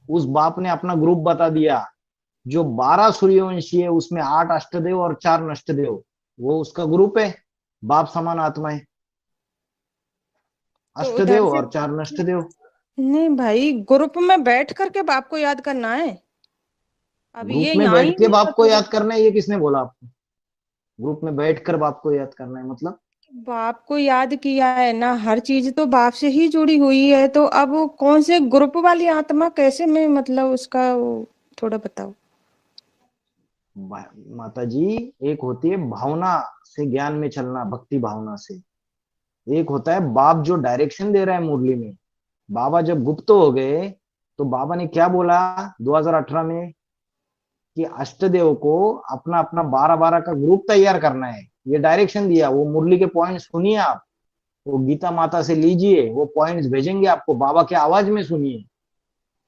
उस बाप ने अपना ग्रुप बता दिया जो 12 सूर्यवंशी है उसमें 8 अष्टदेव और 4 नष्टदेव, वो उसका ग्रुप है, बाप समान आत्मा है, तो उधर अष्टदेव से और 4 नष्टदेव। नहीं भाई, ग्रुप में बैठ करके बाप को याद करना है। अब ये ग्रुप में यहाँ ही बैठ के नहीं बाप को बता याद करना है, ये किसने बोला आपको? ग्रुप में बैठकर बाप को याद करना है मतलब? बाप को याद किया है ना, हर चीज तो बाप से ही जुड़ी हुई है, तो अब वो कौन से ग्रुप वाली आत्मा कैसे में, मतलब उसका वो थोड़ा बताओ। माता जी, एक होती है भावना से ज्ञान में चलना, भक्ति भावना से, एक होता है बाप जो डायरेक्शन दे रहा है मुरली में। बाबा जब गुप्त हो गए तो बाबा ने क्या बोला 2018 में कि अष्टदेव को अपना अपना 12-12 का ग्रुप तैयार करना है, ये डायरेक्शन दिया। वो मुरली के पॉइंट सुनिए आप, वो गीता माता से लीजिए, वो पॉइंट्स भेजेंगे आपको, बाबा के आवाज में सुनिए।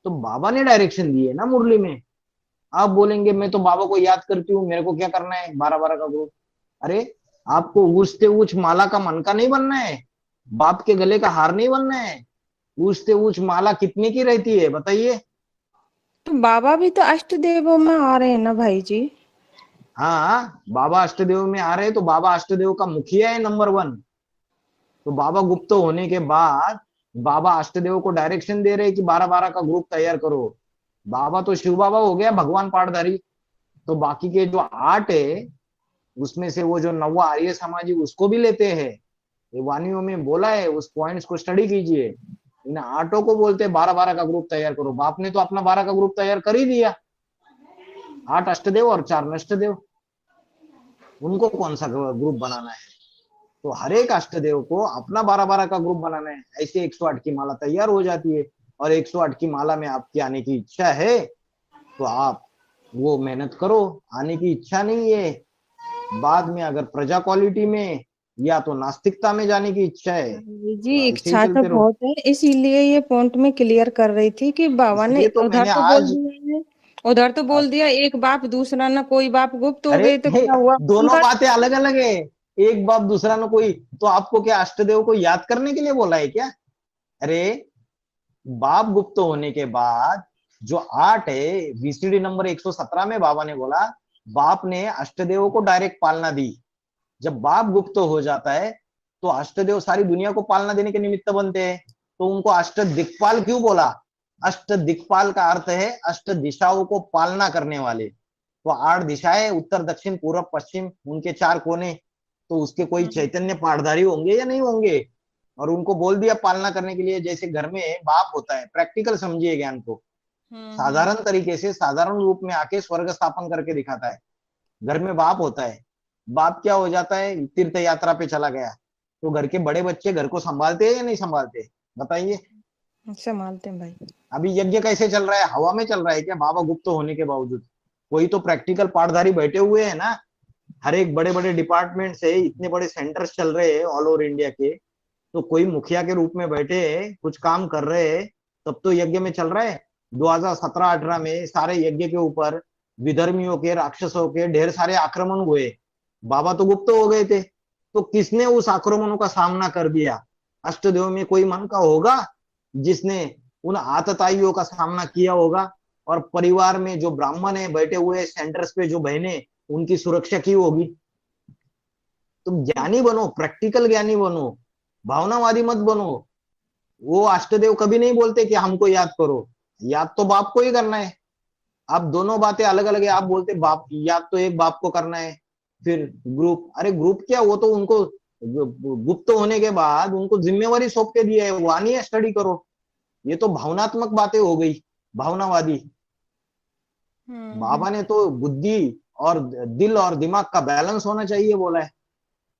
तो बाबा ने डायरेक्शन दिए ना मुरली में। आप बोलेंगे मैं तो बाबा को याद करती हूँ, मेरे को क्या करना है 12-12 का ग्रुप? अरे आपको ऊंचते ऊंच माला का मनका नहीं बनना है, बाप के गले का हार नहीं बनना है। ऊंचते ऊंच माला कितने की रहती है बताइए? तो बाबा भी तो अष्ट देवों में आ रहे हैं ना भाई जी। हाँ, बाबा अष्टदेव में आ रहे हैं, तो बाबा अष्टदेव का मुखिया है नंबर 1। तो बाबा गुप्त होने के बाद बाबा अष्टदेव को डायरेक्शन दे रहे हैं कि 12-12 का ग्रुप तैयार करो। बाबा तो शिव बाबा हो गया, भगवान पाठधारी। तो बाकी के जो 8 है उसमें से वो जो 9वां आर्य समाजी उसको भी लेते हैं। ये वाणियों में बोला है, उस पॉइंट्स को स्टडी कीजिए। इन 8 को बोलते हैं 12-12 का ग्रुप तैयार करो। बाप ने तो अपना 12 का ग्रुप तैयार कर ही दिया, 8 अष्टदेव और 4 नष्टदेव। उनको कौन सा ग्रुप बनाना है? तो हर एक अष्टदेव को अपना 12-12 का ग्रुप बनाना है। ऐसे 108 की माला तैयार हो जाती है। और 108 की माला में आपकी आने की इच्छा है तो आप वो मेहनत करो। आने की इच्छा नहीं है, बाद में अगर प्रजा क्वालिटी में या तो नास्तिकता में जाने की इच्छा है जी तो ऐसे ही इच्छा तो चलते रहो। बहुत है, इसीलिए ये पॉइंट में क्लियर कर रही थी कि बाबा ने इसलिए तो उधर मैंने तो बोल आज, दिया है, उधर तो बोल दिया एक बाप दूसरा ना कोई बाप गुप्त हो अरे गए तो क्या हुआ दोनों उनका। बातें अलग अलग है। एक बाप दूसरा न कोई, तो आपको क्या अष्टदेव को याद करने के लिए बोला है क्या? अरे बाप गुप्त होने के बाद जो 8 है, वीसीडी नंबर 117 में बाबा ने बोला बाप ने अष्टदेव को डायरेक्ट पालना दी। जब बाप गुप्त हो जाता है तो अष्टदेव सारी दुनिया को पालना देने के निमित्त बनते हैं। तो उनको अष्ट दिक्पाल क्यों बोला? अष्ट दिक्पाल का अर्थ है अष्ट दिशाओं को पालना करने वाले। तो 8 दिशाएं, उत्तर दक्षिण पूर्व पश्चिम, उनके 4 कोने, तो उसके कोई चैतन्य पाठधारी होंगे या नहीं होंगे? और उनको बोल दिया पालना करने के लिए। जैसे घर में बाप होता है, प्रैक्टिकल समझिए ज्ञान को, साधारण तरीके से साधारण रूप में आके स्वर्ग स्थापन करके दिखाता है। घर में बाप होता है, बाप क्या हो जाता है, तीर्थ यात्रा पे चला गया, तो घर के बड़े बच्चे घर को संभालते हैं या नहीं संभालते? बताइए। संभालते हैं भाई। अभी यज्ञ कैसे चल रहा है? हवा में चल रहा है क्या बाबा गुप्त होने के बावजूद? कोई तो प्रैक्टिकल पाठधारी बैठे हुए हैं ना। हर एक बड़े बड़े डिपार्टमेंट से इतने बड़े सेंटर्स चल रहे हैं ऑल ओवर इंडिया के, तो कोई मुखिया के रूप में बैठे हैं, कुछ काम कर रहे हैं, तब तो यज्ञ में चल रहा है। 2017-18 में सारे यज्ञ के ऊपर विधर्मियों के, राक्षसों के ढेर सारे आक्रमण हुए। बाबा तो गुप्त हो गए थे, तो किसने उस आक्रमणों का सामना कर दिया? अष्टदेव में कोई मन का होगा जिसने उन आतताइयों का सामना किया होगा? और परिवार में जो ब्राह्मण है बैठे हुए सेंटर्स पे, जो बहनें, उनकी सुरक्षा की होगी? तुम ज्ञानी बनो, प्रैक्टिकल ज्ञानी बनो, भावनावादी मत बनो। वो अष्टदेव कभी नहीं बोलते कि हमको याद करो, याद तो बाप को ही करना है। आप दोनों बातें अलग अलग है। आप बोलते बाप याद तो एक बाप को करना है, फिर ग्रुप, अरे ग्रुप क्या, वो तो उनको गुप्त होने के बाद उनको जिम्मेवारी सौंप के दिया है, वाणी स्टडी करो। ये तो भावनात्मक बातें हो गई, भावनावादी। बाबा ने तो बुद्धि और दिल और दिमाग का बैलेंस होना चाहिए बोला है।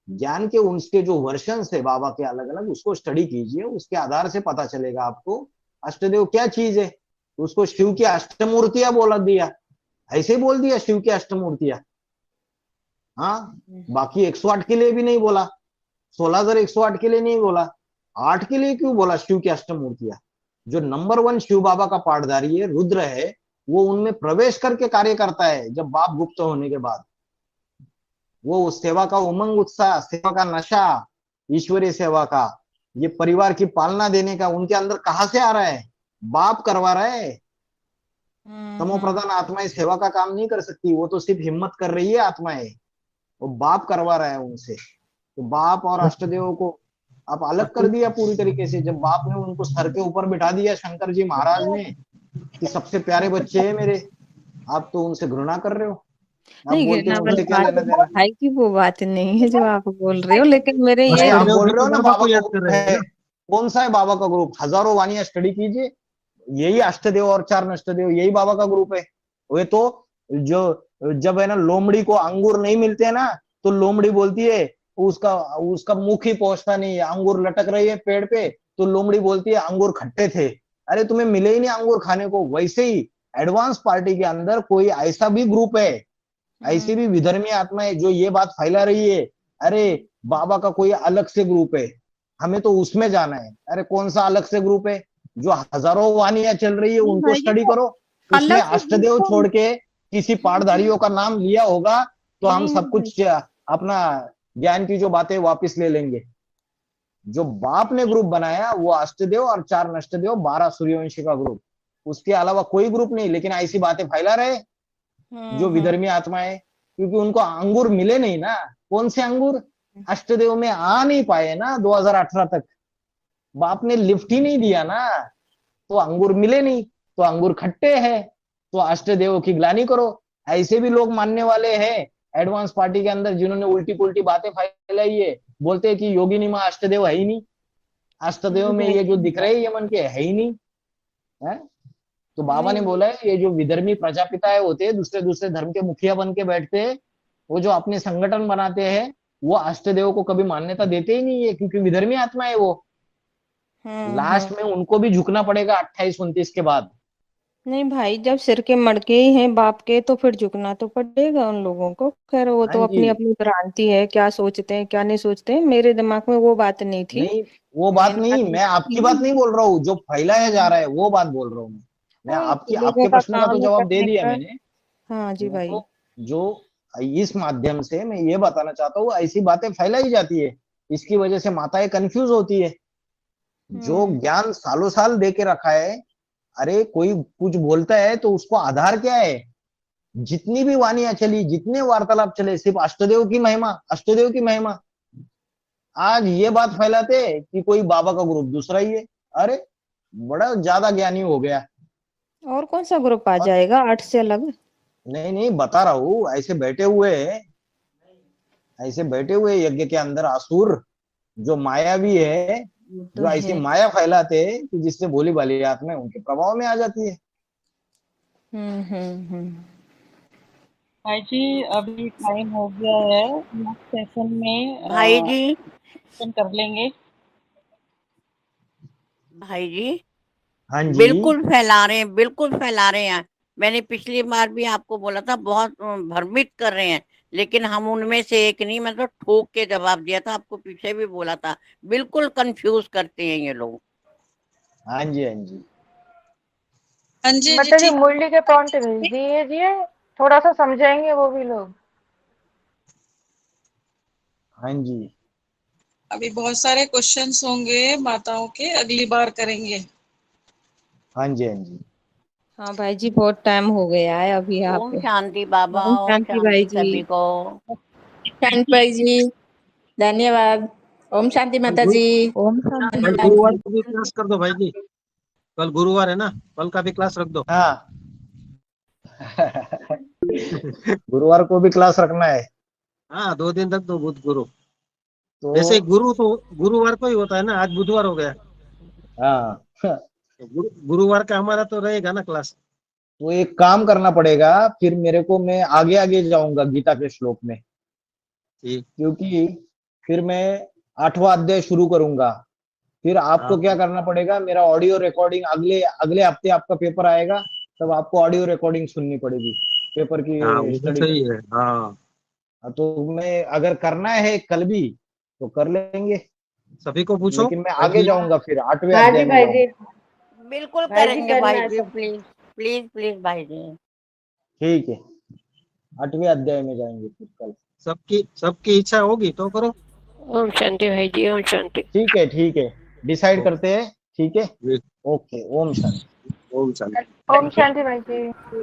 ज्ञान के उसके जो वर्षन है बाबा के अलग अलग, उसको स्टडी कीजिए, उसके आधार से पता चलेगा आपको अष्टदेव क्या चीज है। उसको शिव की अष्टमूर्तियां बोला दिया, ऐसे बोल दिया शिव की अष्टमूर्तियां। हाँ, बाकी 108 के लिए भी नहीं बोला, 16,108 के लिए नहीं बोला, 8 के लिए क्यों बोला शिव की अष्टमूर्तियां? जो नंबर 1 शिव बाबा का पाठधारी है, रुद्र है, वो उनमें प्रवेश करके कार्य करता है। जब बाप गुप्त होने के बाद वो उस सेवा का उमंग, उत्साह, सेवा का नशा, ईश्वरीय सेवा का, ये परिवार की पालना देने का उनके अंदर कहां से आ रहा है? बाप करवा रहा है। तमो प्रधान आत्माएं सेवा का काम नहीं कर सकती, वो तो सिर्फ हिम्मत कर रही है आत्माएं, वो बाप करवा रहा है उनसे। तो बाप और अष्टदेव को आप अलग कर दिया पूरी तरीके से। जब बाप ने उनको सर के ऊपर बिठा दिया शंकर जी महाराज ने कि सबसे प्यारे बच्चे हैं मेरे, आप तो उनसे घृणा कर रहे हो। आप नहीं, बोलते घृणा हो वाली उनसे क्या बात लेना देना। भाई की वो बात नहीं है जो आप बोल रहे हो, लेकिन मेरे ये आप बोल रहे हो ना बाबा का ग्रुप है, कौन सा है बाबा का ग्रुप? हजारों वाणियां स्टडी कीजिए, यही अष्टदेव और चार नष्टदेव, यही बाबा का ग्रुप है। वे तो जो जब है ना लोमड़ी को अंगूर नहीं मिलते हैं ना, तो लोमड़ी बोलती है उसका उसका मुख ही पहुंचता नहीं है, अंगूर लटक रही है पेड़ पे, तो लोमड़ी बोलती है अंगूर खट्टे थे। अरे तुम्हें मिले ही नहीं अंगूर खाने को। वैसे ही एडवांस पार्टी के अंदर कोई ऐसा भी ग्रुप है, ऐसी भी विधर्मी आत्मा है जो ये बात फैला रही है, अरे बाबा का कोई अलग से ग्रुप है, हमें तो उसमें जाना है। अरे कौन सा अलग से ग्रुप है? जो हजारों वाणियां चल रही है उनको स्टडी करो, उसमें अष्टदेव छोड़ के किसी पाठधारियों का नाम लिया होगा तो हम सब कुछ अपना ज्ञान की जो बातें वापस ले लेंगे। जो बाप ने ग्रुप बनाया वो अष्टदेव और चार नष्टदेव 12 सूर्यवंशी का ग्रुप, उसके अलावा कोई ग्रुप नहीं। लेकिन ऐसी बातें फैला रहे जो विधर्मी आत्मा है, क्योंकि उनको अंगूर मिले नहीं ना। कौन से अंगूर? अष्टदेव में आ नहीं पाए ना 2018 तक, बाप ने लिफ्ट ही नहीं दिया ना, तो अंगूर मिले नहीं, तो अंगूर खट्टे हैं, तो अष्टदेव की ग्लानि करो। ऐसे भी लोग मानने वाले हैं एडवांस पार्टी के अंदर जिन्होंने उल्टी पुल्टी बातें फैलाई है, बोलते हैं कि योगिनी माँ अष्टदेव है ही नहीं, अष्टदेव में ये जो दिख रहे हैं ये मन के है ही नहीं है। तो बाबा ने बोला है ये जो विधर्मी प्रजापिता होते हैं, दूसरे दूसरे धर्म के मुखिया बन के बैठते हैं, वो जो अपने संगठन बनाते हैं, वो अष्टदेव को कभी मान्यता देते ही नहीं है, क्योंकि विधर्मी आत्मा है वो। लास्ट में उनको भी झुकना पड़ेगा 28-29 के बाद। नहीं भाई, जब सिर के मड़के ही हैं बाप के तो फिर झुकना तो पड़ेगा उन लोगों को। खैर वो तो अपनी अपनी भ्रांति है, क्या सोचते हैं क्या नहीं सोचते हैं, मेरे दिमाग में वो बात नहीं थी। नहीं वो बात नहीं, मैं आपकी बात नहीं बोल रहा हूँ, जो फैलाया जा रहा है वो बात बोल रहा हूँ मैं। आपके प्रश्न का तो जवाब दे दिया मैंने। हाँ जी भाई। जो इस माध्यम से मैं ये बताना चाहता हूँ, ऐसी बातें फैलाई जाती है, इसकी वजह से माताएं कंफ्यूज होती है। जो ज्ञान सालों साल दे के रखा है, अरे कोई कुछ बोलता है तो उसको आधार क्या है? जितनी भी वाणियां चली, जितने वार्तालाप चले, सिर्फ अष्टदेव की महिमा, अष्टदेव की महिमा। आज ये बात फैलाते कि कोई बाबा का ग्रुप दूसरा ही है। अरे बड़ा ज्यादा ज्ञानी हो गया। और कौन सा ग्रुप आ जाएगा 8 से अलग? नहीं नहीं बता रहा हूँ, ऐसे बैठे हुए यज्ञ के अंदर असुर जो मायावी है, जो ऐसी माया फैलाते हैं कि जिससे भोली भाली आत्मा उनके प्रभाव में आ जाती है। भाई जी अभी टाइम हो गया है, नेक्स्ट सेशन में भाई जी कर लेंगे। भाई जी हाँ जी बिल्कुल फैला रहे हैं, बिल्कुल फैला रहे हैं। मैंने पिछली बार भी आपको बोला था, बहुत भ्रमित कर रहे हैं, लेकिन हम उनमें से एक नहीं, मैं तो ठोक के जवाब दिया था, आपको पीछे भी बोला था। बिल्कुल कंफ्यूज करते हैं ये लोग। हाँ जी हाँ जी हाँ जी मतलब जी मुरली के पॉइंट भेज दीजिए, थोड़ा सा समझाएंगे वो भी लोग। हाँ जी अभी बहुत सारे क्वेश्चंस होंगे माताओं के, अगली बार करेंगे। हाँ जी हाँ जी हाँ भाई जी बहुत टाइम हो गया है अभी यहाँ ओम पे। शांति बाबा, ओम ओम शांति भाई शांति जी। सभी को। शांति भाई जी, धन्यवाद। ओम शांति माता जी। ओम कल शांति। गुरुवार को भी क्लास कर दो भाई जी, कल गुरुवार है ना, कल का भी क्लास रख दो। हाँ गुरुवार को भी क्लास रखना है। हाँ 2 दिन तक तो बुध गुरु, तो वैसे गुरु तो गुरुवार को ही होता है ना, आज बुधवार हो गया। हाँ तो गुरुवार का हमारा तो रहेगा ना क्लास। तो एक काम करना पड़ेगा फिर मेरे को, मैं आगे आगे जाऊंगा गीता के श्लोक में, क्योंकि फिर मैं 8वां अध्याय शुरू करूंगा। फिर आपको क्या करना पड़ेगा, मेरा ऑडियो रिकॉर्डिंग अगले हफ्ते आपका पेपर आएगा, तब आपको ऑडियो रिकॉर्डिंग सुननी पड़ेगी पेपर की स्टडी। सही है। हाँ तो मैं अगर करना है कल भी तो कर लेंगे, सभी को पूछो। लेकिन मैं आगे जाऊंगा फिर 8वें हाँ जी अध्याय में भाई जी, जाऊंगा। बिल्कुल भाई जी करेंगे करना भाई है जी, सब। प्लीज प्लीज प्लीज भाई जी। ठीक है 8वें अध्याय में जाएंगे फिर कल। सबकी इच्छा होगी तो करो। ओम शांति भाई जी, ओम शांति। ठीक है डिसाइड करते हैं। ठीक है ओके ओम शांति। ओम शांति। ओम शांति भाई जी।